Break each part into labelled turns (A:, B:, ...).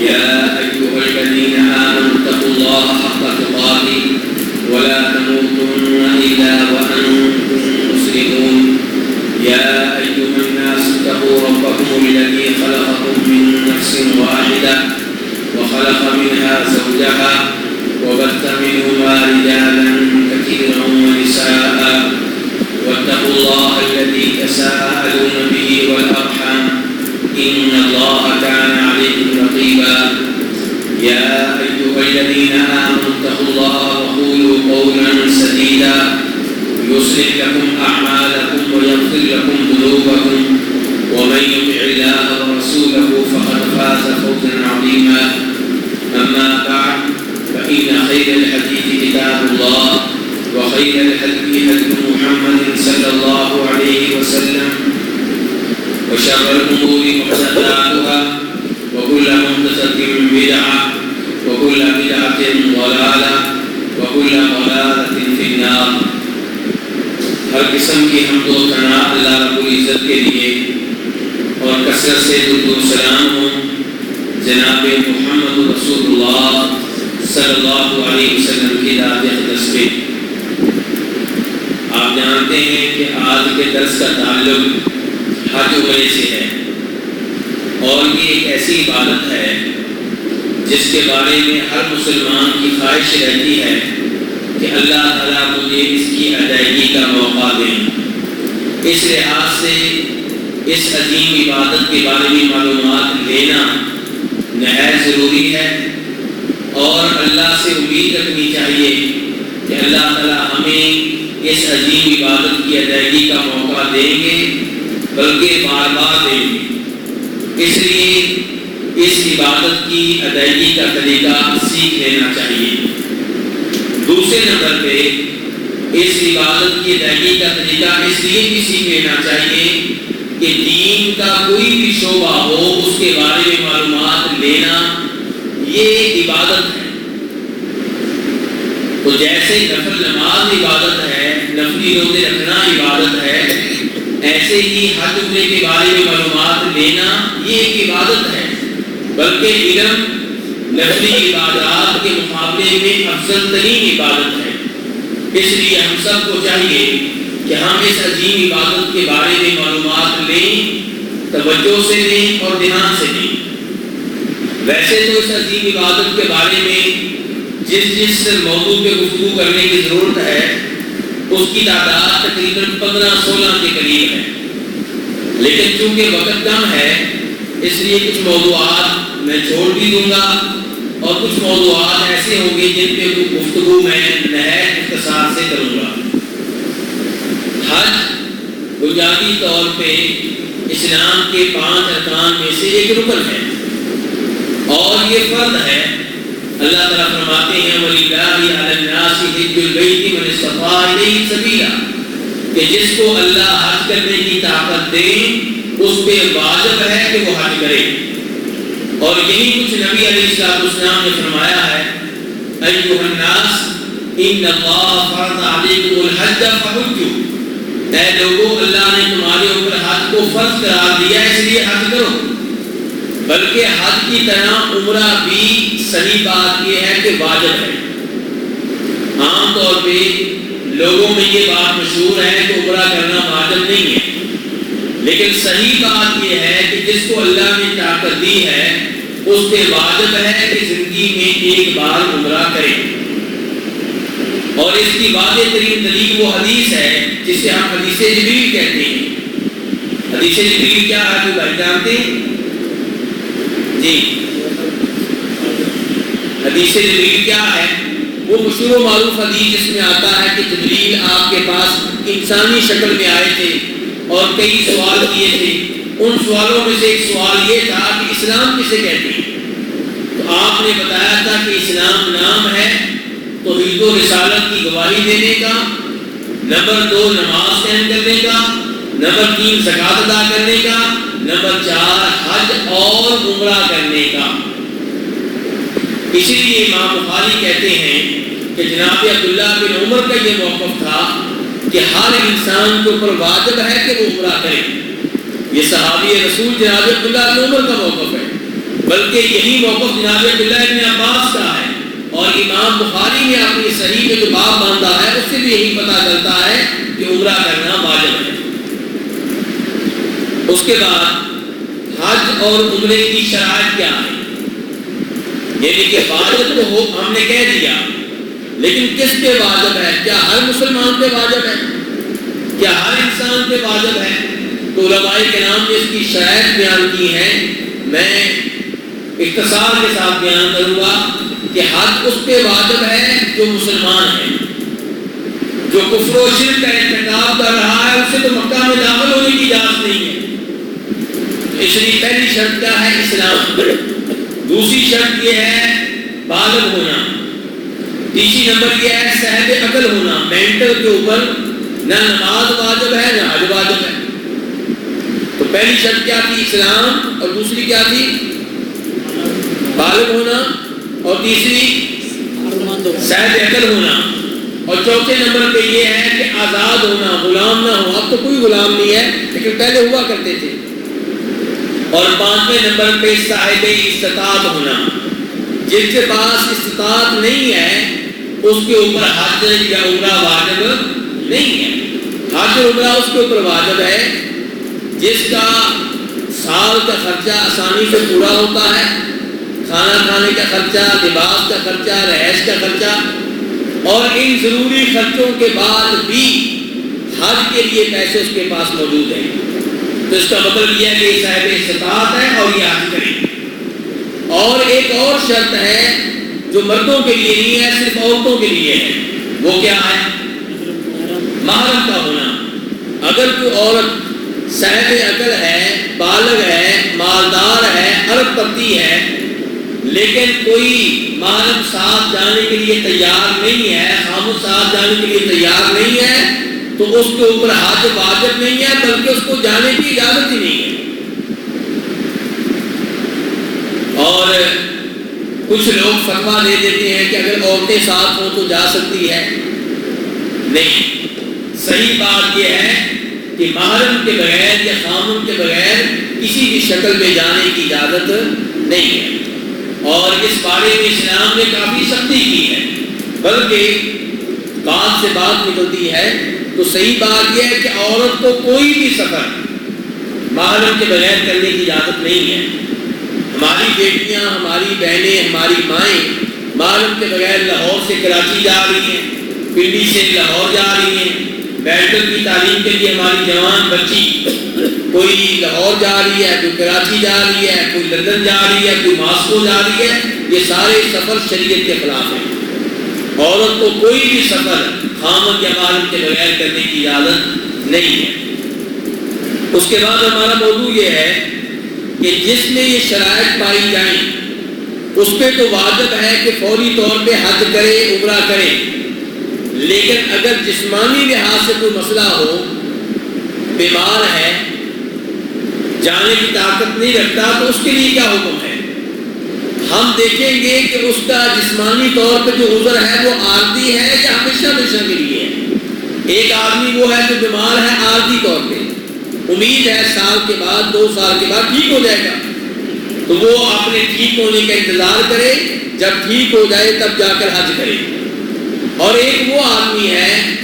A: يا أيها الذين آمنوا اتقوا الله حق تقاته ولا تموتن إلا وأنتم مسلمون يا أيها الناس اتقوا ربكم الذي خلقكم من نفس واحدة وخلق منها زوجها وبث منهما رجالا كثيرا ونساء واتقوا الله الذي تساءلون به والأرحام إن الله كان عليكم رقيبا يا أيها الذين آمنوا اتقوا الله وقولوا قولا سديدا يصلح لكم أعمالكم ويغفر لكم ذنوبكم ومن يطع الله ورسوله فقد فاز فوزا عظيما أما بعد فإن خير الحديث كتاب الله وخير الهدي هدي محمد صلى الله عليه وسلم وشر الأمور محدثاتها وكل محدثة بدعة وكل بدعة ضلالة وكل ضلالة في النار. ہر قسم کی حمد و ثنا اللہ رب العزت کے لیے اور کثرت سے درود و سلام ہو جناب محمد رسول اللہ صلی اللہ علیہ وسلم کی ذات اقدس پہ. آپ جانتے ہیں کہ آج کے درس کا تعلق حج عمرے سے ہے اور یہ ایک ایسی عبادت ہے جس کے بارے میں ہر مسلمان کی خواہش رہتی ہے کہ اللہ تعالیٰ مجھے اس کی ادائیگی کا موقع دیں. اس لحاظ سے اس عظیم عبادت کے بارے میں معلومات لینا نہایت ضروری ہے اور اللہ سے امید رکھنی چاہیے کہ اللہ تعالیٰ ہمیں اس عظیم عبادت کی ادائیگی کا موقع دیں گے بلکہ بار بار دیں گے. اس لیے اس عبادت کی ادائیگی کا طریقہ سیکھ لینا چاہیے. دوسرے نمبر پہ اس عبادت کی ادائیگی کا طریقہ اس لیے بھی سیکھ لینا چاہیے کہ دین کا کوئی بھی شعبہ ہو اس کے بارے میں معلومات لینا یہ عبادت ہے. تو جیسے نفل نماز عبادت ہے، نفلی روزے رکھنا عبادت ہے، ایسے ہی حج عمرے کے بارے میں معلومات لینا یہ ایک عبادت ہے. بلکہ علم نفلی عبادات کے مقابلے میں افضل ترین عبادت ہے. اس لیے ہم سب کو چاہیے کہ ہم اس عظیم عبادت کے بارے میں معلومات لیں، توجہ سے لیں اور دھیان سے لیں. ویسے تو اس عظیم عبادت کے بارے میں جس موضوع پہ گفتگو کرنے کی ضرورت ہے اس کی تعداد تقریباً 15-16 کے قریب ہے، لیکن چونکہ وقت کم ہے اس لیے کچھ موضوعات میں چھوڑ بھی دوں گا اور کچھ موضوعات ایسے ہوں گے جن پہ گفتگو میں نہایت اختصار سے کروں گا. حج بنیادی طور پہ اسلام کے 5 ارکان میں سے ایک رکن ہے اور یہ فرض ہے. اللہ تعالیٰ فرماتے ہیں وَلِلَّهِ عَلَى النَّاسِ حِجُّ الْبَيْتِ مَنِ اسْتَطَاعَ إِلَيْهِ سَبِيلًا کہ جس کو اللہ حج کرنے کی طاقت دے اس پہ واجب ہے کہ وہ حج کرے. اور یہی کچھ نبی علیہ السلام نے فرمایا ہے ایھا الناس ان اللہ فرض علیکم الحج فحجوا، اے لوگوں اللہ نے تمہارے اوپر حج کو فرض قرار دیا اس لیے حج کرو. بلکہ حج کی طرح عمرہ بھی صحیح بات یہ ہے کہ واجب ہے. عام طور پہ لوگوں میں یہ بات مشہور ہے کہ عمرہ کرنا واجب نہیں ہے، لیکن صحیح بات یہ ہے کہ جس کو اللہ نے طاقت دی ہے اس پہ واجب ہے کہ زندگی میں ایک بار عمرہ کرے. اور اس کی واضح ترین دلیل وہ حدیث ہے جسے ہم حدیث جبریل کہتے ہیں. حدیث جبریل کیا ہے تو بھائی جانتے ہیں جی؟ حدیث جبریل کیا ہے؟ وہ مشہور و معروف حدیث جس میں آتا ہے کہ جبریل آپ کے پاس انسانی شکل میں آئے تھے اور کئی سوال کیے تھے. ان سوالوں میں سے ایک سوال یہ تھا کہ اسلام کسے کہتے ہیں؟ تو آپ نے بتایا تھا کہ اسلام نام ہے توحید و رسالت کی گواہی دینے کا، نمبر 2 نماز قائم کرنے کا، نمبر 3 زکوٰۃ ادا کرنے کا، نمبر 4 حج اور عمرہ کرنے کا. اسی لیے امام بخاری کہتے ہیں کہ جناب عبداللہ بن عمر کا یہ موقف تھا کہ ہر انسان کے اوپر واجب ہے کہ وہ عمرہ کرے. یہ صحابی رسول جناب عبداللہ بن عمر کا موقف ہے. بلکہ یہی موقف جناب عبداللہ ابن عباس کا ہے، اور امام بخاری نے اپنی صحیح میں جو باب باندھا ہے اس سے بھی یہی پتہ چلتا ہے کہ عمرہ کرنا واجب ہے۔ اس کے بعد حج اور عمرے کی شرائط کیا ہے؟ یعنی کہ واجب تو ہو ہم نے کہہ دیا، لیکن کس پہ واجب ہے؟ کیا ہر مسلمان پہ واجب ہے؟ کیا ہر انسان پہ واجب ہے؟ تو علماء کرام نے اس کی شرائط بیان کی ہیں، میں اختصار کے ساتھ بیان کروں گا کہ حج اس پہ واجب ہے جو مسلمان ہے، جو کفر و شرک کا ارتکاب کر رہا ہے اسے تو مکہ میں داخل ہونے کی اجازت نہیں ہے۔ اس لیے پہلی شرط کیا ہے؟ اسلام۔ دوسری شرط یہ ہے بالغ ہونا۔ تیسری نمبر یہ ہے صاحب عقل ہونا، مینٹل کے اوپر نہ نماز واجب ہے نہ حج واجب ہے۔ تو پہلی شرط کیا تھی؟ اسلام، اور دوسری کیا تھی؟ بالغ ہونا، اور تیسری صاحب عقل ہونا، اور چوتھے نمبر پہ یہ ہے کہ آزاد ہونا، غلام نہ ہو۔ اب تو کوئی غلام نہیں ہے لیکن پہلے ہوا کرتے تھے۔ اور پانچویں نمبر پہ صاحب استطاعت ہونا، جس کے پاس استطاعت نہیں ہے اس کے اوپر حج یا عمرہ واجب نہیں ہے۔ حج اور عمرہ اس کے اوپر واجب ہے جس کا سال کا خرچہ آسانی سے پورا ہوتا ہے، کھانا کھانے کا خرچہ، لباس کا خرچہ، رہائش کا خرچہ، اور ان ضروری خرچوں کے بعد بھی حج کے لیے پیسے اس کے پاس موجود ہیں۔ تو اس کا مطلب یہ ہے کہ صاحب استطاعت ہے اور یہ حج کرے۔ اور ایک اور شرط ہے جو مردوں کے لیے نہیں ہے، صرف عورتوں کے لیے ہے، وہ کیا ہے؟ محرم کا ہونا۔ اگر کوئی عورت صاحب عقل ہے، بالغ ہے، مالدار ہے، ارب پتی ہے، لیکن کوئی محرم ساتھ جانے کے لیے تیار نہیں ہے، خامد ساتھ جانے کے لیے تیار نہیں ہے، تو اس کے اوپر حج واجب نہیں ہے، بلکہ اس کو جانے کی اجازت ہی نہیں ہے۔ اور کچھ لوگ فتویٰ دے دیتے ہیں کہ اگر عورتیں ساتھ ہوں تو جا سکتی ہے۔ نہیں، صحیح بات یہ ہے کہ محرم کے بغیر یا خامد کے بغیر کسی بھی شکل میں جانے کی اجازت نہیں ہے، اور اس بارے میں اسلام نے کافی سختی کی ہے، بلکہ بات سے بات نکلتی ہے تو صحیح بات یہ ہے کہ عورت کو کوئی بھی سفر محرم کے بغیر کرنے کی اجازت نہیں ہے۔ ہماری بیٹیاں، ہماری بہنیں، ہماری مائیں محرم کے بغیر لاہور سے کراچی جا رہی ہیں، پنڈی سے لاہور جا رہی ہیں، میڈیکل کی تعلیم کے لیے ہماری جوان بچی کوئی لاہور جا رہی ہے، کوئی کراچی جا رہی ہے، کوئی لندن جا رہی ہے، کوئی ماسکو جا رہی ہے۔ یہ سارے سفر شریعت کے خلاف ہیں۔ عورت کو کوئی بھی سفر خامد یا محرم کے بغیر کرنے کی اجازت نہیں ہے۔ اس کے بعد ہمارا موضوع یہ ہے کہ جس میں یہ شرائط پائی جائیں اس پہ تو واجب ہے کہ فوری طور پہ حج کرے، عمرہ کرے، لیکن اگر جسمانی لحاظ سے کوئی مسئلہ ہو، بیمار ہے، جانے کی طاقت نہیں رکھتا، تو اس کے لیے کیا حکم ہے؟ ہم دیکھیں گے کہ اس کا جسمانی طور پہ جو عذر ہے وہ عارضی ہے یا ہمیشہ ہمیشہ کے لیے ہے۔ ایک آدمی وہ ہے جو بیمار ہے عارضی طور پہ، امید ہے سال کے بعد، 2 سال کے بعد ٹھیک ہو جائے گا، تو وہ اپنے ٹھیک ہونے کا انتظار کرے، جب ٹھیک ہو جائے تب جا کر حج کرے۔ اور ایک وہ آدمی ہے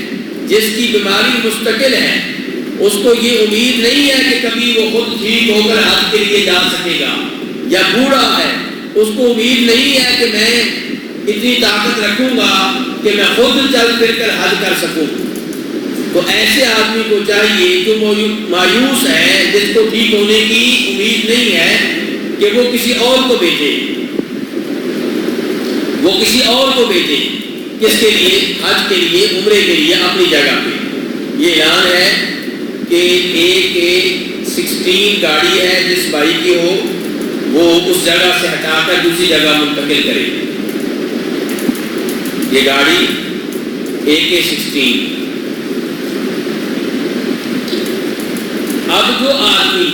A: جس کی بیماری مستقل ہے، اس کو یہ امید نہیں ہے کہ کبھی وہ خود ٹھیک ہو کر حج کے لیے جا سکے گا، یا بوڑھا ہے، اس کو امید نہیں ہے کہ میں اتنی طاقت رکھوں گا کہ میں خود چل پھر کر حج کر سکوں۔ تو ایسے آدمی کو چاہیے جو مایوس ہے، جس کو ٹھیک ہونے کی امید نہیں ہے، کہ وہ کسی اور کو بھیجے، وہ کسی اور کو بھیجے۔ کس کے لیے؟ حج کے لیے، عمرے کے لیے، اپنی جگہ پہ۔ یہ اعلان ہے کہ AK-16 گاڑی ہے، جس بھائی کی ہو وہ اس جگہ سے ہٹا کر دوسری جگہ منتقل کرے۔ یہ گاڑی AK-16۔ اب جو آدمی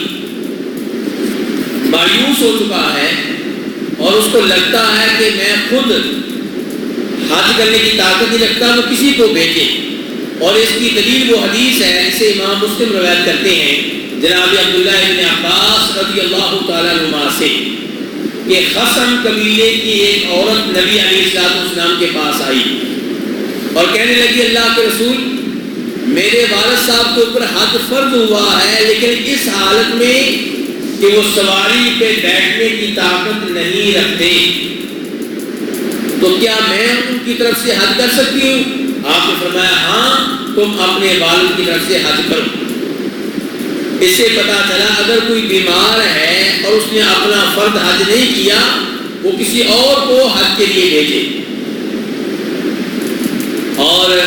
A: مایوس ہو چکا ہے اور اس کو لگتا ہے کہ میں خود حج کرنے کی طاقت نہیں رکھتا، وہ کسی کو بھیجے۔ اور اس کی دلیل وہ حدیث ہے، اسے امام مسلم روایت کرتے ہیں جناب عبداللہ ابن عباس رضی اللہ تعالیٰ عنہما سے، کہ خصم قبیلے کی ایک عورت نبی علیہ السلام کے پاس آئی اور کہنے لگی اللہ کے رسول میرے والد صاحب کے اوپر حد فرض ہوا ہے لیکن اس حالت میں کہ وہ سواری پہ بیٹھنے کی طاقت نہیں رکھتے تو کیا میں ان کی طرف سے حج کر سکتی ہوں؟ آپ نے فرمایا ہاں تم اپنے والد کی طرف سے حج کرو۔ اس سے پتا چلا اگر کوئی بیمار ہے اور اس نے اپنا فرض حج نہیں کیا وہ کسی اور کو حج کے لیے بھیجے، اور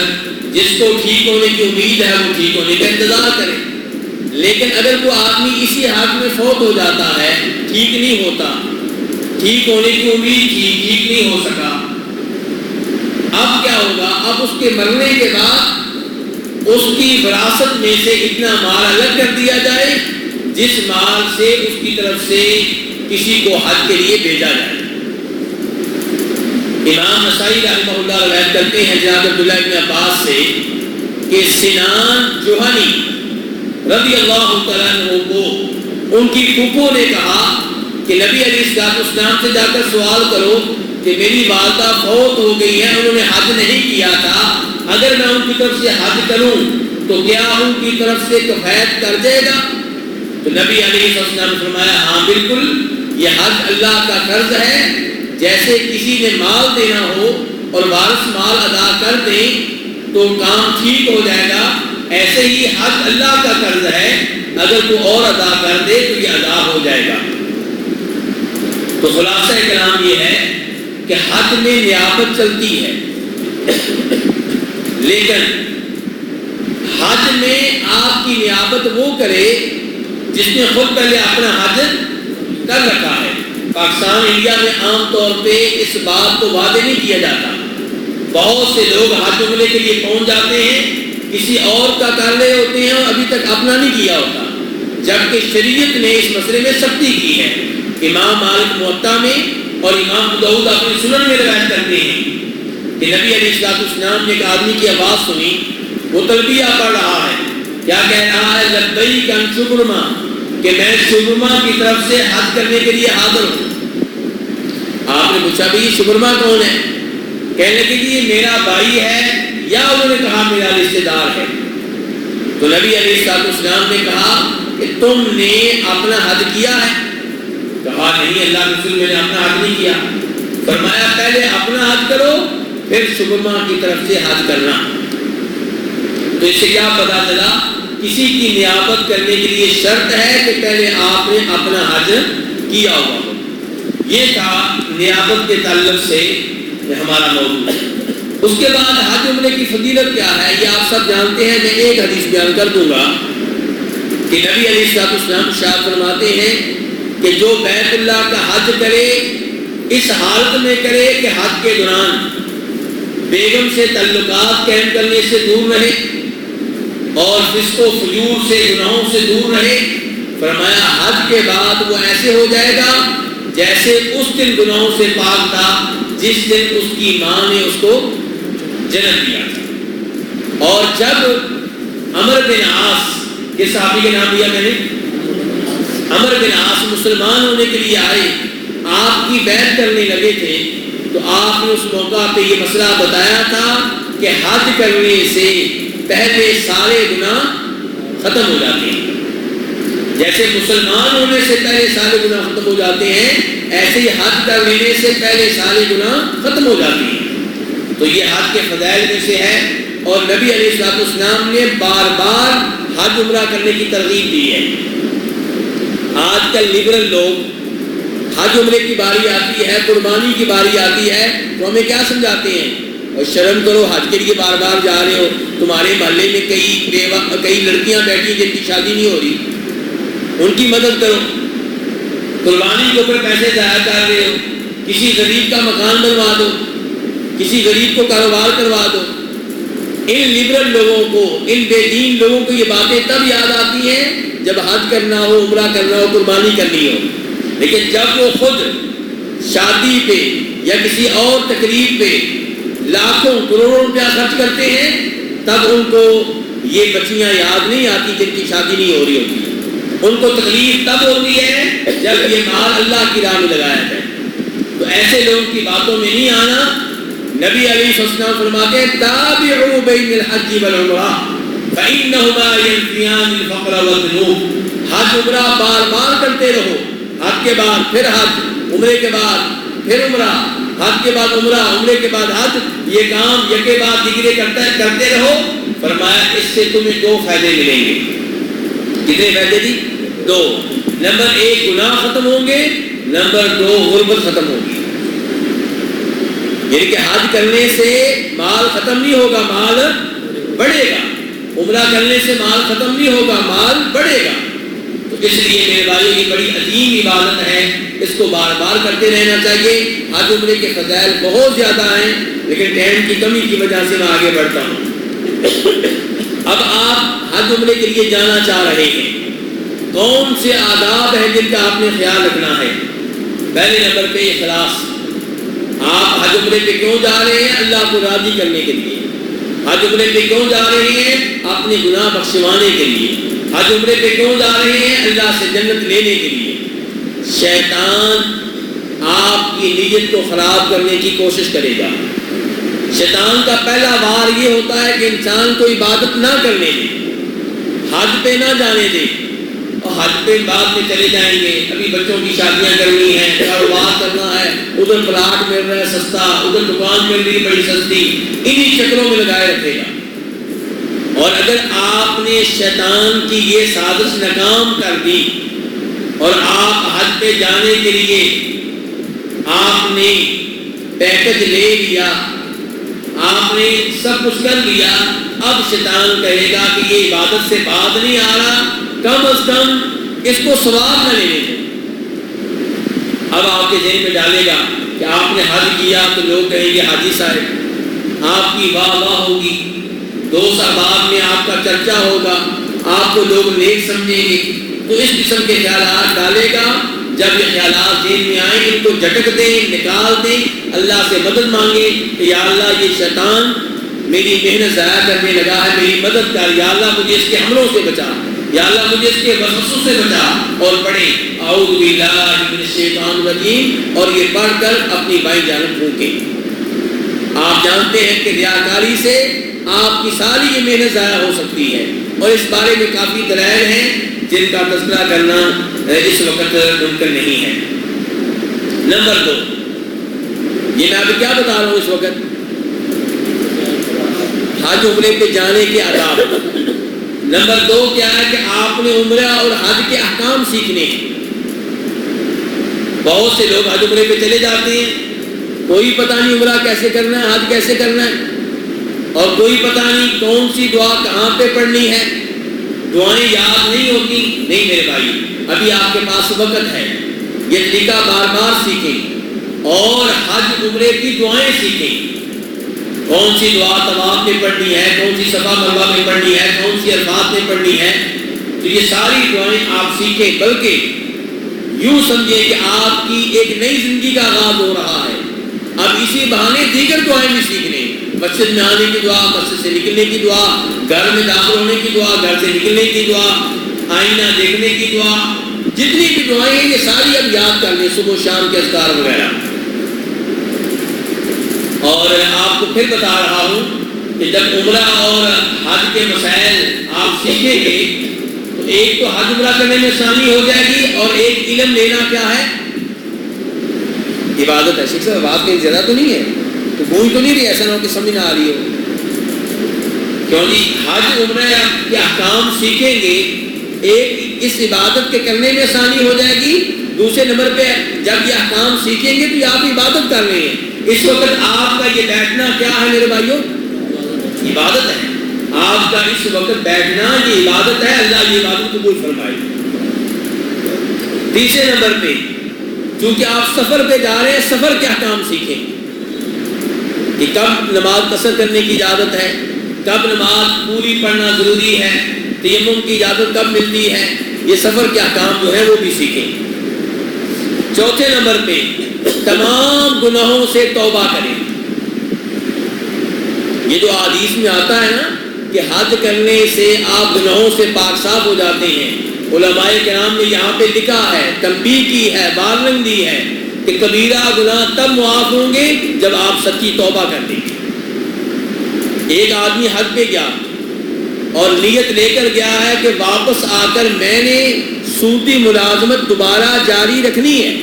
A: جس کو ٹھیک ہونے کی امید ہے وہ ٹھیک ہونے کا انتظار کرے۔ لیکن اگر کوئی آدمی اسی حج میں فوت ہو جاتا ہے، ٹھیک نہیں ہوتا، ٹھیک ہونے کی امید تھی، ٹھیک نہیں ہو سکا، اب کیا ہوگا؟ اب اس کے مرنے کے بعد اس کی وراثت میں سے اتنا مال الگ کر دیا جائے جس مال سے اس کی طرف سے کسی کو حج کے لیے بھیجا جائے۔ امام نسائی رحمہ اللہ روایت کرتے ہیں جناب عبداللہ ابن عباس سے کہ سنان جوہنی رضی اللہ تعالیٰ عنہ کو ان کی پھوپھو نے کہا کہ نبی علیہ السلام سے جا کر سوال کرو کہ میری والدہ فوت ہو گئی ہے، انہوں نے حج نہیں کیا تھا، اگر میں ان کی طرف سے حج کروں تو کیا ان کی طرف سے کفایت کر جائے گا؟ تو نبی علیہ السلام نے فرمایا ہاں بالکل، یہ حج اللہ کا قرض ہے، جیسے کسی نے مال دینا ہو اور وارث مال ادا کر دیں تو کام ٹھیک ہو جائے گا، ایسے ہی حج اللہ کا قرض ہے، اگر کوئی اور ادا کر دے تو یہ ادا ہو جائے گا۔ تو خلاصہ کلام یہ ہے کہ حج میں نیابت چلتی ہے، لیکن حج میں آپ کی نیابت وہ کرے جس نے خود پہلے اپنا حج کر رکھا ہے۔ پاکستان انڈیا میں عام طور پہ اس بات کو واضح نہیں کیا جاتا، بہت سے لوگ حج عمرے کے لیے پہنچ جاتے ہیں، کسی اور کا کر رہے ہوتے ہیں اور ابھی تک اپنا نہیں کیا ہوتا، جبکہ شریعت نے اس مسئلے میں سختی کی ہے۔ امام مالک موطا میں اور امام ابو داؤد اپنی سنن میں روایت کرتے ہیں کہ نبی علیہ السلام نے ایک آدمی کی آواز سنی، وہ تلبیہ پڑھ رہا ہے، کیا کہہ رہا ہے؟ لبیک ان شبرما، کہ میں شبرما کی طرف سے حج کرنے کے لیے حاضر ہوں۔ آپ نے پوچھا بھائی شبرما کون ہے؟ کہنے لگے کہ یہ میرا بھائی ہے، یا انہوں نے کہا میرا رشتہ دار ہے۔ تو نبی علیہ السلام نے کہا کہ تم نے اپنا حج کیا ہے؟ کہا نہیں اللہ کے رسول، میں نے اپنا حج نہیں کیا۔ فرمایا پہلے اپنا حج کرو پھر شبرما کی طرف سے حج کرنا۔ تو اس سے کیا پتا چلا؟ کسی کی نیابت کرنے کے لیے شرط ہے کہ پہلے آپ نے اپنا حج کیا ہوا ہو۔ یہ تھا نیابت کے تعلق سے ہمارا موضوع۔ اس کے بعد حج عمرے کی فضیلت کیا ہے یہ آپ سب جانتے ہیں، میں ایک حدیث بیان کر دوں گا کہ نبی علیہ السلام ارشاد فرماتے ہیں کہ جو بیت اللہ کا حج کرے اس حالت میں کرے کہ حج کے دوران بیگم سے تعلقات قائم کرنے سے دور رہے اور فسق و فجور سے، گناہوں سے دور رہے۔ فرمایا حج کے بعد وہ ایسے ہو جائے گا جیسے اس دن گناہوں سے پاک تھا جس دن اس کی ماں نے اس کو جنم دیا تھا۔ اور جب عمر بن عاص، کس صحابی کے نام لیا میں نے؟ عمر بن عاص مسلمان ہونے کے لیے آئے، آپ کی بیعت کرنے لگے تھے، تو آپ نے اس موقع پہ یہ مسئلہ بتایا تھا کہ حج کرنے سے پہلے سارے گناہ ختم ہو جاتے ہیں۔ جیسے مسلمان ہونے سے پہلے سارے گناہ ختم ہو جاتے ہیں، ایسے ہی حج کر لینے سے پہلے سارے گناہ ختم ہو جاتے ہیں۔ تو یہ حج کے فضائل میں سے ہے، اور نبی علیہ السلام نے بار بار حج عمرہ کرنے کی ترغیب دی ہے۔ آج کل لبرل لوگ حج عمرے کی باری آتی ہے، قربانی کی باری آتی ہے تو ہمیں کیا سمجھاتے ہیں؟ اور شرم کرو، حج کے لیے بار بار جا رہے ہو، تمہارے محلے میں کئی لڑکیاں بیٹھی جن کی شادی نہیں ہو رہی، ان کی مدد کرو، قربانی کے اوپر پیسے ضائع کر رہے ہو، کسی غریب کا مکان بنوا دو، کسی غریب کو کاروبار کروا دو۔ ان لبرل لوگوں کو، ان بے دین لوگوں کو یہ باتیں تب یاد آتی ہیں جب حج کرنا ہو، عمرہ کرنا ہو، قربانی کرنی ہو، لیکن جب وہ خود شادی پہ یا کسی اور تقریب پہ لاکھوں کروڑوں روپیہ خرچ کرتے ہیں تب ان کو یہ بچیاں یاد نہیں آتی جن کی شادی نہیں ہو رہی ہوتی۔ ان کو تکلیف تب ہوتی ہے جب یہ مال اللہ کی راہ میں لگایا جائے۔ تو ایسے لوگوں کی باتوں میں نہیں آنا. نبی علیہ السلام فرماتے ہیں تابعوا بین الحج والعمرہ فإنہما ينفیان الفقر والذنوب. حج عمرہ بار بار کرتے رہو، حج کے بعد پھر حج، عمرے کے بعد پھر عمرہ، حج کے بعد عمرہ، عمرے کے بعد حج، یہ کام یکے بعد دیگرے کرتے رہو. فرمایا اس سے تمہیں 2 فائدے ملیں گے. کتنے فائدے دی؟ 2. نمبر 1 گناہ ختم ہوں گے، نمبر 2 غربت ختم ہوگی. یعنی کہ حج کرنے سے مال ختم نہیں ہوگا، مال بڑھے گا. عمرہ کرنے سے مال ختم نہیں ہوگا، مال بڑھے گا. تو اس لیے میرے بھائیوں یہ بڑی عظیم عبادت ہے، اس کو بار بار کرتے رہنا چاہیے. حج عمرے کے فضائل بہت زیادہ ہیں، لیکن ٹائم کی کمی کی وجہ سے میں آگے بڑھتا ہوں. اب آپ حج عمرے کے لیے جانا چاہ رہے ہیں، کون سے آداب ہیں جن کا آپ نے خیال رکھنا ہے؟ پہلے نمبر پہ اخلاص. آپ حج عمرے پہ کیوں جا رہے ہیں؟ اللہ کو راضی کرنے کے لیے. حج عمرے پہ کیوں جا رہے ہیں؟ اپنے گناہ بخشوانے کے لیے. حج عمرے پہ کیوں جا رہے ہیں؟ اللہ سے جنت لینے کے لیے. شیطان آپ کی نیت کو خراب کرنے کی کوشش کرے گا. شیطان کا پہلا وار یہ ہوتا ہے کہ انسان کو عبادت نہ کرنے دے، حج پہ نہ جانے دے، اور حج پہ بعد میں چلے جائیں گے. ابھی بچوں کی شادیاں کرنی ہے، کاروبار کرنا ہے، ادھر پلاٹ مل رہا ہے سستا، ادھر دکان مل رہی بڑی سستی، انہی چکروں میں لگائے رکھے گا. اور اگر آپ نے شیطان کی یہ سازش ناکام کر دی اور آپ حج پہ جانے کے لیے آپ نے پیکج لے لیا، آپ نے سب کچھ کر لیا، اب شیطان کہے گا کہ یہ عبادت سے بات نہیں آ رہا، کم از کم اس کو ثواب نہ لینے دو. اب آپ کے ذہن میں ڈالے گا کہ آپ نے حج کیا تو لوگ کہیں گے حاجی صاحب، آپ کی واہ واہ ہوگی، دوست احباب میں آپ کا چرچا ہوگا، آپ کو لوگ نیک سمجھیں گے. تو اس قسم کے خیالات ڈالے گا. جب یہ خیالات ذہن میں آئیں ان کو جھٹک دیں، نکال دیں، اللہ سے مدد مانگے کہ یا اللہ یہ شیطان میری محنت ضائع کرنے لگا ہے، میری مدد کر، یا اللہ مجھے اس کے حملوں سے بچا، یا اللہ مجھے اس کے وسوسوں سے بچا. اور پڑھیں اعوذ باللہ من الشیطان الرجیم، اور یہ پڑھ کر اپنی بائیں جانب پھونکیں. آپ جانتے ہیں کہ ریاکاری سے آپ کی ساری یہ محنت ضائع ہو سکتی ہے، اور اس بارے میں کافی دلائل ہیں جن کا تذکرہ کرنا اس وقت ممکن نہیں ہے. نمبر 2، یہ میں ابھی کیا بتا رہا ہوں اس وقت؟ حج عمرے پہ جانے کے آداب. نمبر 2 کیا ہے کہ آپ نے عمرہ اور حج کے احکام سیکھنے ہیں. بہت سے لوگ حج عمرے پہ چلے جاتے ہیں، کوئی پتہ نہیں عمرہ کیسے کرنا ہے، حج کیسے کرنا ہے، اور کوئی پتہ نہیں کون سی دعا کہاں پہ پڑھنی ہے، دعائیں یاد نہیں ہوتی. نہیں میرے بھائی، ابھی آپ کے پاس وقت ہے، یہ طریقہ بار بار سیکھیں اور حج عمرے کی دعائیں سیکھیں. کون سی دعا طواف میں پڑھنی ہے، کون سی صفا مروہ میں پڑھنی ہے، کون سی عرفات میں پڑھنی ہے. تو یہ ساری دعائیں آپ سیکھیں، بلکہ یوں سمجھیں کہ آپ کی ایک نئی زندگی کا آغاز ہو رہا ہے. اب اسی بہانے دیگر دعائیں بھی سیکھ لیں. مسجد میں آنے کی دعا، مسجد سے نکلنے کی دعا، گھر میں داخل ہونے کی دعا، گھر سے نکلنے کی دعا، آئینہ دیکھنے کی دعا، جتنی بھی دعائیں ہیں یہ ساری اب یاد کر لیں، صبح و شام کے اذکار وغیرہ. اور آپ کو پھر بتا رہا ہوں کہ جب عمرہ اور حج کے مسائل آپ سیکھیں گے تو ایک تو حج عمرہ کرنے میں آسانی ہو جائے گی، اور ایک علم لینا کیا ہے؟ عبادت ہے. شیخ صاحب بات کہیں زیادہ تو نہیں ہے، تو گونج تو نہیں رہی، ایسا نہ ہو کہ سمجھ نہ آ رہی ہو. کیوں جی؟ حج عمرہ کے احکام سیکھیں گے، ایک اس عبادت کے کرنے میں آسانی ہو جائے گی. دوسرے نمبر پہ جب یہ احکام سیکھیں گے تو یہ آپ عبادت کر رہے ہیں. اس وقت آپ کا یہ بیٹھنا کیا ہے میرے بھائیوں؟ عبادت ہے. آپ کا اس وقت بیٹھنا یہ عبادت ہے. اللہ یہ عبادت قبول فرمائے. تیسرے نمبر پہ چونکہ آپ سفر پہ جا رہے ہیں، سفر کے احکام سیکھیں کہ کب نماز قصر کرنے کی اجازت ہے، کب نماز پوری پڑھنا ضروری ہے، تیمم کی اجازت کب ملتی ہے. یہ سفر کے احکام جو ہے وہ بھی سیکھیں. چوتھے نمبر پہ تمام گناہوں سے توبہ کریں. یہ جو حدیث میں آتا ہے نا کہ حج کرنے سے آپ گناہوں سے پاک صاف ہو جاتے ہیں، علماء کرام نے یہاں پہ لکھا ہے، تنبیہ کی ہے، وارننگ دی ہے کہ کبیرہ گناہ تب معاف ہوں گے جب آپ سچی توبہ کر دیں گے۔ ایک آدمی حج پہ گیا اور نیت لے کر گیا ہے کہ واپس آ کر میں نے سودی ملازمت دوبارہ جاری رکھنی ہے،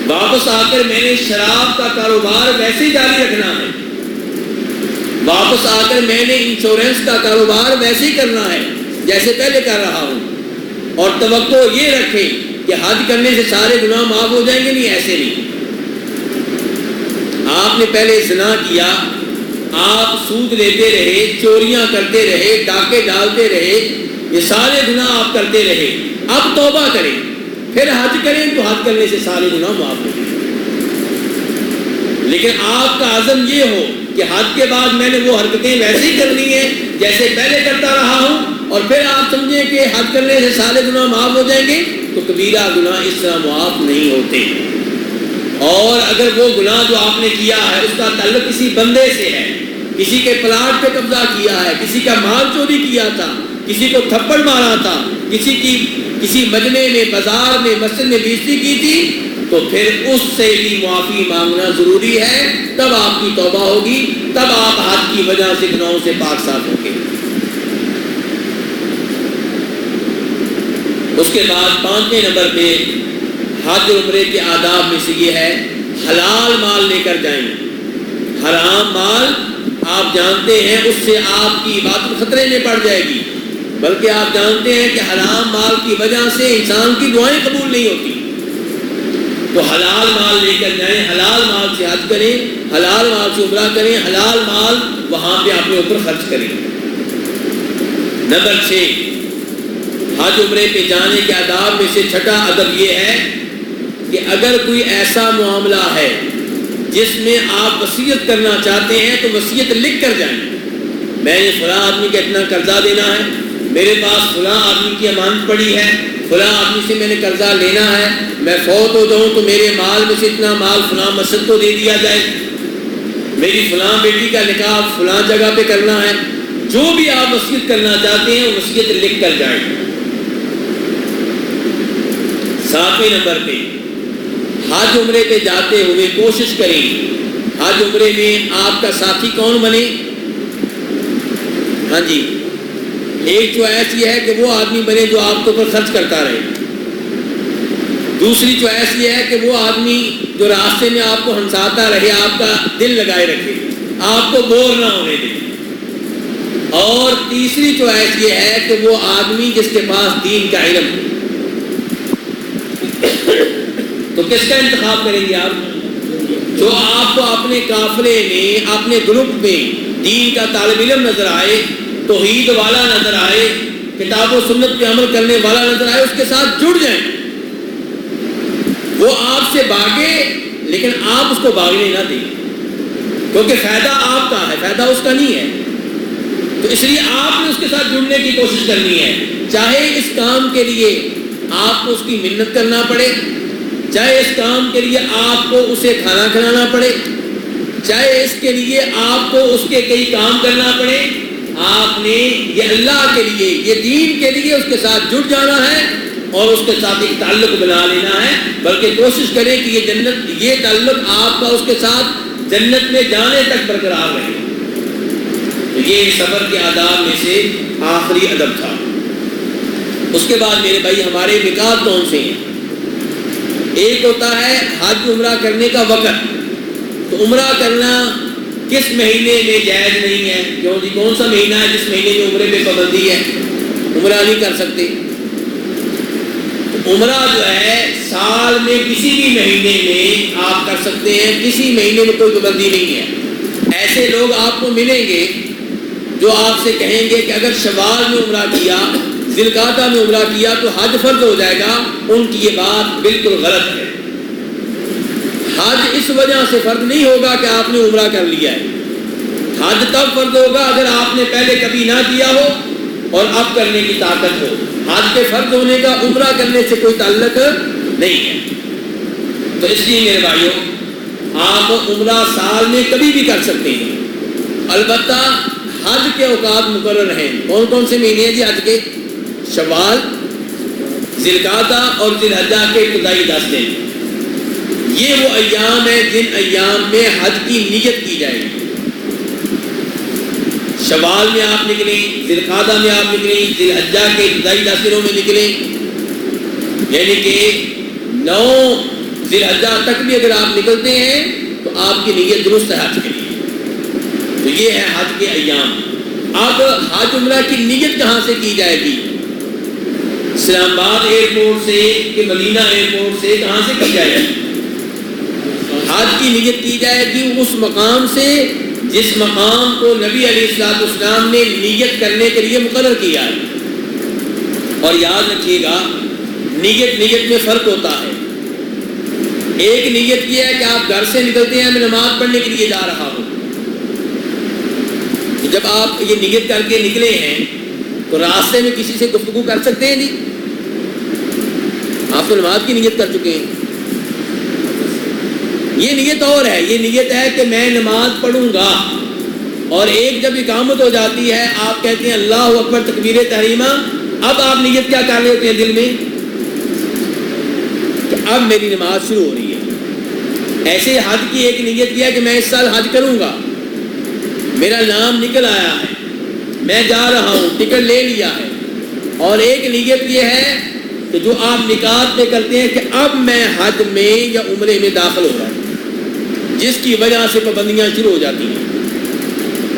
A: واپس آ کر میں نے شراب کا کاروبار ویسے ہی جاری رکھنا ہے، واپس آ کر میں نے انشورنس کا کاروبار ویسے ہی کرنا ہے جیسے پہلے کر رہا ہوں، اور توقع یہ رکھے کہ حج کرنے سے سارے گناہ معاف ہو جائیں گے۔ نہیں، ایسے نہیں۔ آپ نے پہلے زنا کیا، آپ سود لیتے رہے، چوریاں کرتے رہے، ڈاکے ڈالتے رہے، یہ سارے گناہ آپ کرتے رہے، اب توبہ کریں پھر حج کریں تو حج کرنے سے سارے گناہ معاف ہو جائیں۔ لیکن آپ کا عزم یہ ہو کہ حج کے بعد میں نے وہ حرکتیں ویسے ہی کرنی ہیں جیسے پہلے کرتا رہا ہوں، اور پھر آپ سمجھیں کہ حج کرنے سے سارے گناہ معاف ہو جائیں گے، تو کبیرہ گناہ اس طرح معاف نہیں ہوتے۔ اور اگر وہ گناہ جو آپ نے کیا ہے اس کا تعلق کسی بندے سے ہے، کسی کے پلاٹ پہ قبضہ کیا ہے، کسی کا مال چوری کیا تھا، کسی کو تھپڑ مارا تھا، کسی مجمع میں، بازار میں، مسجد میں بےعزتی کی تھی، تو پھر اس سے بھی معافی مانگنا ضروری ہے، تب آپ کی توبہ ہوگی، تب آپ حج کی وجہ سے گناہوں سے پاک صاف ہوں گے۔ اس کے بعد 5ویں نمبر پہ حج عمرے کے آداب میں سے یہ ہے حلال مال لے کر جائیں۔ حرام مال آپ جانتے ہیں اس سے آپ کی عبادت خطرے میں پڑ جائے گی، بلکہ آپ جانتے ہیں کہ حرام مال کی وجہ سے انسان کی دعائیں قبول نہیں ہوتی۔ تو حلال مال لے کر جائیں، حلال مال سے حج کریں، حلال مال سے عمرہ کریں، حلال مال وہاں پہ اپنے اوپر خرچ کریں۔ نمبر 6، حج عمرے پہ جانے کے آداب میں سے چھٹا ادب یہ ہے کہ اگر کوئی ایسا معاملہ ہے جس میں آپ وصیت کرنا چاہتے ہیں تو وصیت لکھ کر جائیں۔ میں نے فلاں آدمی کا اتنا قرضہ دینا ہے، میرے پاس فلاں آدمی کی امانت پڑی ہے، فلاں آدمی سے میں نے قرضہ لینا ہے، میں فوت ہو جاؤں تو میرے مال میں سے اتنا مال فلاں مسجد کو دے دیا جائے، میری فلاں بیٹی کا نکاح فلاں جگہ پہ کرنا ہے۔ جو بھی آپ وصیت کرنا چاہتے ہیں وصیت لکھ کر جائیں۔ 7ویں نمبر پہ حج عمرے پہ جاتے ہوئے کوشش کریں حج عمرے میں آپ کا ساتھی کون بنے۔ ہاں جی، ایک چوائس یہ ہے کہ وہ آدمی بنے جو آپ کے اوپر خرچ کرتا رہے، دوسری چوائس یہ ہے کہ وہ آدمی جو راستے میں آپ کو ہنساتا رہے، آپ کا دل لگائے رکھے، آپ کو بور نہ ہونے دے، اور تیسری چوائس یہ ہے کہ وہ آدمی جس کے پاس دین کا علم ہو۔ تو کس کا انتخاب کریں گے آپ؟ جو آپ کو اپنے قافلے میں، اپنے گروپ میں دین کا طالب علم نظر آئے، توحید والا نظر آئے، کتاب و سنت پہ عمل کرنے والا نظر آئے، اس کے ساتھ جڑ جائیں۔ وہ آپ سے بھاگے لیکن آپ اس کو بھاگنے نہ دیں، کیونکہ فائدہ آپ کا ہے، فائدہ اس کا نہیں ہے۔ تو اس لیے آپ نے اس کے ساتھ جڑنے کی کوشش کرنی ہے، چاہے اس کام کے لیے آپ کو اس کی منت کرنا پڑے، چاہے اس کام کے لیے آپ کو اسے کھانا کھلانا پڑے، چاہے اس کے لیے آپ کو اس کے کئی کام کرنا پڑے، آپ نے یہ اللہ کے لیے، یہ دین کے لیے اس کے ساتھ جڑ جانا ہے اور اس کے ساتھ ایک تعلق بنا لینا ہے، بلکہ کوشش کریں کہ یہ جنت، یہ تعلق آپ کا اس کے ساتھ جنت میں جانے تک برقرار رہے۔ تو یہ سفر کے آداب میں سے آخری ادب تھا۔ اس کے بعد میرے بھائی ہمارے مقاصد کون سے ہیں؟ ایک ہوتا ہے حج عمرہ کرنے کا وقت۔ تو عمرہ کرنا کس مہینے میں جائز نہیں ہے؟ کیوں جی، کون سا مہینہ ہے جس مہینے میں عمرے پہ پابندی ہے؟ عمرہ نہیں کر سکتے۔ عمرہ جو ہے سال میں کسی بھی مہینے میں آپ کر سکتے ہیں، کسی مہینے میں کوئی پابندی نہیں ہے۔ ایسے لوگ آپ کو ملیں گے جو آپ سے کہیں گے کہ اگر شوال میں عمرہ کیا، ذی القعدہ میں عمرہ کیا تو حج فرض ہو جائے گا۔ ان کی یہ بات بالکل غلط ہے۔ حج اس وجہ سے فرض نہیں ہوگا کہ آپ نے عمرہ کر لیا ہے، حج تب فرض ہوگا اگر آپ نے پہلے کبھی نہ کیا ہو اور اب کرنے کی طاقت ہو۔ حج کے فرض ہونے کا عمرہ کرنے سے کوئی تعلق نہیں ہے۔ تو اس لیے میرے بھائیوں، آپ عمرہ سال میں کبھی بھی کر سکتے ہیں، البتہ حج کے اوقات مقرر ہیں۔ کون کون سے مہینے ہیں جی حج کے؟ شوال، ذی القعدہ اور ذی الحجہ کے ابتدائی 10 دن۔ یہ وہ ایام ہے جن ایام میں حج کی نیت کی جائے گی۔ شوال میں آپ نکلیں، ذی القعدہ میں آپ نکلیں، ذی الحجہ کے ابتدائی 10 دنوں میں نکلیں، یعنی کہ 9 ذی الحجہ تک بھی اگر آپ نکلتے ہیں تو آپ کی نیت درست ہے حج کے لیے۔ تو یہ ہے حج کے ایام۔ اب حج عمرہ کی نیت کہاں سے کی جائے گی؟ اسلام آباد ایئرپورٹ سے کہ مدینہ ایئرپورٹ سے، کہاں سے کی جائے گی؟ حج کی نیت کی جائے گی اس مقام سے جس مقام کو نبی علیہ السلام نے نیت کرنے کے لیے مقرر کیا ہے۔ اور یاد رکھیے گا نیت میں فرق ہوتا ہے۔ ایک نیت یہ ہے کہ آپ گھر سے نکلتے ہیں، میں نماز پڑھنے کے لیے جا رہا ہوں، جب آپ یہ نیت کر کے نکلے ہیں تو راستے میں کسی سے گفتگو کر سکتے ہیں؟ نہیں، آپ تو نماز کی نیت کر چکے ہیں۔ یہ نیت اور ہے، یہ نیت ہے کہ میں نماز پڑھوں گا، اور ایک جب اقامت ہو جاتی ہے آپ کہتے ہیں اللہ اکبر تکبیر تحریمہ، اب آپ نیت کیا کر رہے ہوتے ہیں دل میں کہ اب میری نماز شروع ہو رہی ہے۔ ایسے حج کی ایک نیت یہ ہے کہ میں اس سال حج کروں گا، میرا نام نکل آیا ہے، میں جا رہا ہوں، ٹکٹ لے لیا ہے۔ اور ایک نیت یہ ہے کہ جو آپ میقات پہ کرتے ہیں کہ اب میں حج میں یا عمرے میں داخل ہو رہا ہوں، جس کی وجہ سے پابندیاں شروع ہو جاتی ہیں۔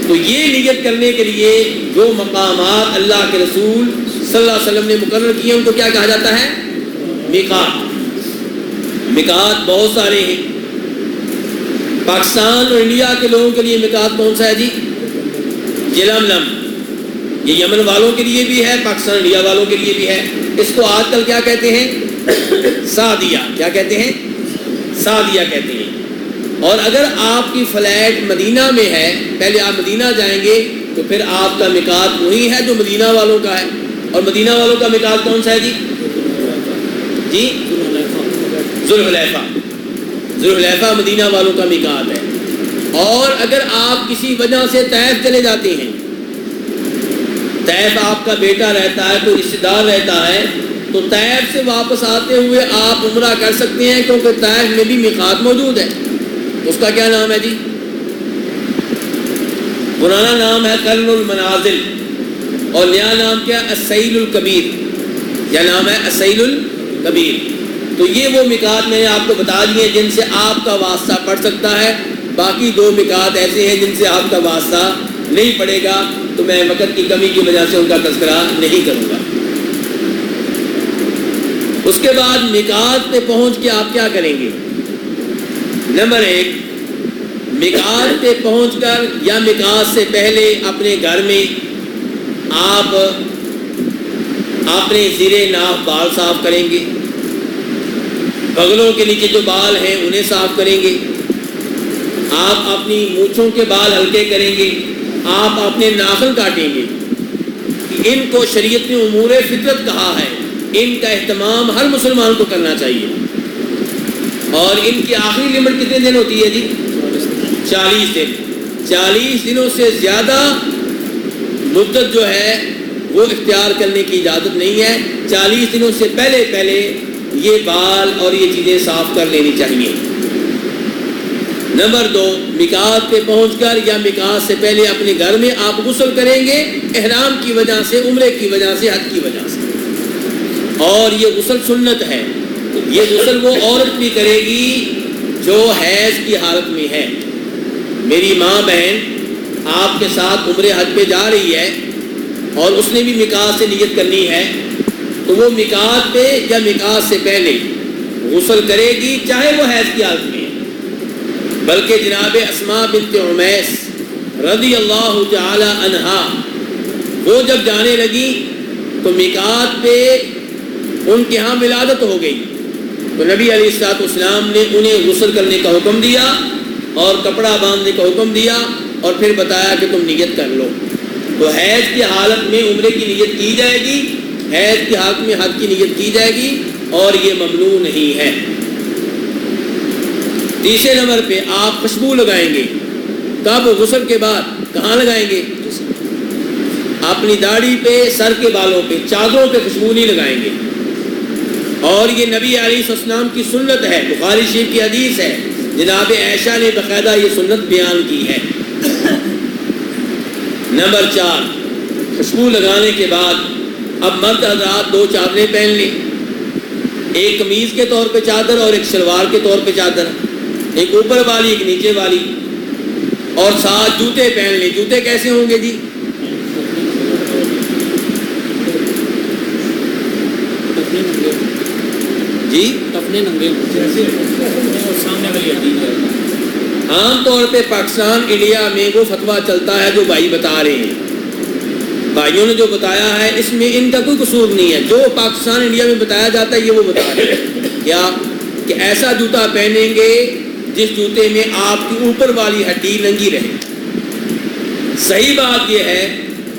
A: تو یہ نیت کرنے کے لیے جو مقامات اللہ کے رسول صلی اللہ علیہ وسلم نے مقرر کیے ان کو کیا کہا جاتا ہے؟ میقات۔ میقات بہت سارے ہیں۔ پاکستان اور انڈیا کے لوگوں کے لیے میقات کون سا ہے جی؟ یلملم، یہ یمن والوں کے لیے بھی ہے، پاکستان انڈیا والوں کے لیے بھی ہے۔ اس کو آج کل کیا کہتے ہیں؟ سعدیہ۔ کیا کہتے ہیں؟ سعدیہ کہتے ہیں۔ اور اگر آپ کی فلائٹ مدینہ میں ہے، پہلے آپ مدینہ جائیں گے تو پھر آپ کا میقات وہی ہے جو مدینہ والوں کا ہے۔ اور مدینہ والوں کا میقات کون سا ہے جی؟ جی ذوالحلیفہ۔ ذوالحلیفہ مدینہ والوں کا میقات ہے۔ اور اگر آپ کسی وجہ سے طائف چلے جاتے ہیں، طائف آپ کا بیٹا رہتا ہے، کوئی رشتہ دار رہتا ہے، تو طائف سے واپس آتے ہوئے آپ عمرہ کر سکتے ہیں، کیونکہ طائف میں بھی میقات موجود ہے۔ اس کا کیا نام ہے جی؟ پرانا نام ہے قرن المنازل، اور نیا نام کیا؟ السیل الکبیر، یا نام ہے السیل الکبیر۔ تو یہ وہ میقات میں نے آپ کو بتا دیے جن سے آپ کا واسطہ پڑ سکتا ہے۔ باقی 2 میقات ایسے ہیں جن سے آپ کا واسطہ نہیں پڑے گا، تو میں وقت کی کمی کی وجہ سے ان کا تذکرہ نہیں کروں گا۔ اس کے بعد میقات پہ پہنچ کے آپ کیا کریں گے؟ نمبر 1، میقات پہ پہنچ کر یا میقات سے پہلے اپنے گھر میں آپ اپنے زیر ناف بال صاف کریں گے، بغلوں کے نیچے جو بال ہیں انہیں صاف کریں گے، آپ اپنی مونچھوں کے بال ہلکے کریں گے، آپ اپنے ناخن کاٹیں گے۔ ان کو شریعت نے امور فطرت کہا ہے، ان کا اہتمام ہر مسلمان کو کرنا چاہیے۔ اور ان کی آخری لمٹ کتنے دن ہوتی ہے جی؟ 40 دن۔ 40 دنوں سے زیادہ مدت جو ہے وہ اختیار کرنے کی اجازت نہیں ہے۔ 40 دنوں سے پہلے یہ بال اور یہ چیزیں صاف کر لینی چاہیے۔ نمبر 2، میقات پہ پہنچ کر یا میقات سے پہلے اپنے گھر میں آپ غسل کریں گے، احرام کی وجہ سے، عمرے کی وجہ سے، حج کی وجہ سے۔ اور یہ غسل سنت ہے، یہ غسل وہ عورت بھی کرے گی جو حیض کی حالت میں ہے۔ میری ماں بہن آپ کے ساتھ عمرے حج پہ جا رہی ہے اور اس نے بھی میقات سے نیت کرنی ہے، تو وہ میقات پہ یا میقات سے پہلے غسل کرے گی، چاہے وہ حیض کی حالت میں ہے۔ بلکہ جناب اسماء بنت عمیس رضی اللہ تعالی عنہا وہ جب جانے لگی تو میقات پہ ان کے ہاں ولادت ہو گئی، تو نبی علیہ الصلوۃ والسلام نے انہیں غسل کرنے کا حکم دیا اور کپڑا باندھنے کا حکم دیا، اور پھر بتایا کہ تم نیت کر لو۔ تو حیض کی حالت میں عمرے کی نیت کی جائے گی، حیض کی حالت میں حج کی نیت کی جائے گی، اور یہ ممنوع نہیں ہے۔ تیسرے نمبر پہ آپ خوشبو لگائیں گے، کب؟ غسل کے بعد۔ کہاں لگائیں گے؟ اپنی داڑھی پہ، سر کے بالوں پہ، چادروں پہ خوشبو نہیں لگائیں گے۔ اور یہ نبی علیہ السلام کی سنت ہے، بخاری شریف کی حدیث ہے، جناب عائشہ نے باقاعدہ یہ سنت بیان کی ہے۔ نمبر 4، خوشبو لگانے کے بعد اب مرد حضرات 2 چادریں پہن لیں، ایک قمیض کے طور پہ چادر اور ایک شلوار کے طور پہ چادر، ایک اوپر والی ایک نیچے والی، اور ساتھ جوتے پہن لیں۔ جوتے کیسے ہوں گے جی؟ جی
B: اپنے ننگے سامنے والی ہڈی ہے۔
A: عام طور پہ پاکستان انڈیا میں وہ فتویٰ چلتا ہے جو بھائی بتا رہے ہیں، بھائیوں نے جو بتایا ہے اس میں ان کا کوئی قصور نہیں ہے، جو پاکستان انڈیا میں بتایا جاتا ہے یہ وہ بتا رہے ہیں۔ کیا کہ ایسا جوتا پہنیں گے جس جوتے میں آپ کی اوپر والی ہڈی ننگی رہے۔ صحیح بات یہ ہے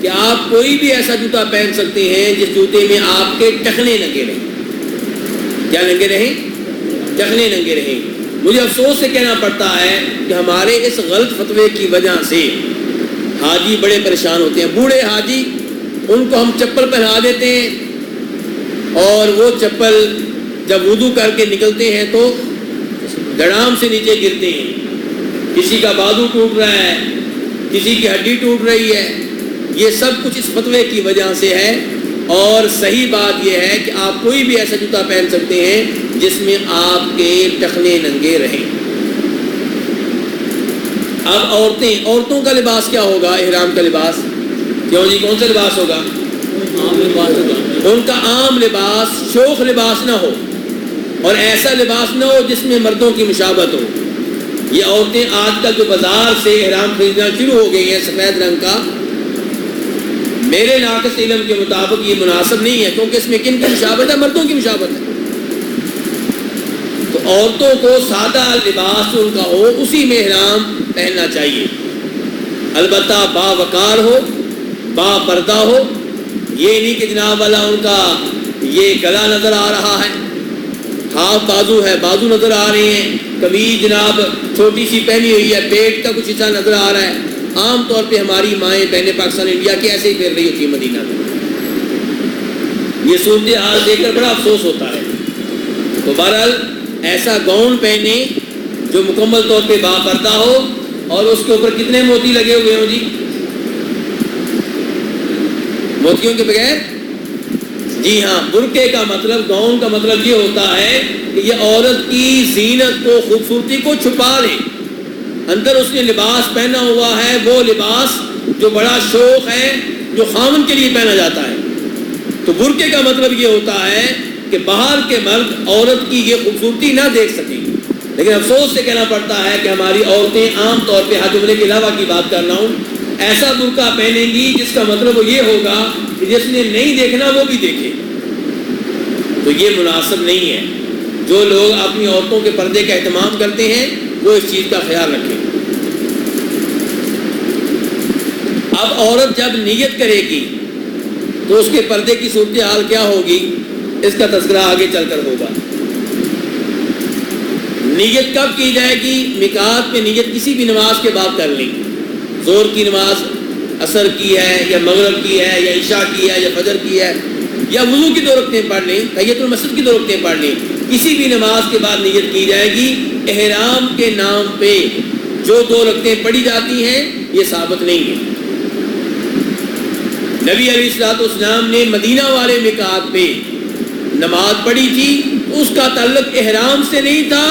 A: کہ آپ کوئی بھی ایسا جوتا پہن سکتے ہیں جس جوتے میں آپ کے ٹخنے ننگے رہیں۔ کیا ننگے رہیں؟ ٹخنے ننگے رہیں۔ مجھے افسوس سے کہنا پڑتا ہے کہ ہمارے اس غلط فتوے کی وجہ سے حاجی بڑے پریشان ہوتے ہیں۔ بوڑھے حاجی، ان کو ہم چپل پہنا دیتے ہیں اور وہ چپل جب وضو کر کے نکلتے ہیں تو دڑام سے نیچے گرتے ہیں، کسی کا بازو ٹوٹ رہا ہے، کسی کی ہڈی ٹوٹ رہی ہے۔ یہ سب کچھ اس فتوے کی وجہ سے ہے، اور صحیح بات یہ ہے کہ آپ کوئی بھی ایسا جوتا پہن سکتے ہیں جس میں آپ کے ٹخنے ننگے رہیں۔ اب عورتوں کا لباس کیا ہوگا؟ احرام کا لباس کیوں جی؟ کون سا لباس ہوگا؟ ان کا عام لباس شوخ لباس نہ ہو، اور ایسا لباس نہ ہو جس میں مردوں کی مشابہت ہو۔ یہ عورتیں آج کل جو بازار سے احرام خریدنا شروع ہو گئی ہیں سفید رنگ کا، میرے ناقص علم کے مطابق یہ مناسب نہیں ہے، کیونکہ اس میں کن کی مشابہت ہے؟ مردوں کی مشابہت ہے۔ تو عورتوں کو سادہ لباس جو ان کا ہو اسی میں احرام پہننا چاہیے، البتہ باوقار ہو، با پردہ ہو۔ یہ نہیں کہ جناب والا ان کا یہ گلا نظر آ رہا ہے، ہاف بازو ہے، بازو نظر آ رہے ہیں، قمیض جناب چھوٹی سی پہنی ہوئی ہے، پیٹ کا کچھ حصہ نظر آ رہا ہے۔ عام طور پہ ہماری مائیں بہنیں پاکستان انڈیا کی ایسے ہی پھر رہی ہوتی ہے مدینہ میں۔ یہ صورتحال دیکھ کر بڑا افسوس ہوتا ہے۔ تو بہرحال ایسا گاؤن پہنے جو مکمل طور پہ با پردہ ہو، اور اس کے اوپر کتنے موتی لگے ہوئے ہوں جی؟ موتیوں کے بغیر؟ جی ہاں، برقعے کا مطلب، گاؤن کا مطلب یہ ہوتا ہے کہ یہ عورت کی زینت کو، خوبصورتی کو چھپا لے۔ اندر اس نے لباس پہنا ہوا ہے وہ لباس جو بڑا شوق ہے، جو خامن کے لیے پہنا جاتا ہے۔ تو برقعے کا مطلب یہ ہوتا ہے کہ باہر کے مرد عورت کی یہ خوبصورتی نہ دیکھ سکیں۔ لیکن افسوس سے کہنا پڑتا ہے کہ ہماری عورتیں عام طور پہ حج عمرے کے علاوہ کی بات کر رہا ہوں، ایسا برقع پہنیں گی جس کا مطلب وہ یہ ہوگا کہ جس نے نہیں دیکھنا وہ بھی دیکھے۔ تو یہ مناسب نہیں ہے۔ جو لوگ اپنی عورتوں کے پردے کا اہتمام کرتے ہیں وہ اس چیز کا خیال رکھیں۔ اب عورت جب نیت کرے گی تو اس کے پردے کی صورتحال کیا ہوگی، اس کا تذکرہ آگے چل کر ہوگا۔ نیت کب کی جائے گی؟ میقات میں نیت کسی بھی نماز کے بعد کر لیں، ظہر کی نماز، عصر کی ہے یا مغرب کی ہے یا عشاء کی ہے یا فجر کی ہے، یا وضو کی 2 رکعتیں پڑھ لیں، تحیۃ المسجد کی 2 رکعتیں پڑھ لیں، کسی بھی نماز کے بعد نیت کی جائے گی۔ احرام کے نام پہ جو 2 رکعتیں پڑھی جاتی ہیں یہ ثابت نہیں ہے۔ نبی علیہ الصلوۃ والسلام نے مدینہ والے میقات پہ نماز پڑھی تھی، اس کا تعلق احرام سے نہیں تھا،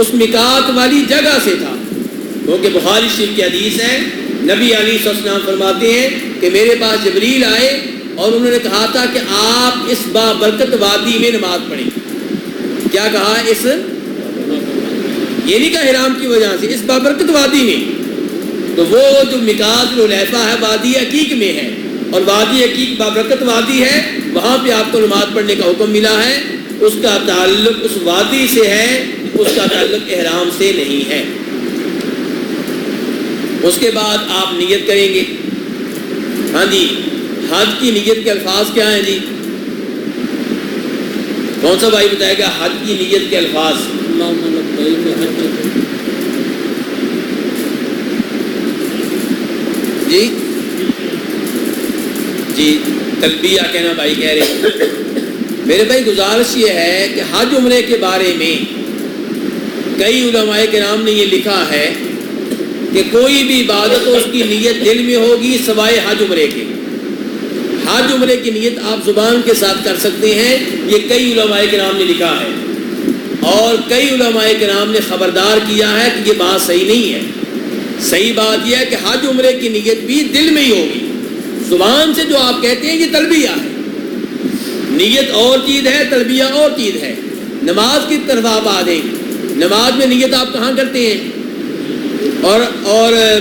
A: اس میقات والی جگہ سے تھا، کیونکہ بخاری شریف کی حدیث ہے، نبی علیہ السلام فرماتے ہیں کہ میرے پاس جبریل آئے اور انہوں نے کہا تھا کہ آپ اس بابرکت وادی میں نماز پڑھیں۔ کیا کہا؟ اس یہ نہیں کہا احرام کی وجہ سے، اس بابرکت وادی میں۔ تو وہ جو میقات الحلیفہ ہے وادی عقیق میں ہے، اور وادی عقیق بابرکت وادی ہے، وہاں پہ آپ کو نماز پڑھنے کا حکم ملا ہے۔ اس کا تعلق اس وادی سے ہے، اس کا تعلق احرام سے نہیں ہے۔ اس کے بعد آپ نیت کریں گے۔ ہاں جی، حج کی نیت کے الفاظ کیا ہیں جی؟ کون سا بھائی بتائے گا حج کی نیت کے الفاظ؟ جی جی، تلبیہ کہنا بھائی کہہ رہے ہیں۔ میرے بھائی گزارش یہ ہے کہ حج عمرے کے بارے میں کئی علماء کرام نے یہ لکھا ہے کہ کوئی بھی عبادت ہو اس کی نیت دل میں ہوگی سوائے حج عمرے کے. حج عمرے کی نیت آپ زبان کے ساتھ کر سکتے ہیں، یہ کئی علماء کرام نے لکھا ہے، اور کئی علماء کرام نے خبردار کیا ہے کہ یہ بات صحیح نہیں ہے. صحیح بات یہ ہے کہ حج عمرے کی نیت بھی دل میں ہی ہوگی. زبان سے جو آپ کہتے ہیں یہ تلبیہ ہے. نیت اور چیز ہے، تلبیہ اور چیز ہے. نماز کی طرف آپ آ دیں، نماز میں نیت آپ کہاں کرتے ہیں اور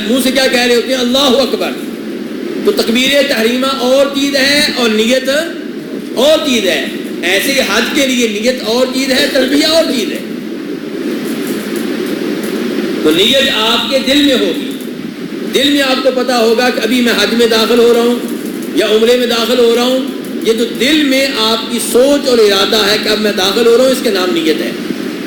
A: منہ سے کیا کہہ رہے ہوتے ہیں؟ اللہ اکبر. تو تکبیر تحریمہ اور چیز ہے اور نیت اور چیز ہے. ایسے ہی حج کے لیے نیت اور چیز ہے، تلبیہ اور چیز ہے. تو نیت آپ کے دل میں ہوگی. دل میں آپ کو پتا ہوگا کہ ابھی میں حج میں داخل ہو رہا ہوں یا عمرے میں داخل ہو رہا ہوں. یہ جو دل میں آپ کی سوچ اور ارادہ ہے کہ اب میں داخل ہو رہا ہوں، اس کے نام نیت ہے.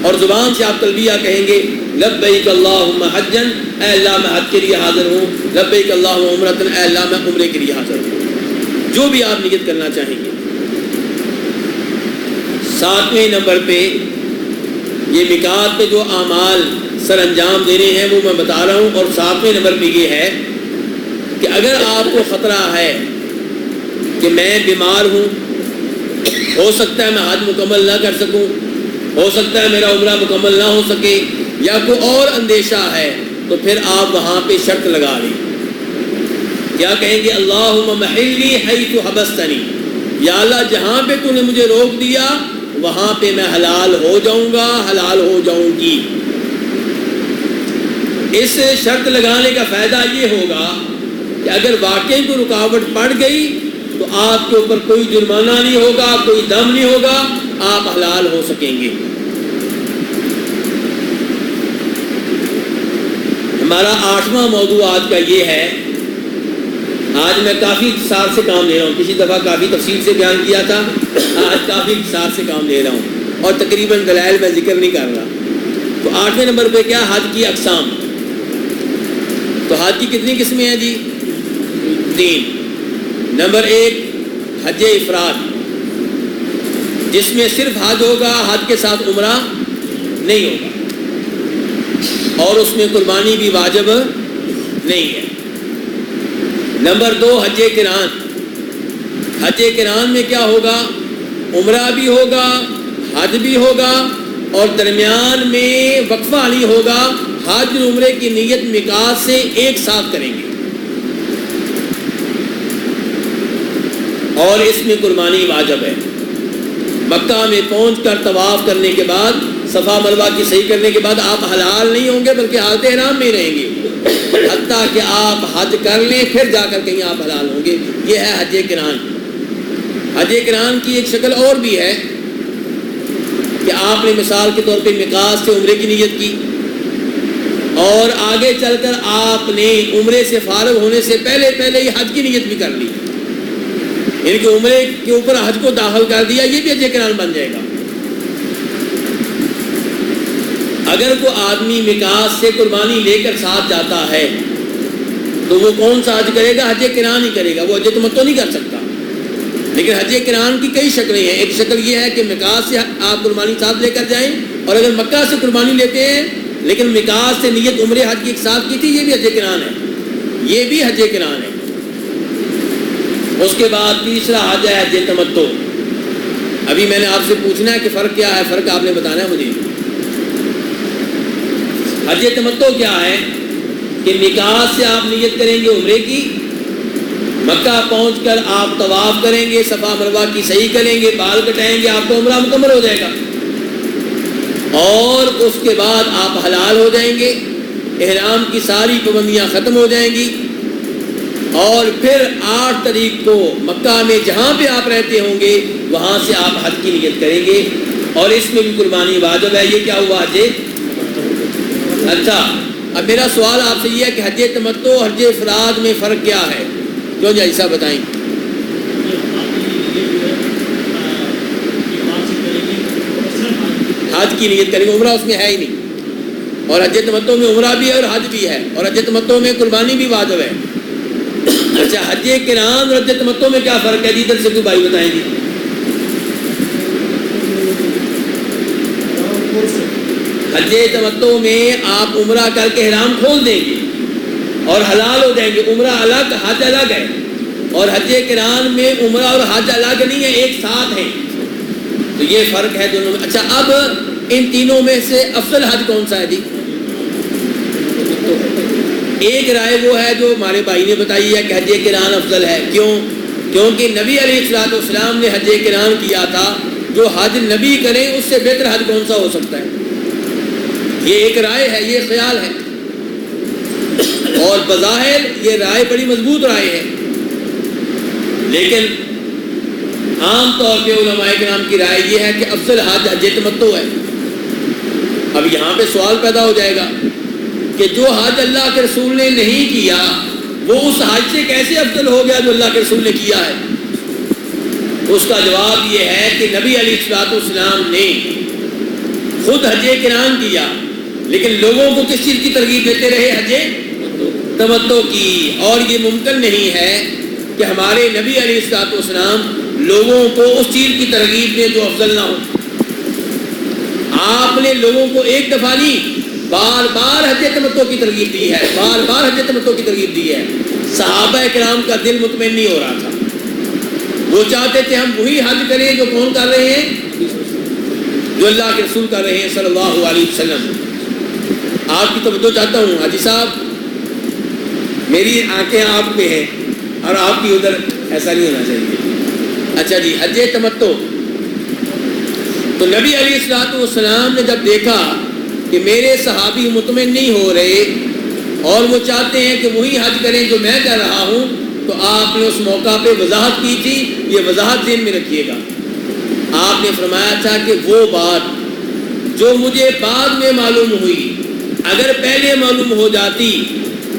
A: اور زبان سے آپ تلبیہ کہیں گے، لبیک اللہم حجن، اے اللہ میں حج کے لیے حاضر ہوں. لبیک اللہم عمرتن، اے اللہ میں عمرے کے لیے حاضر ہوں. جو بھی آپ نیت کرنا چاہیں گے. 7ویں نمبر پہ یہ میقات پہ جو اعمال سر انجام دینے ہیں وہ میں بتا رہا ہوں. اور 7ویں نمبر پہ یہ ہے کہ اگر آپ کو خطرہ ہے کہ میں بیمار ہوں، ہو سکتا ہے میں حج مکمل نہ کر سکوں، ہو سکتا ہے میرا عمرہ مکمل نہ ہو سکے، یا کوئی اور اندیشہ ہے، تو پھر آپ وہاں پہ شرط لگا لیں. کیا کہیں گے؟ اللہم محلی حیث حبستنی، یا اللہ جہاں پہ تو نے مجھے روک دیا وہاں پہ میں حلال ہو جاؤں گا، حلال ہو جاؤں گی. اس شرط لگانے کا فائدہ یہ ہوگا کہ اگر واقعی کوئی رکاوٹ پڑ گئی تو آپ کے اوپر کوئی جرمانہ نہیں ہوگا، کوئی دم نہیں ہوگا، آپ حلال ہو سکیں گے. ہمارا 8واں موضوع آج کا یہ ہے. آج میں کافی اختصار سے کام لے رہا ہوں. پچھلی دفعہ کافی تفصیل سے بیان کیا تھا، آج کافی اختصار سے کام لے رہا ہوں اور تقریباً دلائل میں ذکر نہیں کر رہا. تو 8ویں نمبر پہ کیا؟ حج کی اقسام. تو حج کی کتنی قسمیں ہیں جی؟ 3. نمبر 1 حج افراد، جس میں صرف حج ہوگا، حج کے ساتھ عمرہ نہیں ہوگا، اور اس میں قربانی بھی واجب نہیں ہے. نمبر 2 حج قران. حج قران میں کیا ہوگا؟ عمرہ بھی ہوگا، حج بھی ہوگا، اور درمیان میں وقفہ نہیں ہوگا. حج اور عمرے کی نیت میقات سے ایک ساتھ کریں گے، اور اس میں قربانی واجب ہے. مکہ میں پہنچ کر طواف کرنے کے بعد، صفا مروہ کی صحیح کرنے کے بعد آپ حلال نہیں ہوں گے بلکہ حالت احرام میں رہیں گے، حتیٰ کہ آپ حج کر لیں پھر جا کر کہیں آپ حلال ہوں گے. یہ ہے حج قران. حج قران کی ایک شکل اور بھی ہے کہ آپ نے مثال کے طور پہ میقات سے عمرے کی نیت کی، اور آگے چل کر آپ نے عمرے سے فارغ ہونے سے پہلے ہی حج کی نیت بھی کر لی، یعنی کہ عمرے کے اوپر حج کو داخل کر دیا. یہ بھی حج قران بن جائے گا. اگر کوئی آدمی میقات سے قربانی لے کر ساتھ جاتا ہے تو وہ کون سا حج کرے گا؟ حج قران ہی کرے گا. وہ حج تمتع نہیں کر سکتا. لیکن حج قران کی کئی شکلیں ہیں. ایک شکل یہ ہے کہ میقات سے آپ قربانی ساتھ لے کر جائیں، اور اگر مکہ سے قربانی لیتے ہیں لیکن میقات سے نیت عمرے حج کی ایک ساتھ کی تھی، یہ بھی حج قران ہے. یہ بھی حج قران ہے. اس کے بعد تیسرا حج ہے حج تمتع. ابھی میں نے آپ سے پوچھنا ہے کہ فرق کیا ہے، فرق آپ نے بتانا ہے مجھے. حج تمتع کیا ہے کہ میقات سے آپ نیت کریں گے عمرے کی، مکہ پہنچ کر آپ طواف کریں گے، صفا مروہ کی صحیح کریں گے، بال کٹائیں گے، آپ کا عمرہ مکمل ہو جائے گا، اور اس کے بعد آپ حلال ہو جائیں گے. احرام کی ساری پابندیاں ختم ہو جائیں گی، اور پھر 8 تاریخ کو مکہ میں جہاں پہ آپ رہتے ہوں گے وہاں سے آپ حج کی نیت کریں گے، اور اس میں بھی قربانی واجب ہے. یہ کیا ہوا؟ حج. اچھا، اب میرا سوال آپ سے یہ ہے کہ حج تمتع اور حج افراد میں فرق کیا ہے؟ کیوں جی ایسا بتائیں. حج کی نیت کریں گے، عمرہ اس میں ہے ہی نہیں، اور حج تمتع میں عمرہ بھی ہے اور حج بھی ہے، اور حج تمتع میں قربانی بھی واجب ہے. اچھا، حج قران اور حج تمتع میں کیا فرق ہے جی؟ ادھر سے کوئی بھائی بتائیں گے. حج تمتع میں آپ عمرہ کر کے احرام کھول دیں گے اور حلال ہو جائیں گے. عمرہ الگ حج الگ ہے, اور حج قران میں عمرہ اور حج الگ نہیں ہے, ایک ساتھ ہیں. تو یہ فرق ہے دونوں میں. اچھا, اب ان تینوں میں سے افضل حج کون سا ہے جی؟ ایک رائے وہ ہے جو ہمارے بھائی نے بتائی ہے کہ حج قران افضل ہے. کیوں؟ کیونکہ نبی علیہ الصلوۃ والسلام نے حج قران کیا تھا. جو حج نبی کریں اس سے بہتر حج کون سا ہو سکتا ہے؟ یہ ایک رائے ہے, یہ خیال ہے, اور بظاہر یہ رائے بڑی مضبوط رائے ہے, لیکن عام طور پہ علماء کرام کی رائے یہ ہے کہ افضل حج حج تمتع ہے. اب یہاں پہ سوال پیدا ہو جائے گا کہ جو حج اللہ کے رسول نے نہیں کیا وہ اس حج سے کیسے افضل ہو گیا جو اللہ کے رسول نے کیا ہے؟ اس کا جواب یہ ہے کہ نبی علیہ الصلوۃ والسلام نے خود حج قران کیا, لیکن لوگوں کو کس چیز کی ترغیب دیتے رہے؟ حج تمتع کی. اور یہ ممکن نہیں ہے کہ ہمارے نبی علیہ الصلوۃ والسلام لوگوں کو اس چیز کی ترغیب دیں جو افضل نہ ہو. آپ نے لوگوں کو ایک دفعہ نہیں, بار بار حج تمتع کی ترغیب دی ہے, بار بار حج تمتع کی ترغیب دی ہے. صحابہ کرام کا دل مطمئن نہیں ہو رہا تھا, وہ چاہتے تھے ہم وہی حج کریں جو کون کر رہے ہیں؟ جو اللہ کے رسول کر رہے ہیں صلی اللہ علیہ وسلم. آپ کی توجہ چاہتا ہوں حاجی صاحب, میری آنکھیں آپ پہ ہیں اور آپ کی ادھر, ایسا نہیں ہونا چاہیے. اچھا جی, حج تمتع تو نبی علیہ الصلوۃ والسلام نے جب دیکھا کہ میرے صحابی مطمئن نہیں ہو رہے اور وہ چاہتے ہیں کہ وہی حج کریں جو میں کر رہا ہوں, تو آپ نے اس موقع پہ وضاحت کی تھی. یہ وضاحت ذہن میں رکھیے گا. آپ نے فرمایا تھا کہ وہ بات جو مجھے بعد میں معلوم ہوئی, اگر پہلے معلوم ہو جاتی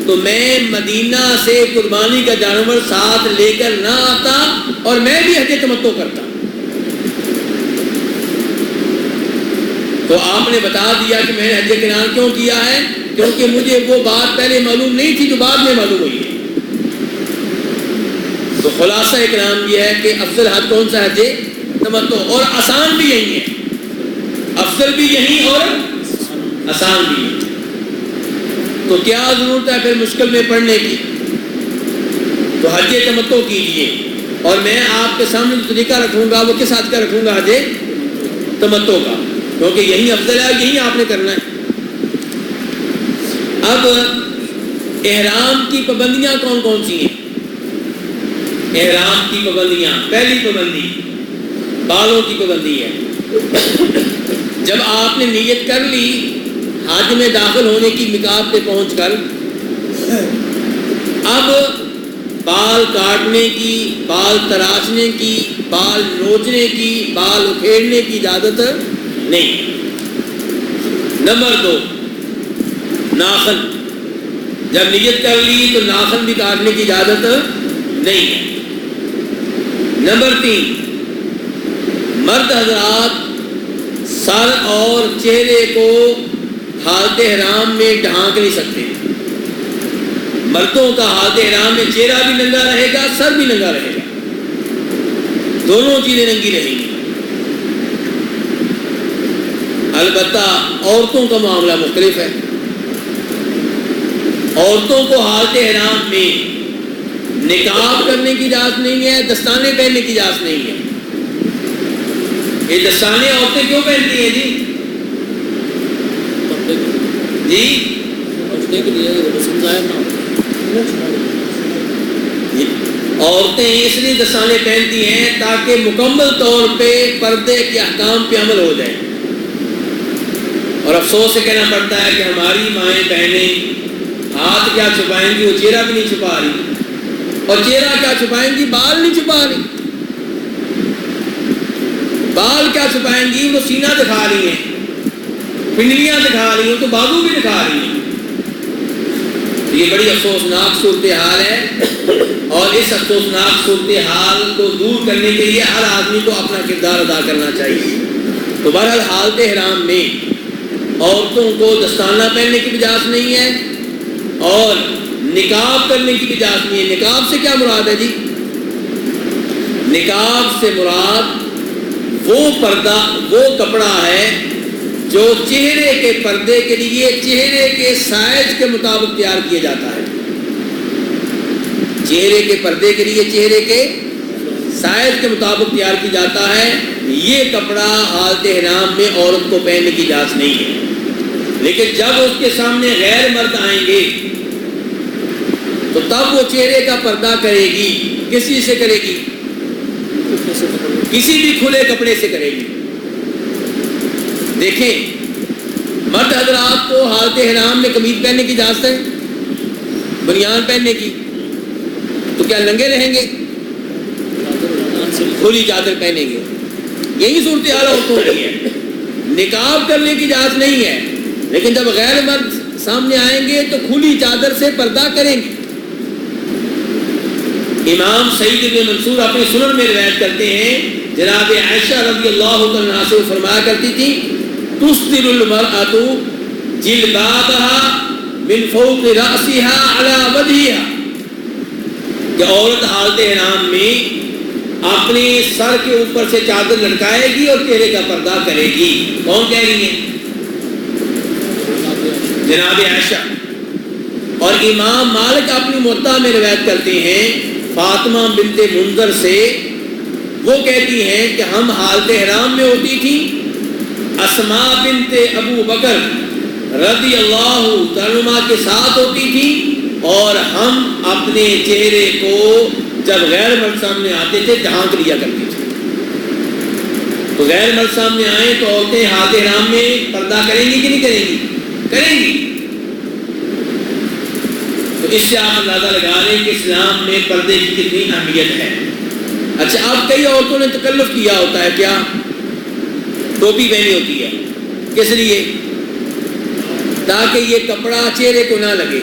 A: تو میں مدینہ سے قربانی کا جانور ساتھ لے کر نہ آتا اور میں بھی حج تمتع کرتا. تو آپ نے بتا دیا کہ میں نے حج قران کیوں کیا ہے, کیونکہ مجھے وہ بات پہلے معلوم نہیں تھی جو بعد میں معلوم ہوئی ہے. تو خلاصہ کلام یہ ہے کہ افضل حج کون سا ہے؟ حج تمتع. اور آسان بھی یہی ہے, افضل بھی یہی اور آسان بھی یہی. تو کیا ضرورت ہے پھر مشکل میں پڑھنے کی؟ تو حج تمتع کیجیے. اور میں آپ کے سامنے جو طریقہ رکھوں گا وہ کس حج کا رکھوں گا؟ حج تمتع کا, کیونکہ یہی افضل ہے, یہی آپ نے کرنا ہے. اب احرام کی پابندیاں کون کون سی ہیں؟ احرام کی پابندیاں, پہلی پابندی بالوں کی پابندی ہے. جب آپ نے نیت کر لی حج میں داخل ہونے کی مقام پہ پہنچ کر, اب بال کاٹنے کی, بال تراشنے کی, بال نوچنے کی, بال اکھیڑنے کی اجازت نہیں. نمبر 2, ناخن. جب نیت کر لی تو ناخن بھی کاٹنے کی اجازت نہیں ہے. نمبر 3, مرد حضرات سر اور چہرے کو حالت احرام میں ڈھانک نہیں سکتے. مردوں کا حالت احرام میں چہرہ بھی ننگا رہے گا, سر بھی ننگا رہے گا, دونوں چیزیں ننگی رہیں گی. البتہ عورتوں کا معاملہ مختلف ہے. عورتوں کو حالت احرام میں نقاب کرنے کی اجازت نہیں ہے, دستانے پہننے کی اجازت نہیں ہے. یہ دستانے عورتیں کیوں پہنتی ہیں جی؟ عورتیں اس لیے دستانے پہنتی ہیں تاکہ مکمل طور پہ پردے کے احکام پہ عمل ہو جائے. اور افسوس سے کہنا پڑتا ہے کہ ہماری مائیں بہنیں ہاتھ کیا چھپائیں گی, وہ چہرہ بھی نہیں چھپا رہی, اور چہرہ کیا چھپائیں گی, بال نہیں چھپا رہی. بال کیا چھپائیں گی, وہ سینہ دکھا رہی ہیں, پنڈلیاں دکھا رہی ہیں, تو بازو بھی دکھا رہی ہیں. یہ بڑی افسوسناک صورتحال ہے, اور اس افسوسناک صورتحال کو دور کرنے کے لیے ہر آدمی کو اپنا کردار ادا کرنا چاہیے. تو بہرحال حالت احرام میں عورتوں کو دستانہ پہننے کی اجازت نہیں ہے اور نقاب کرنے کی اجازت نہیں ہے. نقاب سے کیا مراد ہے جی؟ نقاب سے مراد وہ پردہ, وہ کپڑا ہے جو چہرے کے پردے کے لیے چہرے کے سائز کے مطابق تیار کیا جاتا ہے. چہرے کے پردے کے لیے چہرے کے سائز کے مطابق تیار کی جاتا ہے. یہ کپڑا حالت احرام میں عورت کو پہننے کی اجازت نہیں ہے. لیکن جب اس کے سامنے غیر مرد آئیں گے تو تب وہ چہرے کا پردہ کرے گی. کس چیز سے کرے گی؟ کسی بھی کھلے کپڑے سے کرے گی. دیکھیں، مرد حضرات کو حالت احرام میں قمیض پہننے کی اجازت ہے، بنیان پہننے کی، تو کیا ننگے رہیں گے؟ کھلی چادر پہنیں گے. یہی صورتحال عورتوں کی ہے. نقاب کرنے کی اجازت نہیں ہے، لیکن جب غیر مرد سامنے آئیں گے تو کھلی چادر سے پردہ کریں گے. امام سعید بن منصور اپنے سنن میں روایت کرتے ہیں، جناب عائشہ رضی اللہ عنہا سے فرمایا کرتی تھی، تستر المرأۃ جلبابها من فوق رأسها على وجهها، کہ عورت حالت احرام میں اپنے سر کے اوپر سے چادر لٹکائے گی اور چہرے کا پردہ کرے گی. کون کہہ رہی ہیں؟ جناب عائشہ. اور امام مالک اپنی موطا میں روایت کرتے ہیں فاطمہ بنت منذر سے، وہ کہتی ہیں کہ ہم حالت احرام میں ہوتی تھی، اسماء بنت ابو بکر رضی اللہ عنہما کے ساتھ ہوتی تھی، اور ہم اپنے چہرے کو جب غیر مرد سامنے آتے تھے ڈھانک لیا کرتے تھے. تو غیر مرد سامنے آئے تو عورتیں حالت احرام میں پردہ کریں گی کہ نہیں کریں گی؟ کریں گی. تو اس سے آپ اندازہ لگا لیں کہ اسلام میں پردے کی کتنی اہمیت ہے. اچھا، اب کئی عورتوں نے تکلف کیا ہوتا ہے، کیا؟ ٹوپی پہنی ہوتی ہے. کس لیے؟ تاکہ یہ کپڑا چہرے کو نہ لگے.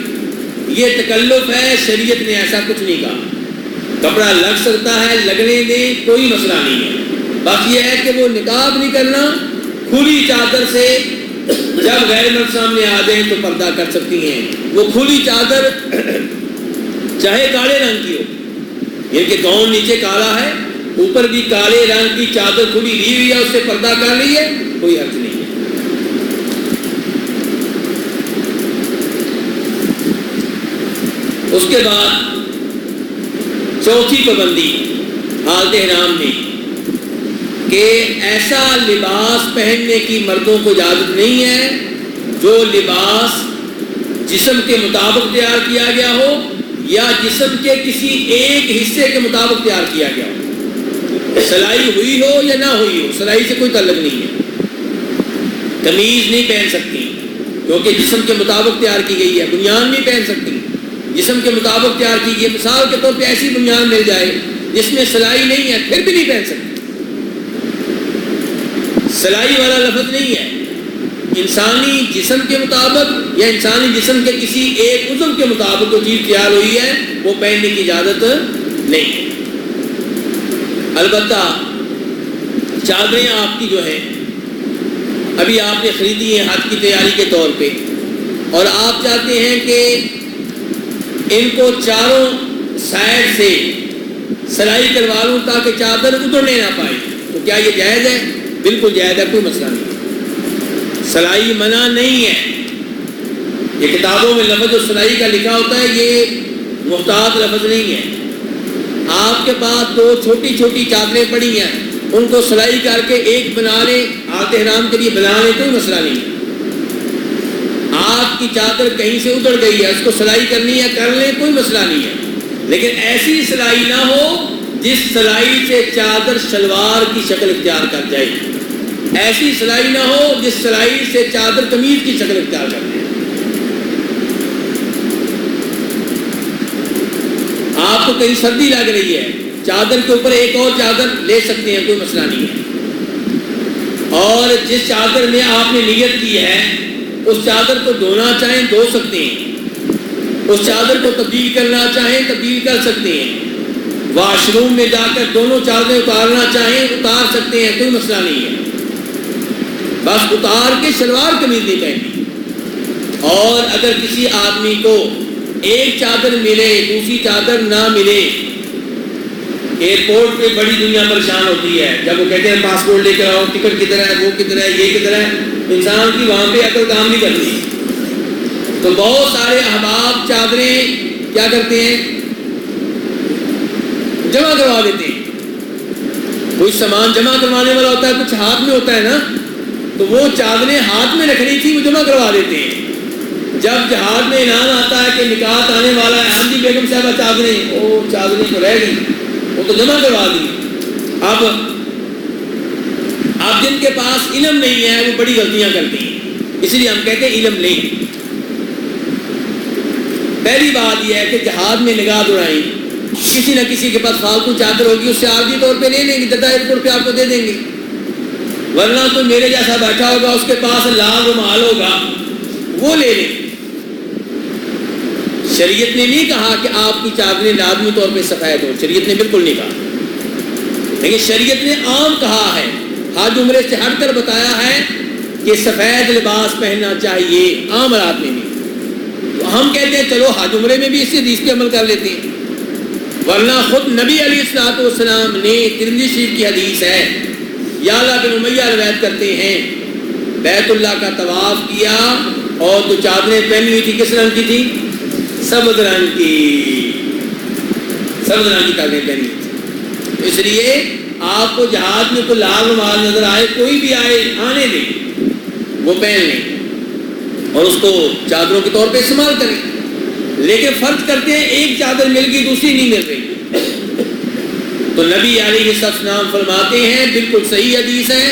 A: یہ تکلف ہے، شریعت نے ایسا کچھ نہیں کہا. کپڑا لگ سکتا ہے، لگنے دیں، کوئی مسئلہ نہیں ہے. بس یہ ہے کہ وہ نقاب نہیں کرنا، کھلی چادر سے جب غیر مرد سامنے آ جائیں تو پردہ کر سکتی ہیں. وہ کھلی چادر چاہے کالے رنگ کی ہو، یہ کہ گاؤن نیچے کالا ہے، اوپر بھی کالے رنگ کی چادر کھلی لی ہوئی ہے، اس سے پردہ کر لی ہے، کوئی حرج نہیں ہے. اس کے بعد چوتھی پابندی حالت احرام میں کہ ایسا لباس پہننے کی مردوں کو اجازت نہیں ہے جو لباس جسم کے مطابق تیار کیا گیا ہو یا جسم کے کسی ایک حصے کے مطابق تیار کیا گیا ہو. سلائی ہوئی ہو یا نہ ہوئی ہو، سلائی سے کوئی تعلق نہیں ہے. قمیض نہیں پہن سکتی کیونکہ جسم کے مطابق تیار کی گئی ہے. بنیان نہیں پہن سکتی، جسم کے مطابق تیار کی گئی. مثال کے طور پہ ایسی بنیان مل جائے جس میں سلائی نہیں ہے، پھر بھی نہیں پہن سکتی. سلائی والا لفظ نہیں ہے. انسانی جسم کے مطابق یا انسانی جسم کے کسی ایک عضو کے مطابق جو چیز تیار ہوئی ہے وہ پہننے کی اجازت نہیں ہے. البتہ چادریں آپ کی جو ہیں ابھی آپ نے خریدی ہیں حج کی تیاری کے طور پہ، اور آپ چاہتے ہیں کہ ان کو چاروں سائڈ سے سلائی کروا لوں تاکہ چادر اترنے نہ پائے، تو کیا یہ جائز ہے؟ بالکل جائز ہے، کوئی مسئلہ نہیں. سلائی منع نہیں ہے. یہ کتابوں میں لفظ سلائی کا لکھا ہوتا ہے، یہ محتاط لفظ نہیں ہے. آپ کے پاس دو چھوٹی چھوٹی چادریں پڑی ہیں، ان کو سلائی کر کے ایک بنا لیں، حالت احرام کے لیے بنا لیں، کوئی مسئلہ نہیں. آپ کی چادر کہیں سے اتر گئی ہے، اس کو سلائی کرنی ہے کر لیں، کوئی مسئلہ نہیں ہے. لیکن ایسی سلائی نہ ہو جس سلائی سے چادر شلوار کی شکل اختیار کر جائے. ایسی سلائی نہ ہو جس سلائی سے چادر قمیض کی شکل اختیار کر جائے. آپ کو کہیں سردی لگ رہی ہے، چادر کے اوپر ایک اور چادر لے سکتے ہیں، کوئی مسئلہ نہیں ہے. اور جس چادر میں آپ نے نیت کی ہے اس چادر کو دھونا چاہیں دھو سکتے ہیں، اس چادر کو تبدیل کرنا چاہیں تبدیل کر سکتے ہیں. واش روم میں جا کر دونوں چادریں اتارنا چاہیں اتار سکتے ہیں، کوئی مسئلہ نہیں ہے. بس اتار کے شلوار قمیض نہیں پہنی. اور اگر کسی آدمی کو ایک چادر ملے دوسری چادر نہ ملے ایئرپورٹ پہ بڑی دنیا پریشان ہوتی ہے جب وہ کہتے ہیں پاسپورٹ لے کر آؤ، ٹکٹ کدھر ہے، وہ کدھر ہے، یہ کدھر ہے، انسان کی وہاں پہ عقل کام نہیں کرتی. تو بہت سارے احباب چادریں کیا کرتے ہیں، جمع کروا دیتے ہیں. کوئی سامان جمع کروانے والا ہوتا ہے، کچھ ہاتھ میں ہوتا ہے نا، تو وہ چادریں ہاتھ میں رکھنی تھی، وہ جمع کروا دیتے ہیں. جب جہاز میں اعلان آتا ہے کہ نکاح آنے والا ہے، ہاں جی بیگم صاحبہ چادریں، وہ چادریں تو رہ گئی، وہ تو جمع کروا دی. اب جن کے پاس علم نہیں ہے وہ بڑی غلطیاں کرتی ہیں، اس لیے ہم کہتے ہیں علم نہیں. پہلی بات یہ ہے کہ جہاز میں نگاہ دوڑائیں، کسی نہ کسی کے پاس فالتو چادر ہوگی، اس سے عارضی طور پہ لے لیں گے، جدہ ایئرپورٹ پہ آپ کو دے دیں گے. ورنہ تو میرے جیسا بیٹھا ہوگا، اس کے پاس لال رومال ہوگا، وہ لے لیں. شریعت نے نہیں کہا کہ آپ کی چادریں لازمی طور پہ سفید ہو، شریعت نے بالکل نہیں کہا، لیکن شریعت نے عام کہا ہے، حج عمرے سے ہٹ کر بتایا ہے کہ سفید لباس پہننا چاہیے، عام رات میں بھی. تو ہم کہتے ہیں چلو حج عمرے میں بھی اس حدیث پہ عمل کر لیتے ہیں. ورنہ خود نبی علیہ الصلوۃ والسلام نے، ترمذی شریف کی حدیث ہے، یعلا بن امیہ روایت کرتے ہیں، بیت اللہ کا طواف کیا اور تو چادریں پہنی ہوئی تھی، کس رنگ کی تھی؟ سبز رنگ کی، سبز رنگ کی چادریں پہنی ہوئی تھی. اس لیے آپ کو جہاز میں کوئی لال رومال نظر آئے، کوئی بھی آئے، آنے دیں، وہ پہن لیں اور اس کو چادروں کے طور پہ استعمال کریں. لیکن فرض کرتے ہیں ایک چادر مل گئی، دوسری نہیں مل رہی، تو نبی علیہ السلام فرماتے ہیں، بالکل صحیح حدیث ہے،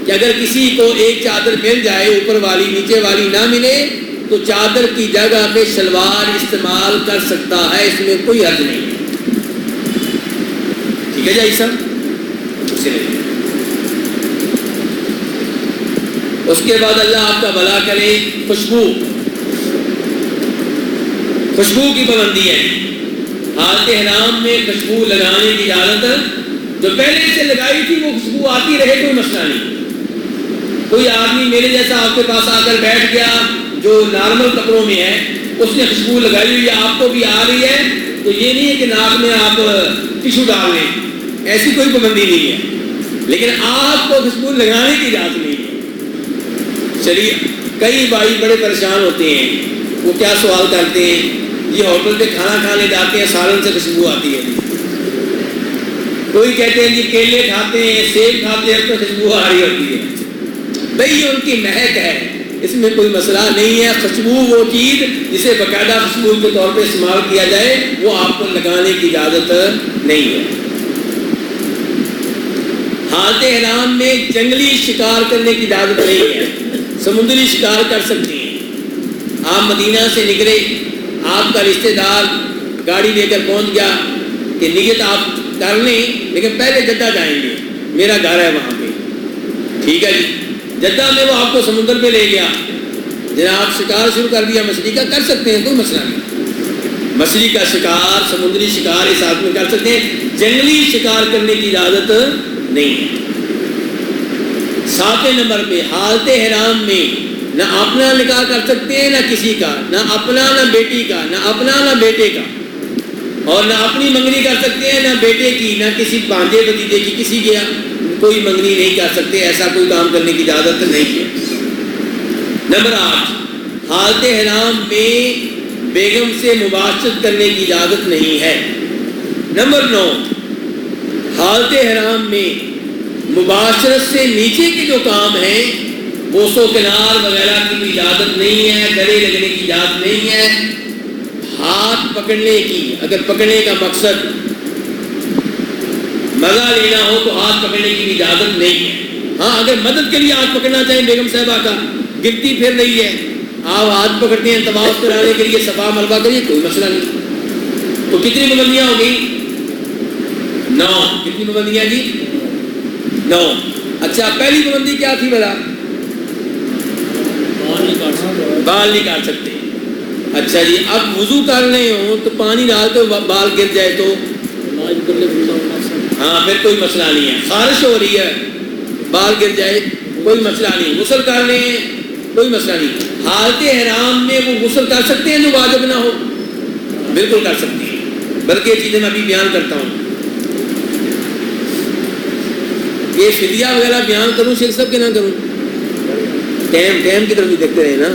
A: کہ اگر کسی کو ایک چادر مل جائے، اوپر والی نیچے والی نہ ملے، تو چادر کی جگہ پہ شلوار استعمال کر سکتا ہے، اس میں کوئی حرج نہیں ہے. ٹھیک ہے جی سب. اس کے بعد اللہ آپ کا بھلا کرے، خوشبو کی پابندی ہے. حالت احرام میں خوشبو لگانے کی اجازت، جو پہلے سے لگائی تھی وہ خوشبو آتی رہے، کوئی مسئلہ نہیں. کوئی آدمی میرے جیسا آپ کے پاس آ کر بیٹھ گیا جو نارمل کپڑوں میں ہے، اس نے خوشبو لگائی ہوئی ہے، آپ کو بھی آ رہی ہے، تو یہ نہیں ہے کہ ناک میں آپ ٹشو ڈال لیں، ایسی کوئی پابندی نہیں ہے. لیکن آپ کو خوشبو لگانے کی اجازت نہیں ہے. چلیے، کئی بھائی بڑے پریشان ہوتے ہیں، وہ کیا سوال کرتے ہیں، یہ ہوٹل پہ کھانا کھانے جاتے ہیں، سالن سے خوشبو آتی ہے. کوئی کہتے ہیں جی کیلے کھاتے ہیں، سیب کھاتے ہیں، تو خوشبو آ رہی ہوتی ہے. بھئی یہ ان کی مہک ہے، اس میں کوئی مسئلہ نہیں ہے. خوشبو وہ چیز جسے باقاعدہ خوشبو کے طور پہ استعمال کیا جائے، وہ آپ کو لگانے کی اجازت نہیں ہے. حالت احرام میں جنگلی شکار کرنے کی اجازت نہیں ہے، سمندری شکار کر سکتے ہیں. آپ مدینہ سے نکلے، آپ کا رشتہ دار گاڑی لے کر پہنچ گیا کہ نیت آپ کر لیں لیکن پہلے جدہ جائیں گے، میرا گھر ہے وہاں پہ. ٹھیک ہے جی، جدہ میں وہ آپ کو سمندر پہ لے گیا، جناب شکار شروع کر دیا مچھلی کا، کر سکتے ہیں، کوئی مسئلہ نہیں. مچھلی کا شکار، سمندری شکار اس آدمی کر سکتے ہیں، جنگلی شکار کرنے کی اجازت نہیں ہے. 7 نمبر پہ حالت احرام میں نہ اپنا نکاح کر سکتے ہیں، نہ کسی کا، نہ اپنا نہ بیٹی کا، نہ اپنا نہ بیٹے کا، اور نہ اپنی منگنی کر سکتے ہیں، نہ بیٹے کی، نہ کسی بھانجے بھتیجے کی، کسی کی کوئی منگنی نہیں کر سکتے. ایسا کوئی کام کرنے کی اجازت نہیں ہے. نمبر 8، حالت احرام میں بیگم سے مباشرت کرنے کی اجازت نہیں ہے. نمبر 9، حالت احرام میں مباشرت سے نیچے کے جو کام ہیں، بوس و کنار وغیرہ کی بھی اجازت نہیں ہے، گلے لگنے کی اجازت نہیں ہے. ہاتھ پکڑنے کی، اگر پکڑنے کا مقصد مزہ لینا ہو تو ہاتھ پکڑنے کی بھی اجازت نہیں ہے. ہاں، اگر مدد کے لیے ہاتھ پکڑنا چاہیں بیگم صاحبہ کا، گرتی پھر رہی ہے، آپ ہاتھ پکڑتے ہیں طواف کرانے کے لیے، صفا مروہ کریے، کوئی مسئلہ نہیں. تو کتنی پابندیاں ہو گئی؟ 9. کتنی پابندیاں جی؟ 9. اچھا، پہلی پابندی کیا تھی بھلا؟ بال نہیں کاٹ سکتے. اچھا جی، اب وضو کر رہے ہوں تو پانی ڈال تو بال گر جائے تو ہاں، پھر کوئی مسئلہ نہیں ہے. خارش ہو رہی ہے، بال گر جائے، کوئی مسئلہ نہیں. غسل کر رہے ہیں، کوئی مسئلہ نہیں. حالت احرام میں وہ غسل کر سکتے ہیں جو واجب نہ ہو، بالکل کر سکتے ہیں. بلکہ یہ چیزیں میں ابھی بیان کرتا ہوں. یہ فدیہ وغیرہ بیان کروں شیخ صاحب کے نہ کروں؟ ٹائم کی طرف بھی دیکھتے رہے نا.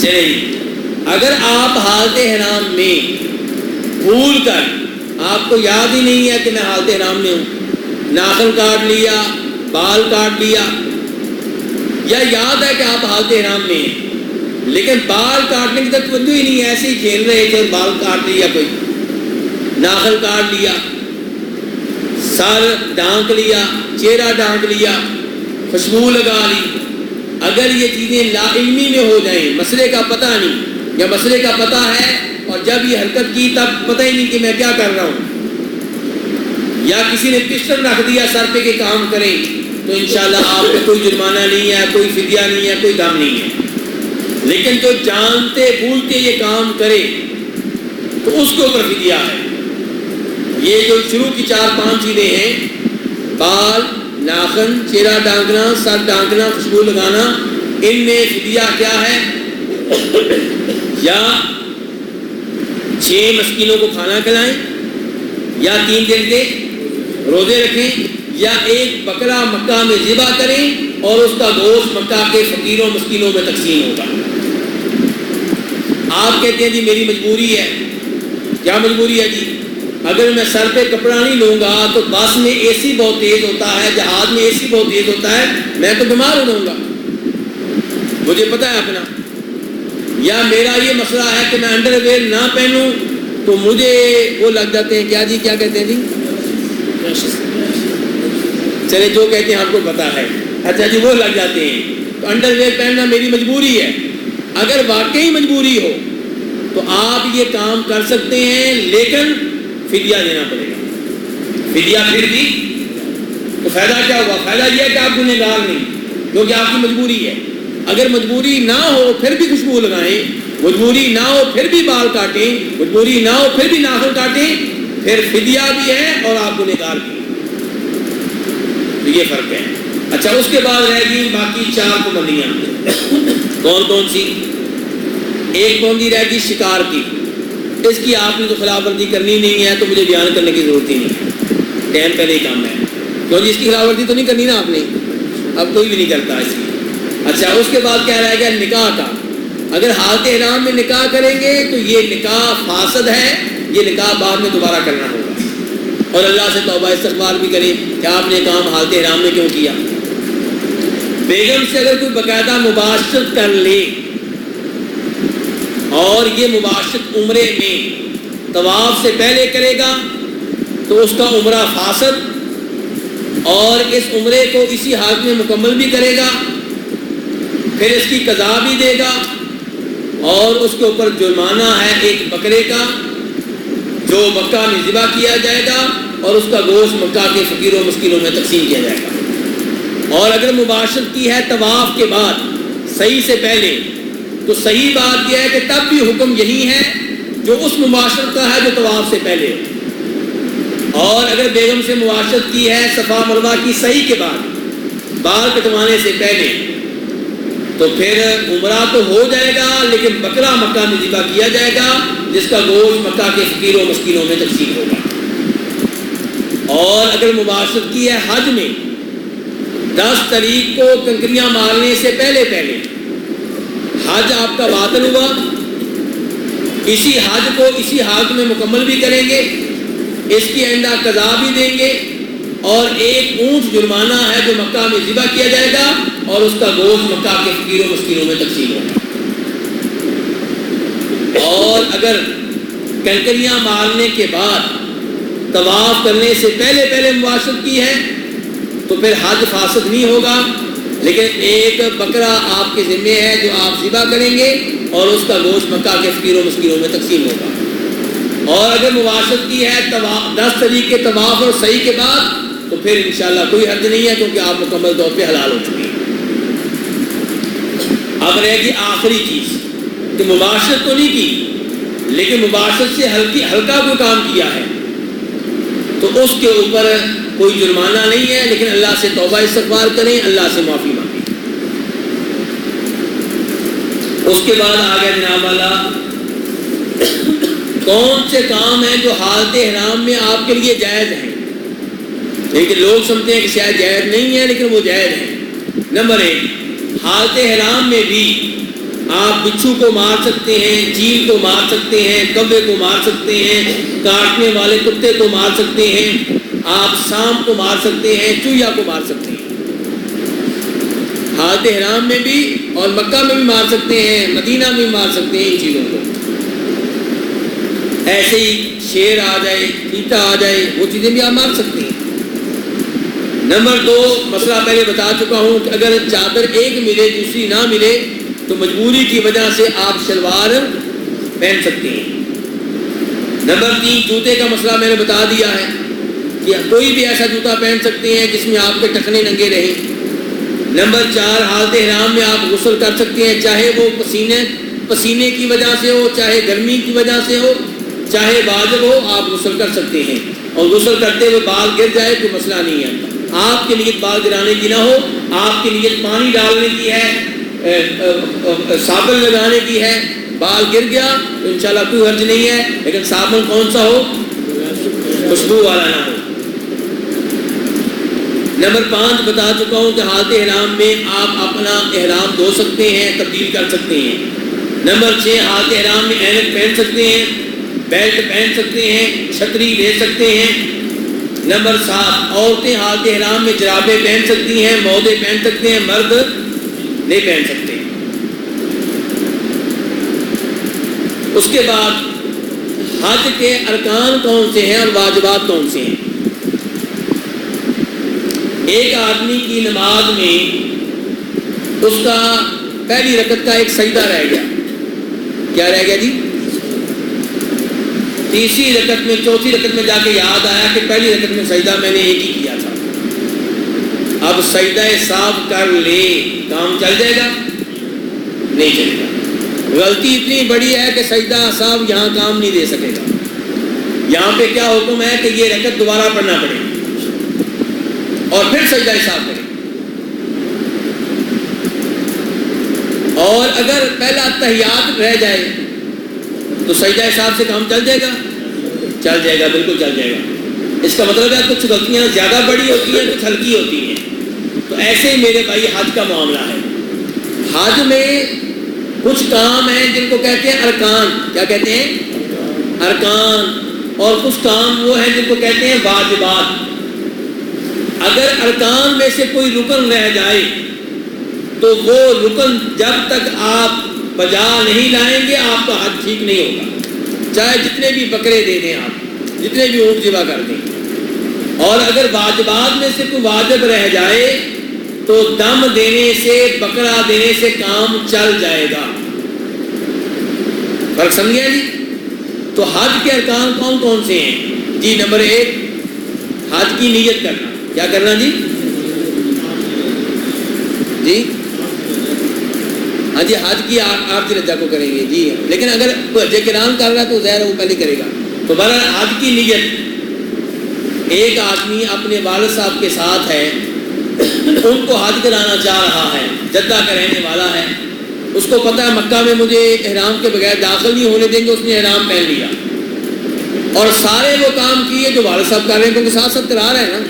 A: چلے اگر آپ حالت احرام میں بھول کر آپ کو یاد ہی نہیں ہے کہ میں حالت احرام میں ہوں، ناخن کاٹ لیا، بال کاٹ لیا، یا یاد ہے کہ آپ حالت احرام میں ہیں لیکن بال کاٹنے کی طرف توجہ ہی نہیں ہے، ایسے ہی کھیل رہے تھے اور بال کاٹ لیا، کوئی ناخن کاٹ لیا، سر ڈھانک لیا، چہرہ ڈھانک لیا، خوشبو لگا لی. اگر یہ چیزیں لا علمی میں ہو جائیں، مسئلے کا پتہ نہیں یا مسئلے کا پتہ ہے اور جب یہ حرکت کی تب پتہ ہی نہیں کہ میں کیا کر رہا ہوں، یا کسی نے پسٹن رکھ دیا سر پہ کہ کام کریں، تو انشاءاللہ آپ پہ کوئی جرمانہ نہیں ہے، کوئی فدیہ نہیں ہے، کوئی دم نہیں ہے. لیکن جو جانتے بھولتے یہ کام کرے تو اس کے اوپر فدیہ ہے. یہ جو شروع کی 4-5 چیزیں ہیں، بال، ناخن، چہرہ ڈھانکنا، سر ڈھانکنا، خوشبو لگانا، ان میں فدیہ کیا ہے؟ یا 6 مسکینوں کو کھانا کھلائیں، یا 3 دن کے روزے رکھیں، یا ایک بکرا مکہ میں ذبح کریں اور اس کا گوشت مکہ کے فقیروں مسکینوں میں تقسیم ہوگا. آپ کہتے ہیں جی میری مجبوری ہے. کیا مجبوری ہے جی؟ اگر میں سر پہ کپڑا نہیں لوں گا تو بس میں اے سی بہت تیز ہوتا ہے، جہاز میں اے سی بہت تیز ہوتا ہے، میں تو بیمار ہو جاؤں گا، مجھے پتہ ہے اپنا. یا میرا یہ مسئلہ ہے کہ میں انڈر ویئر نہ پہنوں تو مجھے وہ لگ جاتے ہیں، کیا جی کیا کہتے ہیں جی؟ چلے جو کہتے ہیں آپ کو پتا ہے. اچھا جی وہ لگ جاتے ہیں تو انڈر ویئر پہننا میری مجبوری ہے. اگر واقعی مجبوری ہو تو آپ یہ کام کر سکتے ہیں لیکن فدیہ دینا پڑے گا. فدیہ پھر بھی تو فائدہ کیا ہوگا؟ فائدہ یہ ہے کہ آپ گنہگار نہیں کیونکہ آپ کی مجبوری ہے. اگر مجبوری نہ ہو پھر بھی خوشبو لگائیں، مجبوری نہ ہو پھر بھی بال کاٹیں، مجبوری نہ ہو پھر بھی ناخن کاٹیں، پھر فدیہ بھی ہے اور آپ گنہگار بھی. یہ فرق ہے. اچھا اس کے بعد رہ گئی باقی 4 پابندیاں. کون کون سی؟ ایک پابندی رہ گئی شکار کی. اس کی آپ نے تو خلاف ورزی کرنی نہیں ہے تو مجھے بیان کرنے کی ضرورت ہی نہیں، ٹائم پہلے ہی کام ہے. کیوں جی اس کی خلاف ورزی تو نہیں کرنی نا آپ نے، اب کوئی بھی نہیں کرتا اس کی. اچھا اس کے بعد کیا رہ گیا؟ نکاح کا. اگر حالت احرام میں نکاح کریں گے تو یہ نکاح فاسد ہے، یہ نکاح بعد میں دوبارہ کرنا ہوگا اور اللہ سے توبہ استغفار بھی کریں کہ آپ نے کام حالت احرام میں کیوں کیا. بیگم سے اگر کوئی باقاعدہ مباشرت کر لے اور یہ مباشرت عمرے میں طواف سے پہلے کرے گا تو اس کا عمرہ فاسد، اور اس عمرے کو اسی حالت میں مکمل بھی کرے گا، پھر اس کی قضا بھی دے گا اور اس کے اوپر جرمانہ ہے ایک بکرے کا جو مکہ میں ذبح کیا جائے گا اور اس کا گوشت مکہ کے فقیروں مسکینوں میں تقسیم کیا جائے گا. اور اگر مباشرت کی ہے طواف کے بعد صحیح سے پہلے تو صحیح بات یہ ہے کہ تب بھی حکم یہی ہے جو اس مباشرت کا ہے جو طواف سے پہلے. اور اگر بیگم سے مباشرت کی ہے صفا مروہ کی صحیح کے بعد بال کٹوانے سے پہلے تو پھر عمرہ تو ہو جائے گا لیکن بکرا مکہ میں ذبح کیا جائے گا جس کا گوشت مکہ کے فقیروں مسکینوں میں تقسیم ہوگا. اور اگر مباشرت کی ہے حج میں 10 تاریخ کو کنکریاں مارنے سے پہلے حج آپ کا باطل ہوا، اسی حج کو اسی حالت میں مکمل بھی کریں گے، اس کی آئندہ قضا بھی دیں گے اور ایک اونٹ جرمانہ ہے جو مکہ میں ذبح کیا جائے گا اور اس کا گوشت مکہ کے فقیروں مسکینوں میں تقسیم ہوگا. اور اگر کنکریاں مارنے کے بعد طواف کرنے سے پہلے مباشرت کی ہے تو پھر حج فاسد نہیں ہوگا لیکن ایک بکرا آپ کے ذمہ ہے جو آپ ذبح کریں گے اور اس کا گوشت مکہ کے فقیروں مسکینوں میں تقسیم ہوگا. اور اگر مباشرت کی ہے 10 تاریخ کے طواف اور صحیح کے بعد تو پھر انشاءاللہ کوئی حرج نہیں ہے کیونکہ آپ مکمل طور پہ حلال ہو چکے ہیں. اب رہے گی آخری چیز کہ مباشرت تو نہیں کی لیکن مباشرت سے ہلکا کوئی کام کیا ہے تو اس کے اوپر کوئی جرمانہ نہیں ہے لیکن اللہ سے توبہ استغفار کریں، اللہ سے معافی مانگیں. اس کے بعد آ گیا جناب والا کون سے کام ہیں جو حالت احرام میں آپ کے لیے جائز ہیں. لیکن لوگ سمجھتے ہیں کہ شاید جائز نہیں ہے، لیکن وہ جائز ہے۔ نمبر 1، حالت احرام میں بھی آپ بچھو کو مار سکتے ہیں، چیل کو مار سکتے ہیں، کوے کو مار سکتے ہیں، کاٹنے والے کتے کو مار سکتے ہیں، آپ سانپ کو مار سکتے ہیں، چوہیا کو مار سکتے ہیں حالت احرام میں بھی، اور مکہ میں بھی مار سکتے ہیں، مدینہ میں بھی مار سکتے ہیں ان چیزوں کو۔ ایسے ہی شیر آ جائے، چیتا آ جائے، وہ چیزیں بھی آپ مار سکتے ہیں۔ نمبر 2، مسئلہ پہلے بتا چکا ہوں کہ اگر چادر ایک ملے دوسری نہ ملے تو مجبوری کی وجہ سے آپ شلوار پہن سکتے ہیں۔ نمبر 3، جوتے کا مسئلہ میں نے بتا دیا ہے کہ کوئی بھی ایسا جوتا پہن سکتے ہیں جس میں آپ کے ٹخنے ننگے رہیں۔ نمبر 4، حالت احرام میں آپ غسل کر سکتے ہیں، چاہے وہ پسینے کی وجہ سے ہو، چاہے گرمی کی وجہ سے ہو، چاہے واجب ہو، آپ غسل کر سکتے ہیں۔ اور غسل کرتے ہوئے بال گر جائے کوئی مسئلہ نہیں ہے، آپ کی نیت بال گرانے کی نہ ہو، آپ کی نیت پانی ڈالنے کی ہے، صابن لگانے کی ہے۔ بال گر گیا تو انشاءاللہ کوئی حرج نہیں ہے، لیکن صابن کون سا ہو؟ خوشبو والا نہ ہو۔ نمبر 5 بتا چکا ہوں کہ حالت احرام میں آپ اپنا احرام دھو سکتے ہیں، تبدیل کر سکتے ہیں۔ نمبر 6، حالت احرام میں اینک پہن سکتے ہیں، بیلٹ پہن سکتے ہیں، چھتری لے سکتے ہیں۔ نمبر 7، عورتیں حالت احرام میں جرابیں پہن سکتی ہیں، موزے پہن سکتے ہیں، مرد نہیں پہن سکتے۔ اس کے بعد حج کے ارکان کون سے ہیں اور واجبات کون سے ہیں؟ ایک آدمی کی نماز میں اس کا پہلی رکعت کا ایک سجدہ رہ گیا، کیا رہ گیا جی؟ تیسری رکعت میں، چوتھی رکعت میں جا کے یاد آیا کہ پہلی رکعت میں سجدہ میں نے ایک ہی کیا تھا۔ اب سجدہ صاف کر لے، کام چل جائے گا؟ نہیں چلے گا۔ غلطی اتنی بڑی ہے کہ سجدہ صاحب یہاں کام نہیں دے سکے گا۔ یہاں پہ کیا حکم ہے کہ یہ رکعت دوبارہ پڑھنا پڑے اور پھر سجدہ صاحب کرے۔ اور اگر پہلا تحیات رہ جائے تو سجدہ صاحب سے کام چل جائے گا؟ چل جائے گا، بالکل چل جائے گا۔ اس کا مطلب ہے کچھ غلطیاں زیادہ بڑی ہوتی ہیں، کچھ ہلکی ہوتی ہیں۔ تو ایسے میرے بھائی حج کا معاملہ ہے۔ حج میں کچھ کام ہیں جن کو کہتے ہیں ارکان، کیا کہتے ہیں؟ ارکان۔ اور کچھ کام وہ ہیں جن کو کہتے ہیں واجبات۔ اگر ارکان میں سے کوئی رکن رہ جائے تو وہ رکن جب تک آپ بجا نہیں لائیں گے آپ کا حج ٹھیک نہیں ہوگا، چاہے جتنے بھی بکرے دے دیں، آپ جتنے بھی اونٹ ذبح کر دیں۔ اور اگر واجبات میں سے کوئی واجب رہ جائے تو دم دینے سے، بکرا دینے سے کام چل جائے گا۔ فرق سمجھے جی؟ تو حج کے ارکان کون کون سے ہیں جی؟ نمبر 1، حج کی نیت کرنا۔ کیا کرنا جی؟ جی ہاں جی، حج کی آرتی رجا کو کریں گے جی، لیکن اگر حج کرام کر رہا ہے تو ظاہر ہے وہ پہلے کرے گا۔ تو بہرحال حج کی نیت، ایک آدمی اپنے والد صاحب کے ساتھ ہے، ان کو حج کرانا چاہ رہا ہے، جدہ کا رہنے والا ہے، اس کو پتہ ہے مکہ میں مجھے احرام کے بغیر داخل نہیں ہونے دیں گے، اس نے احرام پہن لیا اور سارے وہ کام کیے جو والد صاحب کر رہے ہیں، کیونکہ ساتھ ساتھ کرا رہے ہیں نا۔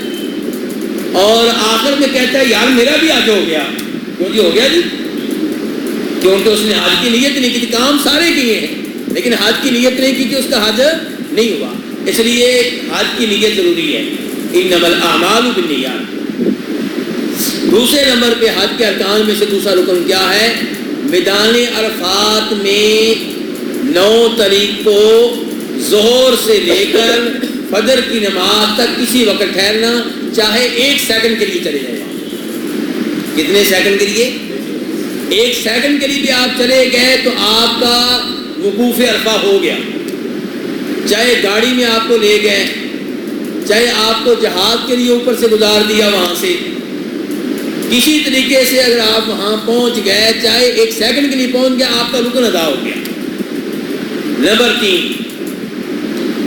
A: اور آخر میں کہتا ہے یار میرا بھی حج ہو گیا۔ کیوں جی ہو گیا جی؟ کیونکہ اس نے حج کی نیت نہیں کی تھی، کام سارے کیے ہیں لیکن حج کی نیت نہیں کی تھی، اس کا حج نہیں ہوا۔ اس لیے حج کی نیت ضروری ہے، انما الاعمال بالنیات۔ دوسرے نمبر پہ حج کے ارکان میں سے دوسرا رکن کیا ہے؟ میدان عرفات میں 9 تاریخ کو ظہر سے لے کر فجر کی نماز تک کسی وقت ٹھہرنا، چاہے 1 سیکنڈ کے لیے چلے جائے۔ کتنے سیکنڈ کے لیے؟ 1 سیکنڈ کے لیے بھی آپ چلے گئے تو آپ کا وقوف عرفہ ہو گیا۔ چاہے گاڑی میں آپ کو لے گئے، چاہے آپ کو جہاز کے لیے اوپر سے گزار دیا وہاں سے، کسی طریقے سے اگر آپ وہاں پہنچ گئے، چاہے 1 سیکنڈ کے لیے پہنچ گیا، آپ کا رکن ادا ہو گیا۔ نمبر 3،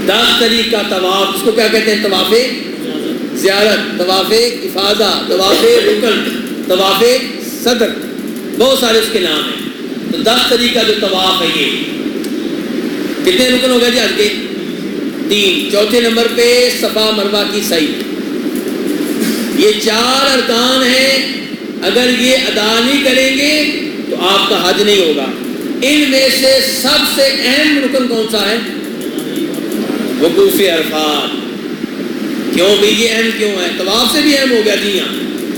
A: 10 تاریخ کا طواف، اس کو کیا کہتے ہیں؟ طواف زیارت، طواف افاضہ، طواف رکن، طواف صدر، بہت سارے اس کے نام ہیں۔ تو 10 تاریخ کا جو طواف ہے، یہ کتنے رکن ہو گئے جی آج کے؟ 3۔ چوتھے نمبر پہ صفا مروہ کی سعی، یہ 4 ارکان ہیں، اگر یہ ادا نہیں کریں گے تو آپ کا حج نہیں ہوگا۔ ان میں سے سب سے اہم رکن کون سا ہے؟ وقوف عرفات۔ کیوں بھی یہ اہم کیوں ہے؟ طواف سے بھی اہم ہو گیا جی ہاں،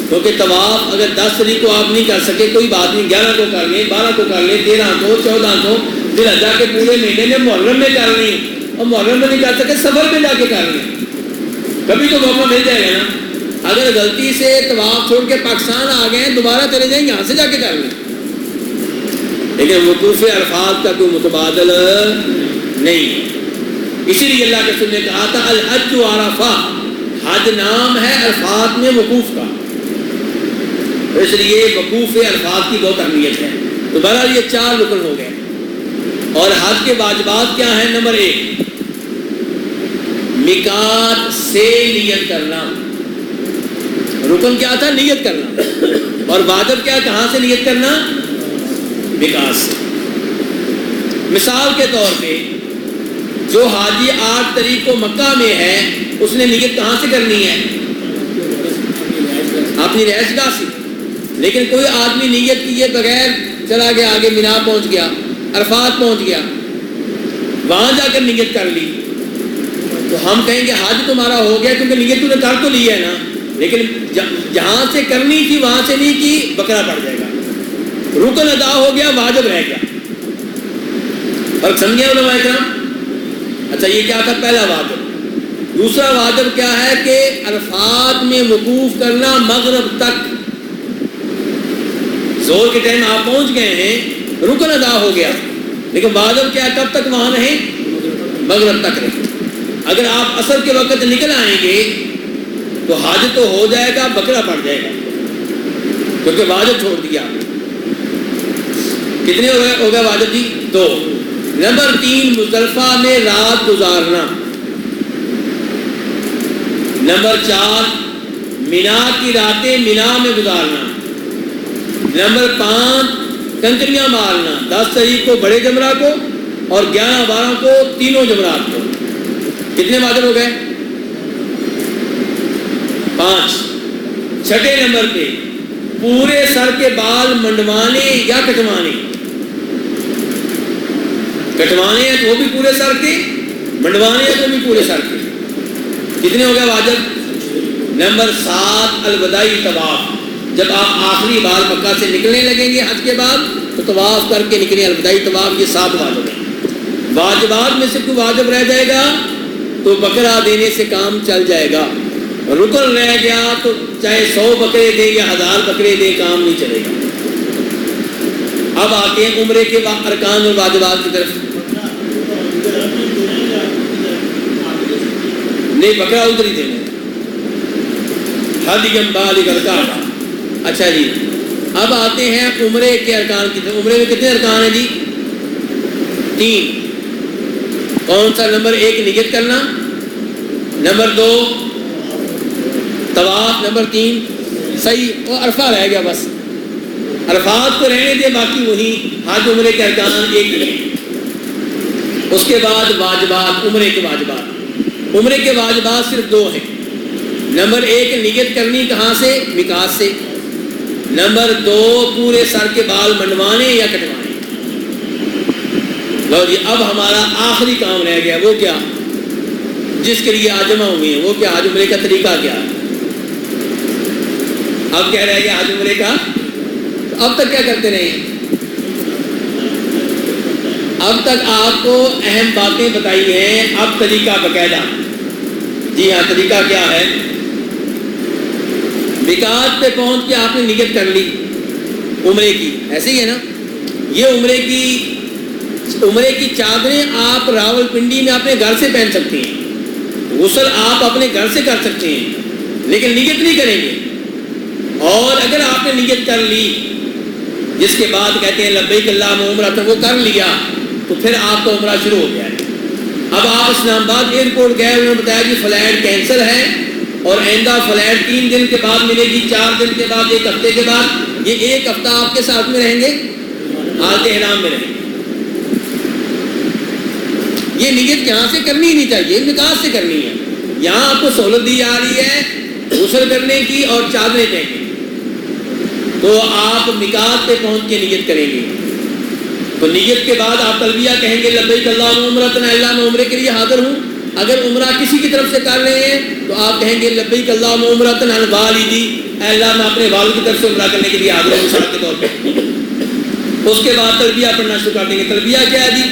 A: کیونکہ طواف اگر 10 تاریخ کو آپ نہیں کر سکے کوئی بات نہیں، 11 کو کر لیں، 12 کو کر لیں، 13 کو، 14 کو، ذی الحجہ کے پورے مہینے میں محرم میں کر لیں، اور محرم میں نہیں کر سکے سفر میں جا کے کر لیں، کبھی تو موقع مل جائے گا نا۔ اگر غلطی سے طواف چھوڑ کے پاکستان آ گئے ہیں دوبارہ چلے جائیں یہاں سے جا کے کر لیں، لیکن وقوف عرفات کا کوئی متبادل نہیں ہے۔ اسی لیے اللہ کے رسول نے کہا تھا الحج عرفہ، حج نام ہے عرفات میں وقوف کا، اس لیے وقوف عرفات کی بہت اہمیت ہے۔ تو بہرحال یہ 4 رکن ہو گئے، اور حج کے واجبات کیا ہیں؟ نمبر 1 میقات سے نیت کرنا، رکن کیا تھا؟ نیت کرنا، اور واجب کیا؟ کہاں سے نیت کرنا؟ میقات سے۔ مثال کے طور پہ جو حاجی 8 تاریخ کو مکہ میں ہے اس نے نیت کہاں سے کرنی ہے؟ اپنی رہائش گاہ سے۔ لیکن کوئی آدمی نیت کیے بغیر چلا گیا، آگے مینا پہنچ گیا، عرفات پہنچ گیا، وہاں جا کر نیت کر لی، تو ہم کہیں گے حج تمہارا ہو گیا کیونکہ نیت تو نے کر تو لی ہے نا، لیکن جہاں سے کرنی تھی وہاں سے نہیں کی، بکرا پڑ جائے گا، رکن ادا ہو گیا، واجب رہ گیا۔ فرق سمجھے علماء کرام؟ اچھا یہ کیا تھا؟ پہلا واجب۔ دوسرا واجب کیا ہے کہ عرفات میں وقوف کرنا مغرب تک، زور کے ٹائم آپ پہنچ گئے ہیں، رکن ادا ہو گیا، لیکن واجب کیا؟ کب تک وہاں رہیں؟ مغرب تک رہیں۔ اگر آپ عصر کے وقت نکل آئیں گے تو حج تو ہو جائے گا، بکرا پڑ جائے گا، کیونکہ واجب چھوڑ دیا۔ کتنے ہو گئے واجب جی؟ 2۔ نمبر 3 مزدلفہ میں رات گزارنا۔ نمبر 4 مینا کی راتیں مینا میں گزارنا۔ نمبر 5 کنکریاں مارنا، 10 تاریخ کو بڑے جمرہ کو اور 11 12 کو تینوں جمرات کو۔ کتنے واجب ہو گئے؟ 5۔ چھٹے نمبر پہ پورے سر کے بال منڈوانے یا کٹوانے۔ کٹوانے ہیں تو وہ بھی پورے سر کے، منڈوانے ہیں تو بھی پورے سر کے۔ کتنے ہو گئے واجب؟ نمبر 7 الوداعی طواف۔ جب آپ آخری بار مکہ سے نکلنے لگیں گے حج کے بعد تو طواف کر کے نکلیں، الوداعی طواف۔ یہ 7 واجب ہیں۔ واجبات میں سے کوئی واجب رہ جائے گا تو بکرا دینے سے کام چل جائے گا، رکن رہ گیا تو چاہے 100 بکرے دیں یا 1000 بکرے دیں، کام نہیں چلے گا۔ اب آتے ہیں عمرے کے ارکان اور واجبات کی طرف۔ نہیں، بکرا ادھر ہی دینا، ہدیم بالغ الکعبہ۔ اچھا جی، اب آتے ہیں عمرے کے ارکان کی طرف۔ عمرے میں کتنے ارکان ہیں جی؟ 3۔ کون سا؟ نمبر 1 نیت کرنا، نمبر 2 طواف، نمبر 3 صحیح، اور عرفہ رہ گیا بس۔ عرفات کو رہنے دے، باقی وہی حج عمرے کے ارکان ایک ہی۔ اس کے بعد واجبات، عمرے کے واجبات۔ عمرے کے واجبات صرف 2 ہیں۔ نمبر 1 نیت کرنی، کہاں سے؟ میقات سے۔ نمبر 2 پورے سر کے بال منڈوانے یا کٹوانے۔ لو جی، اب ہمارا آخری کام رہ گیا، وہ کیا؟ جس کے لیے آج جمع ہوئے ہیں، وہ کیا؟ حج عمرے کا طریقہ کیا ہے؟ اب کیا رہ گیا حج عمرے کا؟ اب تک کیا کرتے رہے ہیں؟ اب تک آپ کو اہم باتیں بتائی ہیں، اب طریقہ باقاعدہ۔ جی ہاں، طریقہ کیا ہے؟ میقات پہ پہنچ کے آپ نے نیت کر لی عمرے کی، ایسے ہی ہے نا؟ یہ عمرے کی چادریں آپ راول پنڈی میں اپنے گھر سے پہن سکتے ہیں، غسل آپ اپنے گھر سے کر سکتے ہیں، لیکن نیت نہیں کریں گے۔ اور اگر آپ نے نیت کر لی، جس کے بعد کہتے ہیں لبیک اللہم عمرہ، وہ کر لیا تو پھر آپ کا عمرہ شروع ہو گیا ہے۔ اب آپ اسلام آباد ایئرپورٹ گئے، انہوں نے بتایا کہ فلائٹ کینسل ہے اور آئندہ فلائٹ 3 دن کے بعد ملے گی، 4 دن کے بعد، 1 ہفتے کے بعد۔ یہ 1 ہفتہ آپ کے ساتھ میں رہیں گے، حالت احرام میں رہیں گے۔ یہ نیت یہاں سے کرنی ہی نہیں چاہیے، میقات سے کرنی ہے۔ یہاں آپ کو سہولت دی جا رہی ہے غسل کرنے کی اور چادریں پہنیں، تو آپ میقات پہ پہنچ کے نیت کریں گے. تو نیت کے بعد آپ تلبیہ کہیں گے لبیک اللہم عمرۃ، اللہ میں عمرے کے لیے حاضر ہوں. اگر عمرہ کسی کی طرف سے کر رہے ہیں تو آپ کہیں گے لبیک اللہم عمرۃ عن والدی، اے اللہ میں اپنے والد کی طرف سے عمرہ کرنے کے لیے حاضر ہوں شرط کے طور پہ. اس کے بعد تلبیہ پڑھنا شروع کر دیں گے. تلبیہ کیا ہے جی؟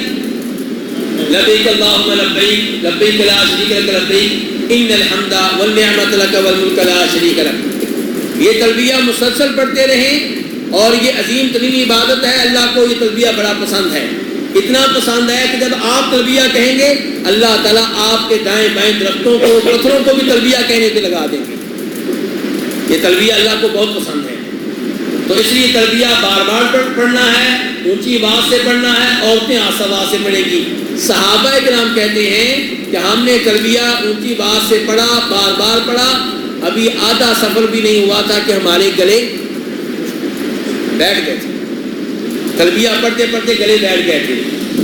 A: لبیک اللہم لبیک لبیک لا شریک لک لبیک ان الحمد والنعمت لک والملک لا شریک لک. یہ تلبیہ مسلسل پڑھتے رہیں اور یہ عظیم ترین عبادت ہے. اللہ کو یہ تلبیہ بڑا پسند ہے، اتنا پسند ہے کہ جب آپ تلبیہ کہیں گے اللہ تعالیٰ آپ کے دائیں بائیں درختوں کو پتھروں کو بھی تلبیہ کہنے پہ لگا دیں گے. یہ تلبیہ اللہ کو بہت پسند ہے. تو اس لیے تلبیہ بار بار پڑھنا ہے، اونچی آواز سے پڑھنا ہے، عورتیں آواز سے پڑھے گی. صحابہ کرام کہتے ہیں کہ ہم نے تلبیہ اونچی آواز سے پڑھا، بار بار پڑھا، ابھی آدھا سفر بھی نہیں ہوا تھا کہ ہمارے گلے بیٹھ گئے تھے. تلبیہ پڑھتے پڑھتے گلے بیٹھ گئے تھے.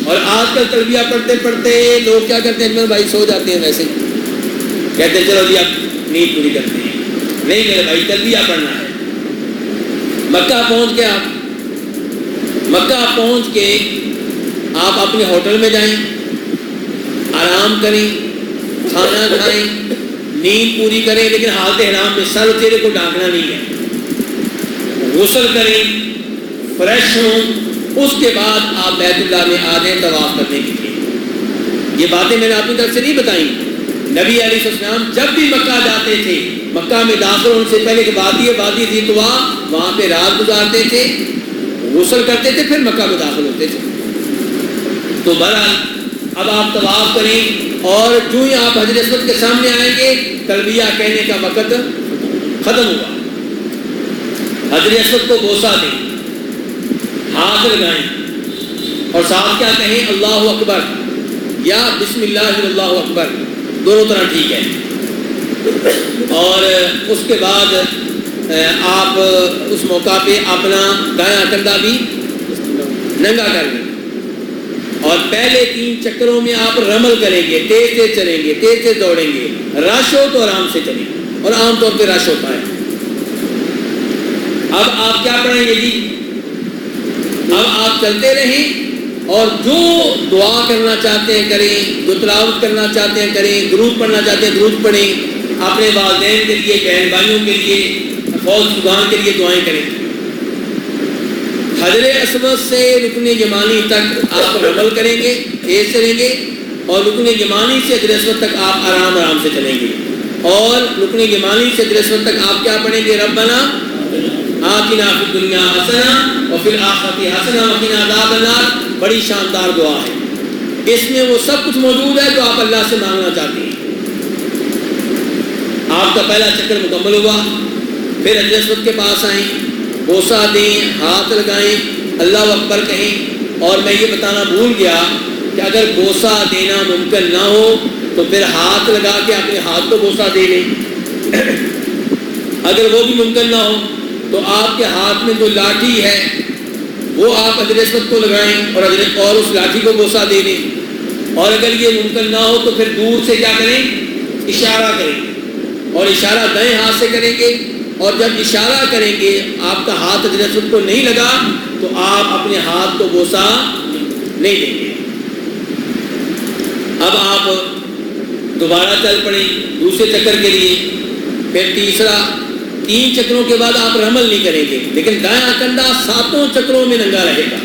A: اور آج کل تلبیہ پڑھتے پڑھتے لوگ کیا کرتے ہیں، بھائی سو جاتے ہیں، ویسے کہتے ہیں چلو جی اب نیند پوری کرتے ہیں. نہیں میرے بھائی، تلبیہ پڑھنا ہے. مکہ پہنچ کے آپ اپنے ہوٹل میں جائیں، آرام کریں، کھانا کھائیں، نیند پوری کریں، لیکن حالت احرام میں سر چہرے کو ڈھانکنا نہیں ہے. غسل کریں، فریش ہوں، اس کے بعد آپ بیت اللہ میں آ جائیں طواف کرنے کے لیے. یہ باتیں میں نے اپنی طرف سے نہیں بتائیں. نبی علیہ السلام جب بھی مکہ جاتے تھے، مکہ میں داخل ہونے سے پہلے کہ وادی ذی طویٰ، وہاں پہ رات گزارتے تھے، غسل کرتے تھے، پھر مکہ میں داخل ہوتے تھے. تو بہرحال اب آپ طواف کریں اور جو ہی آپ حجر اسود کے سامنے آئیں گے تلبیہ کہنے کا وقت ختم ہوا. حجر اسود کو بوسہ دیں، ہاتھ لگائیں اور ساتھ کیا کہیں، اللہ اکبر یا بسم اللہ اللہ اکبر، دونوں طرح ٹھیک ہے. اور اس کے بعد آپ اس موقع پہ اپنا دایاں کندھا بھی ننگا کر لیں اور پہلے 3 چکروں میں آپ رمل کریں گے، تیز تیز چلیں گے، تیز تیز دوڑیں گے. رش ہو تو آرام سے چلیں، اور عام طور پہ رش ہوتا ہے. اب آپ کیا پڑھیں گے جی؟ اب آپ چلتے رہیں اور جو دعا کرنا چاہتے ہیں کریں، جو تلاوت کرنا چاہتے ہیں کریں، درود پڑھنا چاہتے ہیں درود پڑھیں، اپنے والدین کے لیے، بہن بھائیوں کے لیے، فوج سگان کے لیے دعائیں کریں. حجر اسود سے رکن یمانی تک آپ رمل کریں گے، تیز چلیں گے، اور رکن یمانی سے حجر اسود تک آپ آرام آرام سے چلیں گے. اور رکن یمانی سے حجر اسود تک آپ کیا پڑھیں گے، ربنا آتنا فی الدنیا حسنہ وفی الآخرۃ حسنہ وقنا عذاب النار. بڑی شاندار دعا ہے، اس میں وہ سب کچھ موجود ہے جو آپ اللہ سے مانگنا چاہتے ہیں. آپ کا پہلا چکر مکمل ہوا، پھر حجر اسود کے پاس آئیں، بوسہ دیں، ہاتھ لگائیں، اللہ اکبر کہیں. اور میں یہ بتانا بھول گیا کہ اگر بوسہ دینا ممکن نہ ہو تو پھر ہاتھ لگا کے اپنے ہاتھ کو بوسہ دے لیں. اگر وہ بھی ممکن نہ ہو تو آپ کے ہاتھ میں جو لاٹھی ہے وہ آپ حجر اسود کو لگائیں اور اس لاٹھی کو بوسہ دے دیں. اور اگر یہ ممکن نہ ہو تو پھر دور سے کیا کریں، اشارہ کریں، اور اشارہ دائیں ہاتھ سے کریں گے. اور جب اشارہ کریں گے آپ کا ہاتھ حجر اسود کو نہیں لگا تو آپ اپنے ہاتھ کو بوسہ نہیں دیں گے. اب آپ دوبارہ چل پڑیں دوسرے چکر کے لیے. پھر تیسرا، 3 چکروں کے بعد آپ رمل نہیں کریں گے، لیکن دایاں کندھا 7 چکروں میں ننگا رہے گا.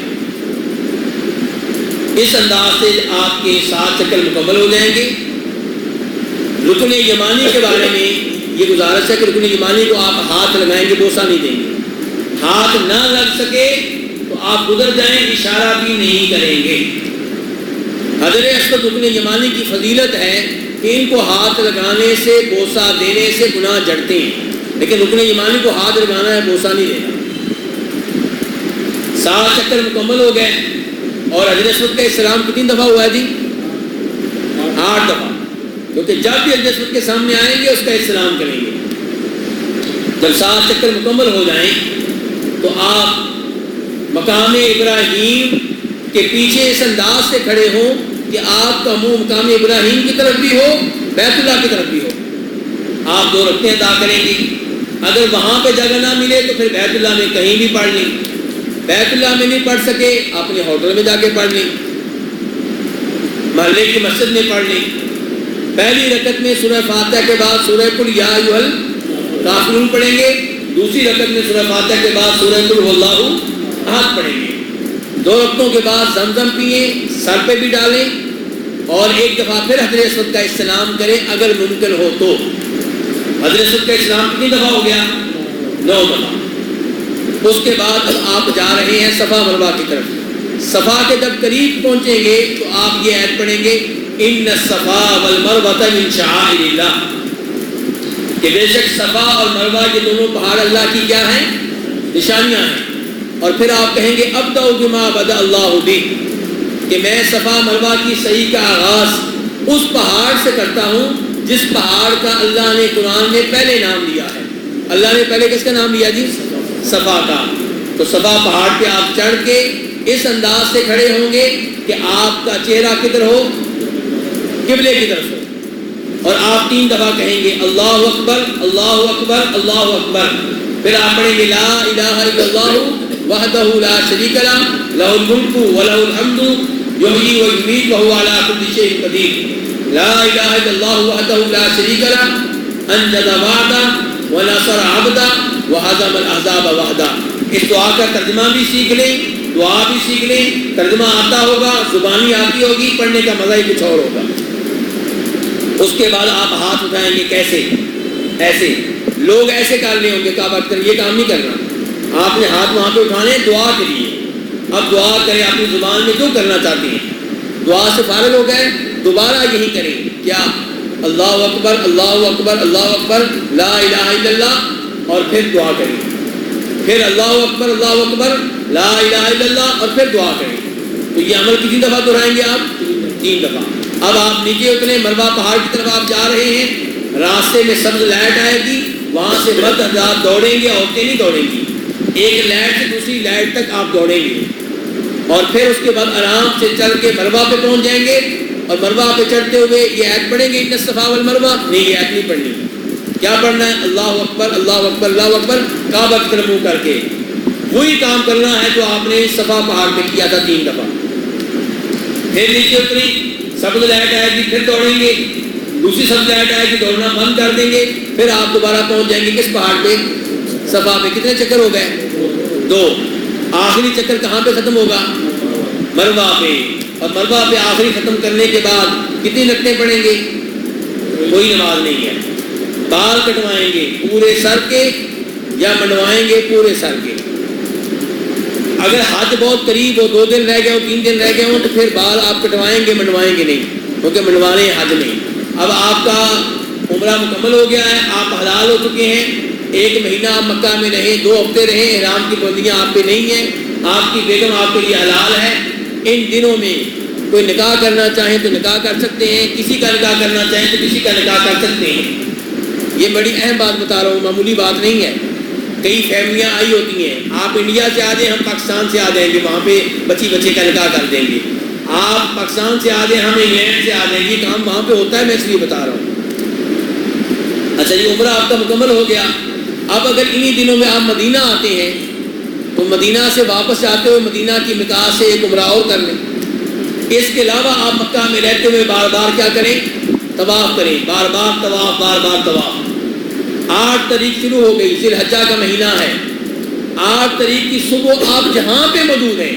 A: اس انداز سے آپ کے 7 چکر مکمل ہو جائیں گے. رکن یمانی کے بارے میں یہ گزارش ہے کہ رکن یمانی کو آپ ہاتھ لگائیں گے، بوسہ نہیں دیں گے. ہاتھ نہ لگ سکے تو آپ گزر جائیں، اشارہ بھی نہیں کریں گے. حجر اسود رکن یمانی کی فضیلت ہے کہ ان کو ہاتھ لگانے سے، بوسہ دینے سے گناہ جڑتے ہیں، لیکن رکن یمانی کو ہاتھ لگانا ہے، بوسہ نہیں دینا. 7 چکر مکمل ہو گئے. اور حجر اسود کا استلام کتنی دفعہ ہوا ہے جی؟ 8 دفعہ. کیونکہ جب بھی حجر اسود کے سامنے آئیں گے اس کا استلام کریں گے. جب 7 چکر مکمل ہو جائیں تو آپ مقام ابراہیم کے پیچھے اس انداز سے کھڑے ہوں کہ آپ کا منہ مقام ابراہیم کی طرف بھی ہو، بیت اللہ کی طرف بھی ہو. آپ 2 رکعتیں ادا کریں گے۔ اگر وہاں پہ جگہ نہ ملے تو پھر بیت اللہ میں کہیں بھی پڑھ لیں، بیت اللہ میں نہیں پڑھ سکے اپنے ہوٹل میں جا کے پڑھ لیں، محلے کی مسجد میں پڑھ لیں۔ پہلی رکعت میں سورہ فاتحہ کے بعد سورہ قل یا ایھا الکافرون پڑھیں گے، دوسری رکعت میں سورہ فاتحہ کے بعد سورہ قل ھو اللہ احد پڑھیں گے۔ 2 رکعتوں کے بعد زمزم پئیں، سر پہ بھی ڈالیں اور ایک دفعہ پھر حجر اسود کا استعلام کریں اگر ممکن ہو تو۔ حجر اسود کا استعلام کتنی دفعہ ہو گیا؟ 9 دفعہ۔ اس کے بعد اب آپ جا رہے ہیں صفا مروہ کی طرف۔ صفا کے جب قریب پہنچیں گے تو آپ یہ آیت پڑھیں گے ان الصفا والمروہ من شعائر اللہ، کہ بے شک صفا اور مروہ یہ دونوں پہاڑ اللہ کی کیا ہیں؟ نشانیاں ہیں۔ اور پھر آپ کہیں گے ابدأ بما بدأ اللہ بہ، کہ میں صفا مروہ کی صحیح کا آغاز اس پہاڑ سے کرتا ہوں جس پہاڑ کا اللہ نے قرآن میں پہلے نام لیا ہے۔ اللہ نے پہلے کس کا نام لیا جی؟ صفا کا۔ تو صفا پہاڑ پہ آپ چڑھ کے اس انداز سے کھڑے ہوں گے کہ آپ کا چہرہ کدھر ہو؟ قبلے کی طرف ہو، اور آپ 3 دفعہ کہیں گے اللہ اکبر اللہ اکبر اللہ اکبر۔ پھر آپ پڑھیں گے لا الہ الا اللہ وحدہ لا شریک لہ لہ الملک ولہ الحمد یحیی و یمیت وہو علی کل شیء قدیر۔ لا الہ الا اللہ وحدہ لا شریک لہ انجز وعدہ ونصر عبدہ وہزم الاحزاب وحدہ۔ اس دعا کا ترجمہ بھی سیکھ لیں، دعا بھی سیکھ لیں، ترجمہ آتا ہوگا، زبانی آتی ہوگی، پڑھنے کا مزہ ہی کچھ اور ہوگا۔ اس کے بعد آپ ہاتھ اٹھائیں گے کیسے؟ ایسے لوگ ایسے کر رہے ہوں گے کعبہ کی طرف، یہ کام نہیں کرنا۔ آپ نے ہاتھ وہاں پہ اٹھانے دعا کے لیے۔ اب دعا کریں اپنی زبان میں جو کرنا چاہتے ہیں، دعا سے فارغ ہو گئے دوبارہ یہی کریں کیا؟ اللہ اکبر اللہ اکبر اللہ اکبر لا الہ الا اللہ، اور پھر دعا کریں، پھر اللہ اکبر لا الہ الا اللہ، اور پھر دعا کریں۔ تو یہ عمل کتنی دفعہ دہرائیں گے آپ؟ 3 دفعہ۔ اب آپ نیچے اترے، مروہ پہاڑ کی طرف آپ جا رہے ہیں، راستے میں سبز لائٹ آئے گی، وہاں سے مرد حضرات دوڑیں گے، عورتیں نہیں دوڑیں گی، ایک لائٹ سے دوسری لائٹ تک آپ دوڑیں گے، اور پھر اس کے بعد آرام سے چل کے مروہ پہ پہنچ جائیں گے، اور مروہ پہ چڑھتے ہوئے یہ آیت پڑھیں گے ان الصفا والمروہ؟ نہیں، یہ آیت نہیں پڑھنی۔ کیا پڑھنا ہے؟ اللہ اکبر اللہ اکبر اللہ اکبر، کعبہ کی طرف منہ کر کے۔ وہی کام کرنا ہے جو آپ نے صفا پہاڑ پہ کیا تھا 3 دفعہ۔ پھر نیچے اتری، سبز لائٹ آئے گی، پھر دوڑیں گے، دوسری سبز لائٹ آئے گی، دوڑنا بند کر دیں گے، پھر آپ دوبارہ پہنچ جائیں گے کس پہاڑ پہ؟ صفا پہ۔ کتنے چکر ہو گئے؟ 2۔ آخری چکر کہاں پہ ختم ہوگا؟ مروہ پہ۔ اور مروہ پہ آخری ختم کرنے کے بعد کتنی رکعتیں پڑھیں گے؟ کوئی نماز نہیں ہے۔ بال کٹوائیں گے پورے سر کے یا منڈوائیں گے پورے سر کے؟ اگر حج بہت قریب ہو، 2 دن رہ گئے ہو، 3 دن رہ گئے ہوں، تو پھر بال آپ کٹوائیں گے منڈوائیں گے نہیں، کیونکہ منڈوانے حج نہیں۔ اب آپ کا عمرہ مکمل ہو گیا ہے، آپ حلال ہو چکے ہیں، 1 مہینہ آپ مکہ میں رہیں، 2 ہفتے رہیں، احرام کی پابندیاں آپ پہ نہیں ہیں، آپ کی بیگم آپ کے لیے حلال ہے۔ ان دنوں میں کوئی نکاح کرنا چاہیں تو نکاح کر سکتے ہیں، کسی کا نکاح کرنا چاہیں تو کسی کا نکاح کر سکتے ہیں۔ یہ بڑی اہم بات بتا رہا ہوں، معمولی بات نہیں ہے۔ کئی فیملیاں آئی ہوتی ہیں، آپ انڈیا سے آ جائیں، ہم پاکستان سے آ جائیں گے، وہاں پہ بچے کا نکاح کر دیں گے۔ آپ پاکستان سے آ جائیں، ہم انگلینڈ سے آ جائیں گے، کام وہاں پہ ہوتا ہے، میں اس لیے بتا رہا ہوں۔ اچھا جی، عمرہ آپ کا مکمل ہو گیا۔ اب اگر انہی دنوں میں آپ مدینہ آتے ہیں تو مدینہ سے واپس جاتے ہوئے مدینہ کی مقاص سے ایک عمرہ اور کر لیں۔ اس کے علاوہ آپ مکہ میں رہتے ہوئے بار بار کیا کریں؟ طواف کریں، بار بار طواف، بار بار طواف۔ 8 تاریخ شروع ہو گئی، ذی الحجہ کا مہینہ ہے۔ 8 تاریخ کی صبح آپ جہاں پہ موجود ہیں،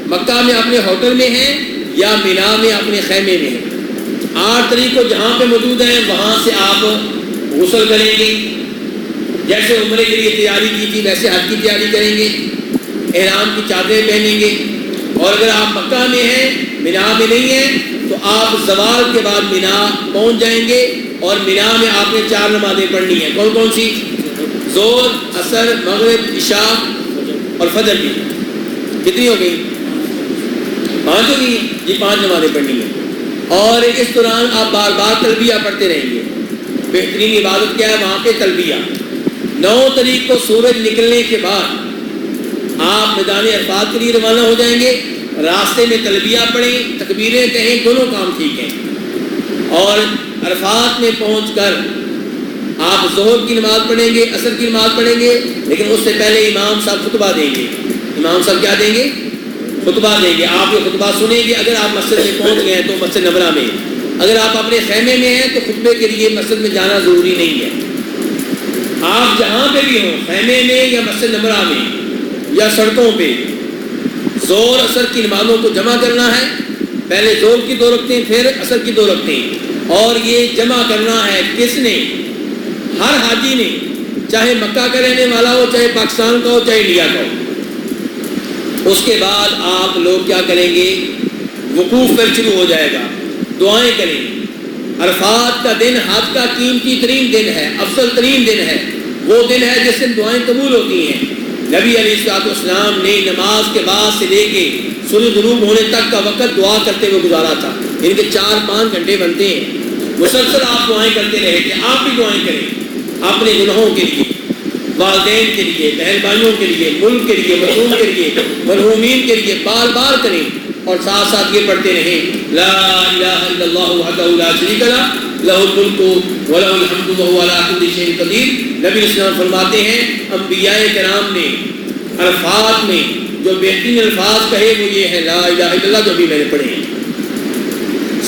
A: مکہ میں اپنے ہوٹل میں ہیں یا مینا میں اپنے خیمے میں ہیں، 8 تاریخ کو جہاں پہ موجود ہیں وہاں سے آپ غسل کریں گے، جیسے عمرے کے لیے تیاری کی تھی ویسے حج کی تیاری کریں گے، احرام کی چادریں پہنیں گے۔ اور اگر آپ مکہ میں ہیں، مینا میں نہیں ہیں، تو آپ زوال کے بعد مینا پہنچ جائیں گے، اور مینا میں آپ نے 4 نمازیں پڑھنی ہیں۔ کون کون سی؟ ظہر، عصر، مغرب، عشاء اور فجر کی۔ کتنی ہو گئی؟ 5 ہو گئی جی، 5 نمازیں پڑھنی ہیں۔ اور اس دوران آپ بار بار تلبیہ پڑھتے رہیں گے۔ بہترین عبادت کیا ہے وہاں پہ؟ تلبیہ۔ 9 تاریخ کو سورج نکلنے کے بعد آپ میدان عرفات کے لیے روانہ ہو جائیں گے، راستے میں تلبیہ پڑھیں، تکبیریں کہیں، دونوں کام ٹھیک ہیں۔ اور عرفات میں پہنچ کر آپ ظہر کی نماز پڑھیں گے، عصر کی نماز پڑھیں گے، لیکن اس سے پہلے امام صاحب خطبہ دیں گے. امام صاحب کیا دیں گے؟ خطبہ دیں گے. آپ یہ خطبہ سنیں گے. اگر آپ مسجد میں پہنچ گئے ہیں تو مسجد نبوی میں، اگر آپ اپنے خیمے میں ہیں تو خطبے کے لیے مسجد میں جانا ضروری نہیں ہے. آپ جہاں پہ بھی ہوں، خیمے میں یا مسجد نبوی میں یا سڑکوں پہ، ظہر عصر کی نمازوں کو جمع کرنا ہے. پہلے ظہر کی 2 رکعتیں، پھر عصر کی 2 رکعتیں. اور یہ جمع کرنا ہے کس نے؟ ہر حاجی نے، چاہے مکہ کا رہنے والا ہو، چاہے پاکستان کا ہو، چاہے انڈیا کا ہو. اس کے بعد آپ لوگ کیا کریں گے؟ وقوف پر شروع ہو جائے گا، دعائیں کریں گے. عرفات کا دن حج کا قیمتی ترین دن ہے، افضل ترین دن ہے. وہ دن ہے جس دن دعائیں قبول ہوتی ہیں. نبی علیہ الصلوۃ والسلام نے نماز کے بعد سے لے کے سورج غروب ہونے تک کا وقت دعا کرتے ہوئے گزارا تھا. ان کے 4-5 گھنٹے بنتے ہیں. مسلسل آپ دعائیں کرتے رہے کہ آپ بھی دعائیں کریں اپنے گناہوں کے لیے، والدین کے لیے، بہن بھائیوں کے لیے، ملک کے لیے، مظلوم کے لیے، مرحومین کے لیے. بار بار کریں اور ساتھ ساتھ یہ پڑھتے رہیں لا الہ الا اللہ وحدہ لا شریک لہ لہ الملک ولہ الحمد وہو علی کل شیء قدیر. نبی اسلام فرماتے ہیں انبیاء کرام نے عرفات میں جو بہترین الفاظ کہے وہ یہ ہے لا الہ الا اللہ، جو بھی میں نے پڑھے ہیں.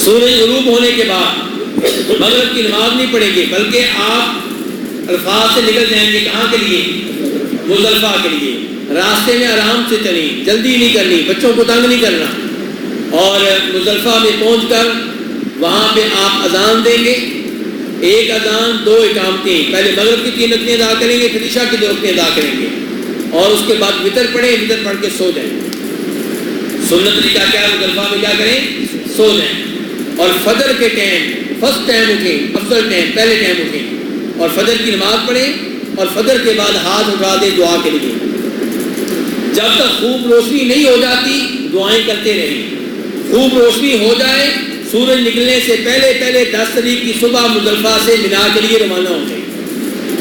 A: سورج غروب ہونے کے بعد مغرب کی نماز نہیں پڑھیں گے، بلکہ آپ الفاظ سے نکل جائیں گے. کہاں کے لیے؟ مزدلفہ کے لیے. راستے میں آرام سے چلیں، جلدی نہیں کرنی، بچوں کو تنگ نہیں کرنا. اور مزدلفہ میں پہنچ کر وہاں پہ آپ اذان دیں گے. 1 اذان 2 اقامتیں. پہلے مغرب کی 3 رکعتیں ادا کریں گے، پھر عشاء کی 2 رکعتیں ادا کریں گے. اور اس کے بعد وتر پڑھیں، وتر پڑھ کے سو جائیں. سنت طریقہ کیا ہے؟ مزدلفہ میں کیا کریں؟ سو جائیں. اور فجر کے ٹائم، فرسٹ ٹائم اٹھیں، افضل ٹائم، پہلے ٹائم اٹھیں اور فجر کی نماز پڑھیں. اور فجر کے بعد ہاتھ اٹھا دیں دعا کے لیے. جب تک خوب روشنی نہیں ہو جاتی دعائیں کرتے رہیں. خوب روشنی ہو جائے، سورج نکلنے سے پہلے 10 تاریخ کی صبح مزدلفہ سے مینا کے لیے روانہ ہو جائیں.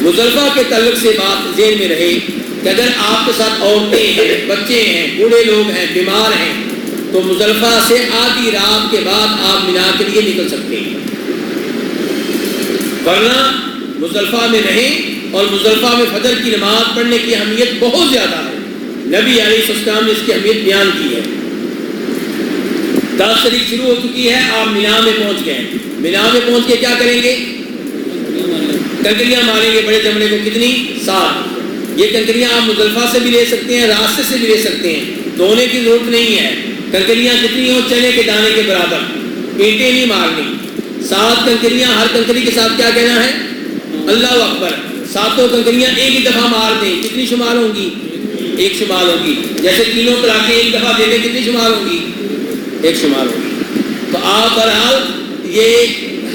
A: مزدلفہ کے تعلق سے بات ذہن میں رہے کہ اگر آپ کے ساتھ عورتیں ہیں، بچے ہیں، بوڑھے لوگ ہیں، بیمار ہیں، تو مزدلفہ سے آدھی رات کے بعد آپ مینا کے لیے نکل سکتے ہیں. ورنہ مزدلفہ میں رہیں. اور مزدلفہ میں فجر کی نماز پڑھنے کی اہمیت بہت زیادہ ہے. نبی علیہ السلام نے اس کی اہمیت بیان کی ہے. 10 تاریخ شروع ہو چکی ہے، آپ مینا میں پہنچ گئے. مینا میں پہنچ کے کیا کریں گے؟ کنکریاں ماریں گے. بڑے جمرے کو کتنی؟ 7. یہ کنکریاں آپ مزدلفہ سے بھی لے سکتے ہیں، راستے سے بھی لے سکتے ہیں، دھونے کی ضرورت نہیں ہے. کنکریاں کتنی ہوں؟ چنے کے دانے کے برابر. اینٹیں نہیں مارنی. 7 کنکریاں. ہر کنکری کے ساتھ کیا کہنا ہے؟ اللہ اکبر. 7 کنکریاں ایک ہی دفعہ مار دیں، کتنی شمار ہوں گی؟ 1 شمار ہوگی. جیسے تینوں پراٹھے ایک دفعہ دے دیں، کتنی شمار ہوگی؟ 1 شمار ہوگی. تو آپ بہرحال یہ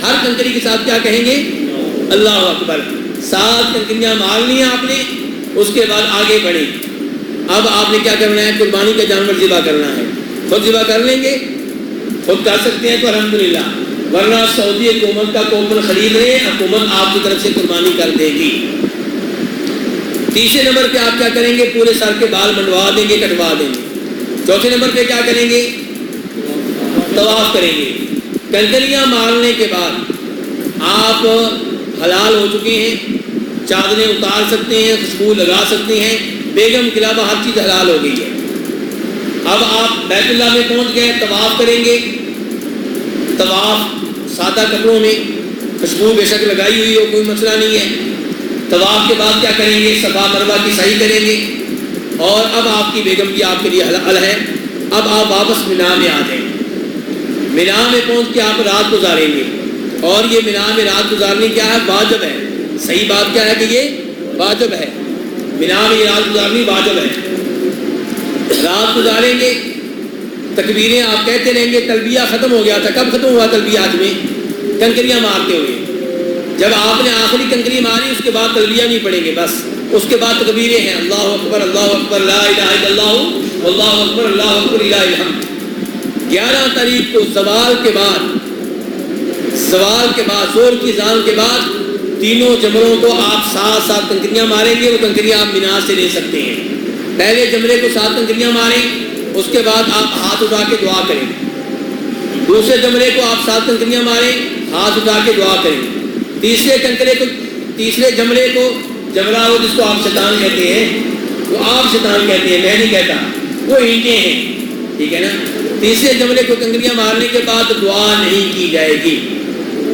A: ہر کنکری کے ساتھ کیا کہیں گے؟ اللہ اکبر. 7 کنکریاں مار لی آپ نے. اس کے بعد آگے بڑھیں. اب آپ نے کیا کرنا ہے؟ قربانی کا جانور ذبح کرنا ہے. خود ذبح کر لیں گے؟ خود کر سکتے ہیں تو الحمدللہ. ورنہ سعودی حکومت کا کوپن خرید لیں، حکومت آپ کی طرف سے قربانی کر دے گی. تیسرے نمبر پہ آپ کیا کریں گے؟ پورے سر کے بال منڈوا دیں گے، کٹوا دیں گے. چوتھے نمبر پہ کیا کریں گے؟ طواف کریں گے. کنکریاں مارنے کے بعد آپ حلال ہو چکے ہیں. چادریں اتار سکتے ہیں، خوشبو لگا سکتے ہیں. بیگم کے علاوہ ہر چیز حلال ہو گئی ہے. اب آپ بیت اللہ میں پہنچ گئے، طواف کریں گے. طواف سادہ کپڑوں میں، خوشبو بے شک لگائی ہوئی ہو، کوئی مسئلہ نہیں ہے. طواف کے بعد کیا کریں گے؟ صفا مروہ کی سعی کریں گے. اور اب آپ کی بیگم بھی آپ کے لیے حلال ہے. اب آپ واپس مینا میں آ جائیں. مینا میں پہنچ کے آپ رات گزاریں گے. اور یہ مینا میں رات گزارنی کیا ہے؟ واجب ہے. صحیح بات کیا ہے کہ یہ واجب ہے. مینا میں یہ رات گزارنی واجب ہے. رات گزاریں گے. تکبیریں آپ کہتے رہیں گے. تلبیہ ختم ہو گیا تھا. کب ختم ہوا تلبیہ؟ آج میں کنکریاں مارتے ہوئے. جب آپ نے آخری کنکری ماری اس کے بعد تلبیہ نہیں پڑھیں گے. بس اس کے بعد تکبیریں ہیں. اللہ اکبر، اللہ اکبر، لا الہ الا اللہ، اللہ اکبر، اللہ اکبر، الہ الحمد. 11 تاریخ کو زوال کے بعد زور کی اذان کے بعد تینوں جمروں کو آپ 7 کنکریاں ماریں گے. وہ کنکریاں آپ مینا سے لے سکتے ہیں. پہلے جمرے کو 7 کنکریاں ماریں، اس کے بعد آپ ہاتھ اٹھا کے دعا کریں. دوسرے جمرے کو آپ 7 کنکریاں ماریں، ہاتھ اٹھا کے دعا کریں. تیسرے کنکرے کو تیسرے جملے کو، جملہ وہ جس کو آپ شیطان کہتے ہیں، وہ آپ شیطان کہتے ہیں، میں نہیں کہتا، وہ اینٹیں ہیں، ٹھیک ہے نا۔ تیسرے جملے کو کنکریاں مارنے کے بعد دعا نہیں کی جائے گی۔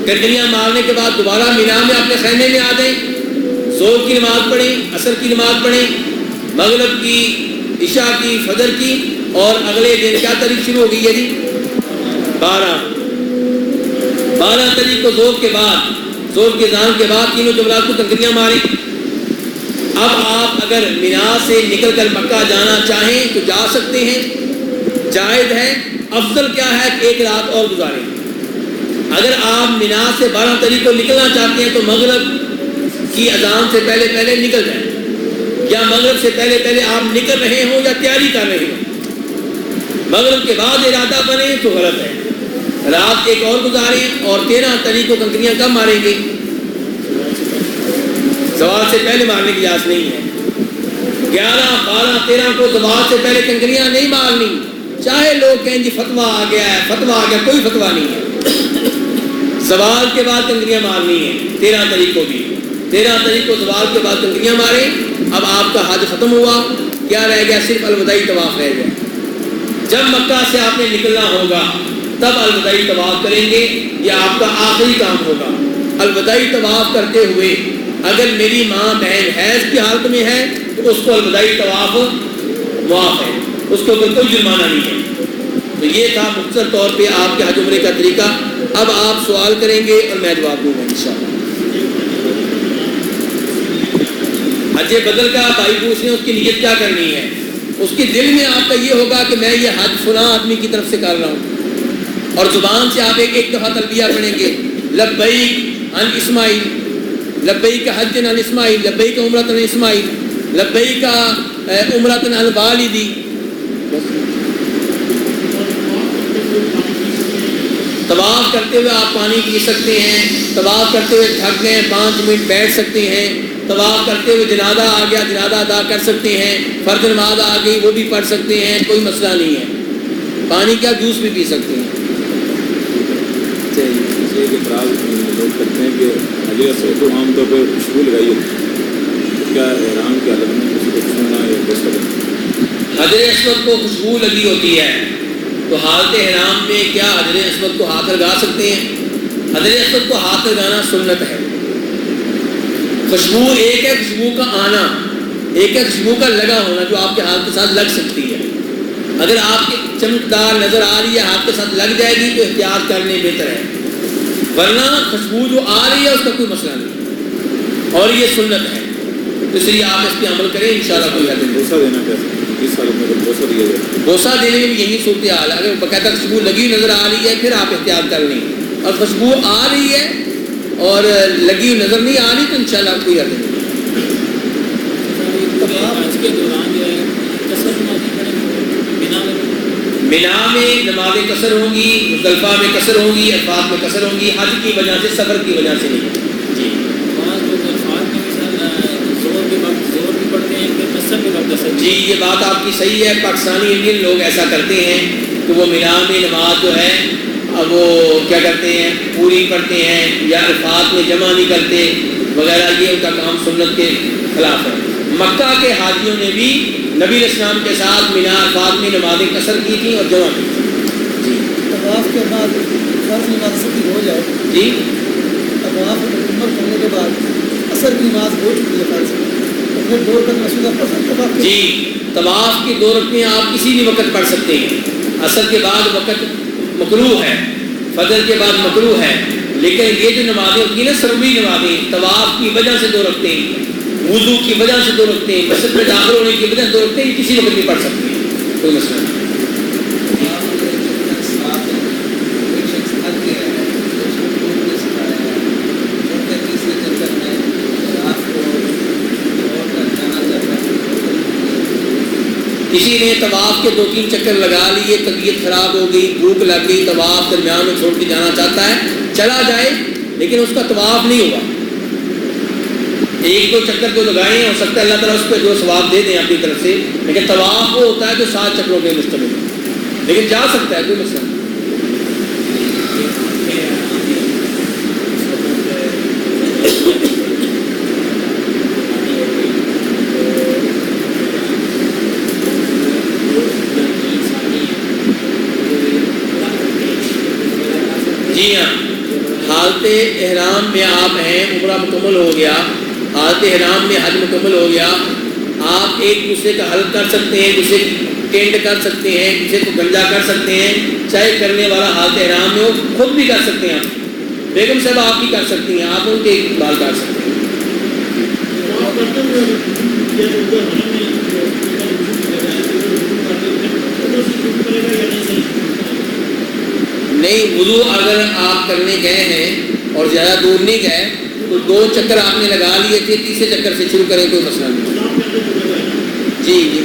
A: کنکریاں مارنے کے بعد دوبارہ مینا میں اپنے خیمے میں آ جائیں، ظہر کی نماز پڑھیں، عصر کی نماز پڑھیں، مغرب کی، عشاء کی، فجر کی، اور اگلے دن کیا تاریخ شروع ہو گئی ہے جی؟ 12 تاریخ کو ظہر کے بعد، ظہر کے اذان کے بعد تینوں جملات کو کنکریاں ماریں۔ اب آپ اگر مینا سے نکل کر مکہ جانا چاہیں تو جا سکتے ہیں، جائز ہے۔ افضل کیا ہے کہ ایک رات اور گزاریں۔ اگر آپ مینا سے 12 تاریخ کو نکلنا چاہتے ہیں تو مغرب کی اذان سے پہلے پہلے نکل جائیں، یا مغرب سے پہلے پہلے آپ نکل رہے ہوں یا تیاری کر رہے ہوں، مغرب کے بعد ارادہ بنے تو غلط ہے۔ رات ایک اور گزاریں، اور 13 تاریخ کو کنکریاں کب ماریں گے؟ زوال سے پہلے مارنے کی اجازت نہیں ہے۔ 11، 12، 13 کو زوال سے پہلے کنکریاں نہیں مارنی، چاہے لوگ کہیں جی فتویٰ آ گیا ہے، فتویٰ آ گیا، کوئی فتویٰ نہیں ہے۔ زوال کے بعد کنکریاں مارنی ہے، 13 تاریخ کو بھی، 13 تاریخ کو زوال کے بعد کنکریاں ماریں۔ اب آپ کا حج ختم ہوا، کیا رہ گیا؟ صرف الوداعی طواف رہ گیا۔ جب مکہ سے آپ نے نکلنا ہوگا تب الوداعی طواف کریں گے، یہ آپ کا آخری کام ہوگا۔ الوداعی طواف کرتے ہوئے اگر میری ماں بہن حیض کی حالت میں ہے تو اس کو الوداعی طواف معاف ہے، اس کو کوئی جرمانہ نہیں ہے۔ تو یہ تھا مختصر طور پہ آپ کے حج عمرے کا طریقہ۔ اب آپ سوال کریں گے اور میں جواب دوں گا انشاءاللہ۔ حج بدل کا بھائی پوچھ رہے ہیں، اس کی نیت کیا کرنی ہے؟ اس کے دل میں آپ کا یہ ہوگا کہ میں یہ حج فلاں آدمی کی طرف سے کر رہا ہوں، اور زبان سے آپ ایک دفعہ تلبیہ پڑھیں گے، لبیک عن اسماعیل، لبیک حج عن اسماعیل، لبیک عمرۃ عن اسماعیل، لبیک عمرۃ عن والدی۔ طواف کرتے ہوئے آپ پانی پی سکتے ہیں، طواف کرتے ہوئے تھک گئے 5 منٹ بیٹھ سکتے ہیں، طواف کرتے ہوئے جنازہ آ گیا جنازہ ادا کر سکتے ہیں، فرض نماز آ گئی وہ بھی پڑھ سکتے ہیں، کوئی مسئلہ نہیں ہے۔ پانی کیا جوس بھی پی سکتے ہیں۔
C: لوگ کرتے ہیں کہ حج اسود کو عام طور پہ خوشبو لگائی ہوتی ہے، کیا احرام کی حالت میں کسی کو چھونا یا کس طرح؟
A: حجر اسود کو خوشبو لگی ہوتی ہے تو حالت احرام میں کیا حجر اسود کو ہاتھ لگا سکتے ہیں؟ حجر اسود کو ہاتھ لگانا سنت ہے۔ خوشبو ایک ہے خوشبو کا آنا، ایک ہے خوشبو کا لگا ہونا جو آپ کے ہاتھ کے ساتھ لگ سکتی ہے۔ اگر آپ کی چمکدار نظر آ رہی ہے ہاتھ کے ساتھ لگ جائے گی تو احتیاط کرنے بہتر ہے، ورنہ خوشبو جو آ رہی ہے اس کا کوئی مسئلہ نہیں، اور یہ سنت ہے، اس لیے آپ اس پہ عمل کریں انشاءاللہ کوئی حد نہیں۔
C: بوسہ دینا کیسے؟ اس حالت میں بوسہ دیا جائے؟
A: بوسہ دینے میں بھی یہی صورتحال ہے، اگر باقاعدہ خوشبو لگی نظر آ رہی ہے پھر آپ احتیاط کر لیں، اور خوشبو آ رہی ہے اور لگی ہوئی نظر نہیں آ رہی تو انشاءاللہ کوئی حد نہیں۔ مینا میں نماز قصر ہوں گی، مزدلفہ میں قصر ہوں گی، عرفات میں قصر ہوں گی، حج کی وجہ سے، سفر کی وجہ سے نہیں۔ جی جی یہ بات آپ کی صحیح ہے، پاکستانی انڈین لوگ ایسا کرتے ہیں کہ وہ مینا میں نماز جو ہے وہ کیا کرتے ہیں پوری پڑھتے ہیں، یا عرفات میں جمع نہیں کرتے وغیرہ، یہ ان کا کام سنت کے خلاف ہے۔ مکہ کے حاجیوں نے بھی نبی علیہ السلام کے ساتھ مینا عرفات میں نمازیں قصر کی تھیں اور جمع کی تھیں۔ جی
D: طواف کے بعد فرض نماز کی ہو جائے،
A: جی
D: طواف مکمل کرنے کے بعد عصر کی نماز ہو چکی ہے فرض، تو پھر 2 رکعت مسجد پڑھ سکتے ہیں؟
A: جی طواف کی 2 رکعتیں آپ کسی بھی وقت پڑھ سکتے ہیں۔ عصر کے بعد وقت مکروہ ہے، فجر کے بعد مکروہ ہے، لیکن یہ جو نمازیں ہوتی ہیں نا سروی نمازیں، طواف کی وجہ سے 2 رکعتیں، وضو کی وجہ سے 2 رکعتیں، مسجد میں داخل ہونے کی وجہ سے 2 رکعتیں، یہ کسی وقت بھی پڑھ سکتے ہیں، کوئی مسئلہ نہیں۔ کسی نے طواف کے 2-3 چکر لگا لیے، طبیعت خراب ہو گئی، بھوک لگ گئی، طواف درمیان میں چھوڑ کے جانا چاہتا ہے، چلا جائے، لیکن اس کا طواف نہیں ہوگا۔ 1-2 چکر جو لگائے ہو سکتا ہے اللہ تعالیٰ اس پہ جو ثواب دے دیں اپنی طرف سے، لیکن طواف وہ ہوتا ہے جو 7 چکروں پہ مشتمل ہے، لیکن جا سکتا ہے، کوئی مسئلہ نہیں۔ حالت احرام میں آپ ہیں، عمرہ مکمل ہو گیا، حالت احرام میں حج مکمل ہو گیا، آپ ایک دوسرے کا حلق کر سکتے ہیں، دوسرے ٹینڈ کر سکتے ہیں، دوسرے کو گنجا کر سکتے ہیں، چاہے کرنے والا حالت احرام میں ہو، خود بھی کر سکتے ہیں آپ، بیگم صاحب آپ بھی کر سکتی ہیں، آپ ان کے بال کاٹ سکتے ہیں۔ نہیں، وضو اگر آپ کرنے گئے ہیں اور زیادہ دور نہیں گئے تو 2 چکر آپ نے لگا لیے تھے، تیسرے چکر سے شروع کریں، کوئی مسئلہ نہیں۔ جی جی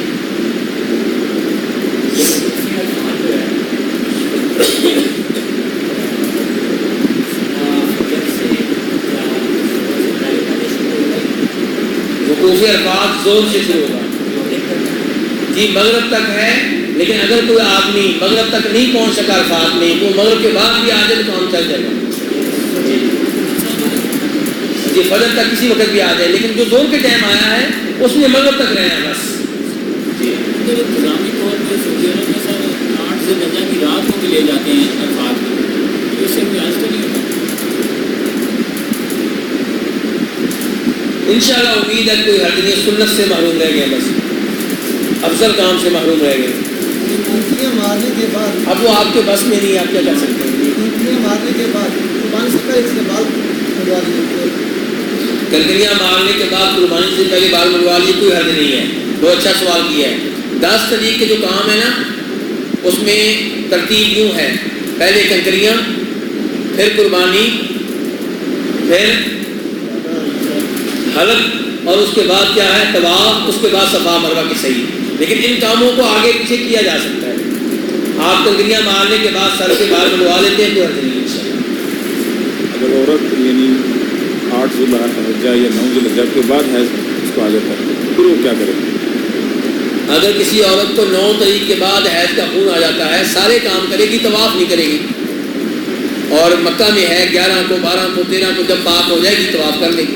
A: وقوف عرفات زور سے شروع ہوگا جی، مغرب تک ہے، لیکن اگر کوئی آدمی مغرب تک نہیں پہنچ سکا عرفات میں تو مغرب کے بعد بھی آ جائے تو ہم چل جائے گا جی، فجر تک کسی وقت بھی آ جائے، لیکن جو زور کے ٹائم آیا ہے اس میں مغرب تک رہنا بس جی۔
B: انتظامی طور پر سعودی عرب میں سر 8 ذی الحجہ کی رات کو بھی لے جاتے ہیں عرفات میں، اس سے امتیاز تو نہیں ہوتا؟
A: انشاءاللہ امید ہے کوئی حد نہیں، سنت سے محروم رہ گئے، بس افضل کام سے محروم رہ گئے۔
D: کنکریاں مارنے کے بعد،
A: اب وہ آپ کے بس میں نہیں، آپ کیا کر سکتے ہیں؟
D: کنکریاں مارنے کے بعد قربانی سے پہلے اس نے بال منڈوا لیے،
A: کنکریاں مارنے کے بعد قربانی سے پہلے بال منڈوا لیے، کوئی حد نہیں ہے۔ بہت اچھا سوال کیا ہے۔ 10 طریق کے جو کام ہے نا اس میں ترتیب یوں ہے، پہلے کنکریاں، پھر قربانی، پھر حلق، اور اس کے بعد کیا ہے طواف، اس کے بعد صفا مروہ کی صحیح۔ لیکن ان کاموں کو آگے پیچھے کیا جا سکتا ہے۔ آپ کنکریاں مارنے کے بعد سر کے بال منڈوا لیتے ہیں، کوئی حد نہیں انشاءاللہ۔
C: اگر عورت یعنی 8 ذی الحجہ یا 9 ذی الحجہ کے بعد حیض اس کو آ جاتا ہے پھر وہ کیا کرے؟
A: اگر کسی عورت کو 9 تاریخ کے بعد حیض کا خون آ جاتا ہے، سارے کام کرے گی، طواف نہیں کرے گی، اور مکہ میں ہے 11 کو 12 کو 13 کو جب پاک ہو جائے گی طواف کر لے گی۔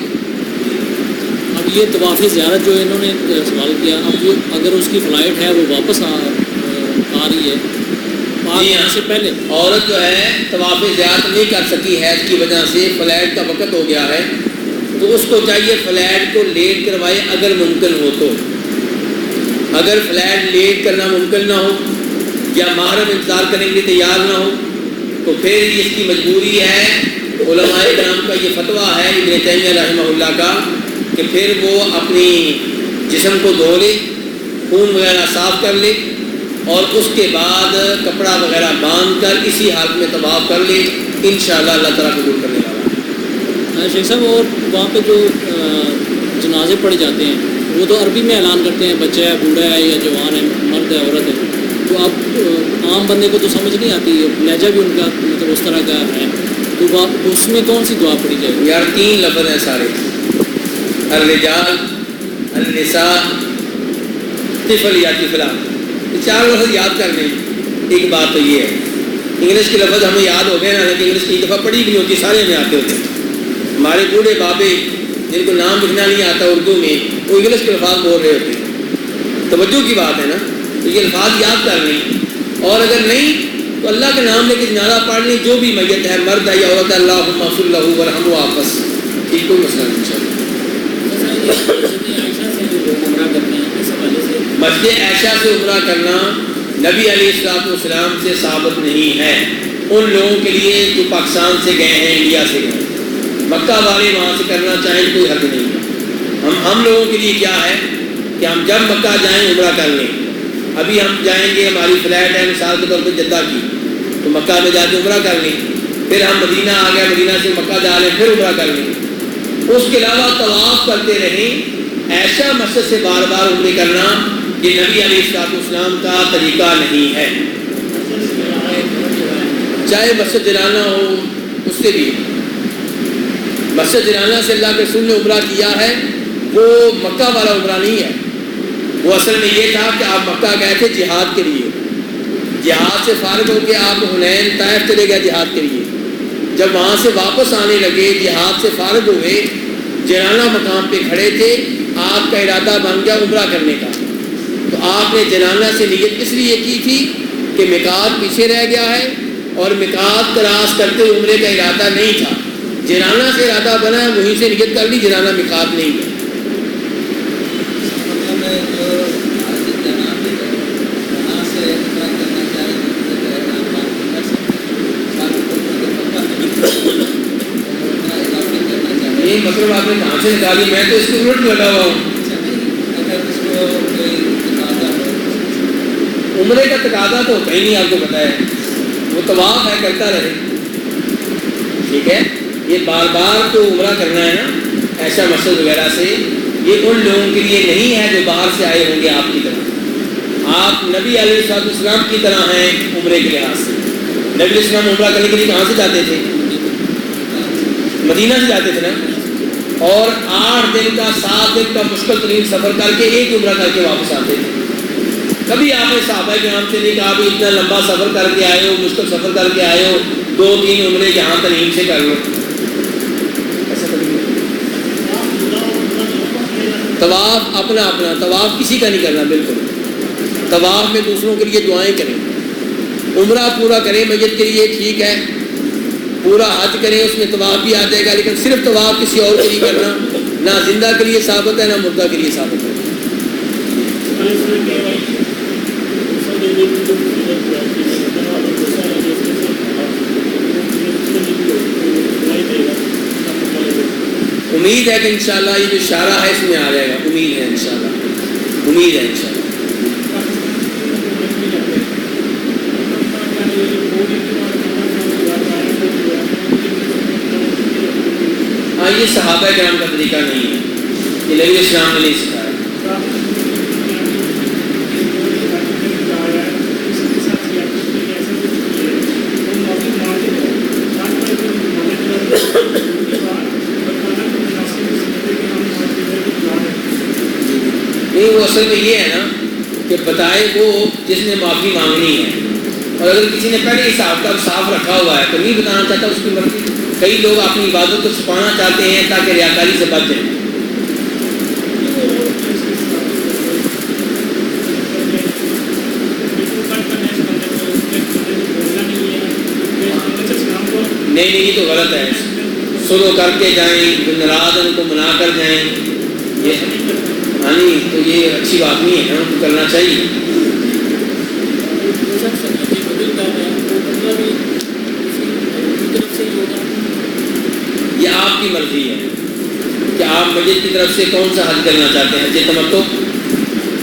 B: اب یہ طواف زیارت جو انہوں نے سوال کیا، اب جو اگر اس کی فلائٹ ہے وہ واپس آ رہی ہے پاک ہونے سے پہلے،
A: عورت جو ہے طواف زیارت نہیں کر سکی حیض کی وجہ سے، فلائٹ کا وقت ہو گیا ہے، تو اس کو چاہیے فلائٹ کو لیٹ کروائے اگر ممکن ہو تو۔ اگر فلائٹ لیٹ کرنا ممکن نہ ہو یا محرم انتظار کرنے کے لیے تیار نہ ہو تو پھر اس کی مجبوری ہے، علماء کرام کا یہ فتویٰ ہے ابن تیمیہ رحمہ اللہ کا، کہ پھر وہ اپنی جسم کو دھو لے، خون وغیرہ صاف کر لے، اور اس کے بعد کپڑا وغیرہ باندھ کر اسی حالت میں طواف کر لے، انشاءاللہ اللہ تعالیٰ قبول کرنے والا ہے۔
B: شیخ صاحب، اور وہاں پہ جو جنازے پڑے جاتے ہیں وہ تو عربی میں اعلان کرتے ہیں، بچہ ہے، بوڑھا ہے یا جوان ہے، مرد ہے، عورت ہے، تو اب عام بندے کو تو سمجھ نہیں آتی، لہجہ بھی ان کا مطلب اس طرح کا ہے، تو اس میں کون سی دعا پڑھی جائے گی؟
A: یار 3 لفظ ہیں سارے، الرجال، النساء، طفل یا طفلہ، 4 لفظ یاد کر لیں۔ ایک بات تو یہ ہے، انگلش کے لفظ ہمیں یاد ہو گئے نا، لیکن انگلش کی دفعہ پڑھی بھی ہوتی، سارے ہمیں آتے ہوتے ہیں۔ ہمارے بوڑھے بابے جن کو نام لکھنا نہیں آتا اردو میں، وہ انگلش کے الفاظ بول رہے ہوتے ہیں۔ توجہ کی بات ہے نا، تو یہ الفاظ یاد کر لیں، اور اگر نہیں تو اللہ کا نام لے کے جنازہ پڑھ لیں، جو بھی میت ہے، مرد ہے یا عورت ہے، اللہم اغفر لہ ورحمہ واپس، ٹھیک، کوئی مسئلہ نہیں انشاءاللہ۔ مسجد عائشہ سے عمرہ کرنا نبی علیہ السلام سے ثابت نہیں ہے، ان لوگوں کے لیے جو پاکستان سے گئے ہیں، انڈیا سے گئے ہیں، مکہ والے وہاں سے کرنا چاہیں کوئی حد نہیں ہے۔ ہم لوگوں کے لیے کیا ہے کہ ہم جب مکہ جائیں عمرہ کر لیں۔ ابھی ہم جائیں گے، ہماری فلائٹ ہے مثال کے طور پہ جدہ کی، تو مکہ میں جا کے عمرہ کر لیں، پھر ہم مدینہ آ گئے، مدینہ سے مکہ جا لیں، پھر عمرہ کر لیں۔ اس کے علاوہ طواف کرتے رہیں، ایسا مسجد سے بار بار عمرے کرنا یہ نبی علیہ السلام کا طریقہ نہیں ہے۔ چاہے مسجد جلانا ہو، اس سے بھی مسجد جلانا سے اللہ کے رسول نے عمرہ کیا ہے، وہ مکہ والا عمرہ نہیں ہے، وہ اصل میں یہ تھا کہ آپ مکہ گئے تھے جہاد کے لیے، جہاد سے فارغ ہو کے آپ حنین طائف چلے گئے جہاد کے لیے، جب وہاں سے واپس آنے لگے، جہاد سے فارغ ہوئے، جنانہ مقام پہ کھڑے تھے، آپ کا ارادہ بن گیا عمرہ کرنے کا، تو آپ نے جنانہ سے نیت اس لیے کی تھی کہ میقات پیچھے رہ گیا ہے اور میقات کراس کرتے عمرے کا ارادہ نہیں تھا، جرانہ سے ارادہ بنا وہیں سے نیت کر لی، جرانہ میقات نہیں ہے۔ یہ مطلب آپ نے کہاں سے نکالی؟ میں تو اس کے الٹ لگا ہوا ہوں۔ عمرے کا تقاضا تو ہوتا ہی نہیں، آپ کو پتہ ہے، وہ طواف ہے، کرتا رہے، ٹھیک ہے۔ یہ بار بار تو عمرہ کرنا ہے نا ایسا مسجد وغیرہ سے، یہ ان لوگوں کے لیے نہیں ہے جو باہر سے آئے ہوں گے آپ کی طرح۔ آپ نبی علیہ السلام کی طرح ہیں عمرے کے لحاظ سے۔ نبی علیہ السلام عمرہ کرنے کے لیے کہاں سے جاتے تھے؟ مدینہ سے جاتے تھے نا، اور 8 دن کا 7 دن کا مشکل ترین سفر کر کے ایک عمرہ کر کے واپس آتے تھے۔ کبھی آپ نے صحابہ کرام سے نہیں کہا بھی اتنا لمبا سفر کر کے آئے ہو، مشکل سفر کر کے آئے ہو، 2-3 عمرے یہاں تنعیم سے کر لو، ایسا کبھی نہیں۔ طواف اپنا اپنا، طواف کسی کا نہیں کرنا، بالکل۔ طواف میں دوسروں کے لیے دعائیں کریں، عمرہ پورا کریں میت کے لیے، ٹھیک ہے، پورا حج کریں، اس میں طواف بھی آ جائے گا، لیکن صرف طواف کسی اور کے لیے کرنا نہ زندہ کے لیے ثابت ہے نہ مردہ کے لیے ثابت ہے۔ امید ہے کہ انشاءاللہ یہ جو اشارہ ہے اس میں آ جائے گا، امید ہے انشاءاللہ، امید ہے انشاءاللہ۔ ہاں، یہ صحابہ کرام کا طریقہ نہیں ہے، یہ نبی اسلام نے نہیں سکھایا۔ نہیں، وہ اصل میں یہ ہے نا کہ بتائے وہ جس نے معافی مانگنی ہے، اور اگر کسی نے پہلے حساب کا صاف رکھا ہوا ہے تو نہیں بتانا چاہتا، اس کی مرضی۔ کئی لوگ اپنی عبادت کو چھپانا چاہتے ہیں تاکہ ریاکاری سے بچ جائیں۔ نہیں، یہ تو غلط ہے، سلو کر کے جائیں، جو ناراض ان کو منا کر جائیں، یہ ہاں نہیں، تو یہ اچھی بات نہیں ہے، ان کو کرنا چاہیے۔ یہ آپ کی مرضی ہے کہ آپ مسجد کی طرف سے کون سا حج کرنا چاہتے ہیں۔ حج تمتع،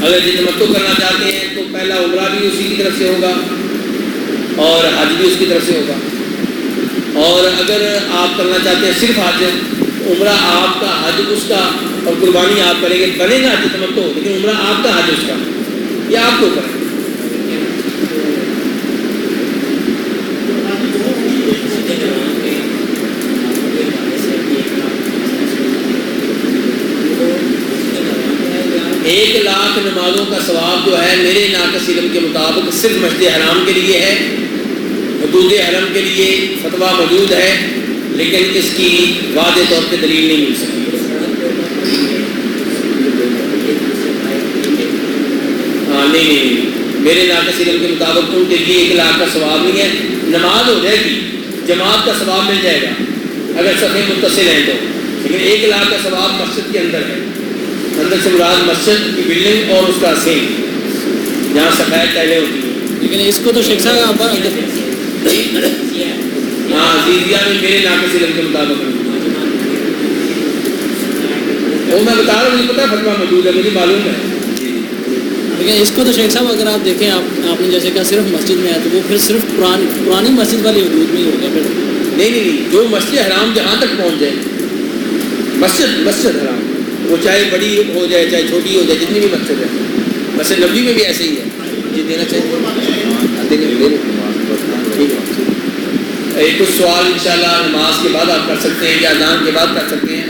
A: اگر حج تمتع کرنا چاہتے ہیں تو پہلا عمرہ بھی اسی کی طرف سے ہوگا اور حج بھی اس کی طرف سے ہوگا، اور اگر آپ کرنا چاہتے ہیں صرف حج، عمرہ آپ کا، حج اس کا، اور قربانی آپ کریں گے، بنے گا حج تمتع، لیکن عمرہ آپ کا، حج اس کا، یہ آپ کو کریں۔ ایک 1,00,000 نمازوں کا ثواب جو ہے میرے ناقص علم کے مطابق صرف مسجد حرام کے لیے ہے، حدود حرم کے لیے فتویٰ موجود ہے، لیکن اس کی واضح طور پہ دلیل نہیں مل سکتی۔ ہاں نہیں، میرے ناقص علم کے مطابق ان کے لیے 1,00,000 کا ثواب نہیں ہے۔ نماز ہو جائے گی، جماعت کا ثواب مل جائے گا اگر صفیں متصل ہیں تو، لیکن 1,00,000 کا ثواب مسجد کے اندر ہے۔ اندر سے مراد مسجد کی بلڈنگ اور اس کا سین جہاں سفید ٹائلیں ہوتی ہیں۔
B: لیکن اس کو تو شیخ صاحب
A: ہاں، زیدیہ میں میرے ناقص علم کے مطابق وہ میں بتا رہا ہوں، مجھے پتا ہے فتویٰ موجود ہے، مجھے معلوم ہے۔
B: لیکن اس کو تو شیخ صاحب اگر آپ دیکھیں، آپ نے جیسے کہا صرف مسجد میں ہے، تو وہ پھر صرف پرانی مسجد والی حدود میں ہی ہوگا پھر۔
A: نہیں، جو مسجد حرام جہاں تک پہنچ جائے، مسجد حرام، وہ چاہے بڑی ہو جائے چاہے چھوٹی ہو جائے، جتنی بھی مسجد ہے، مسجد نبوی میں بھی ایسے ہی ہے، جی دینا چاہیے۔ ٹھیک ہے، کچھ سوال انشاءاللہ نماز کے بعد آپ کر سکتے ہیں یا اذان کے بعد کر سکتے ہیں۔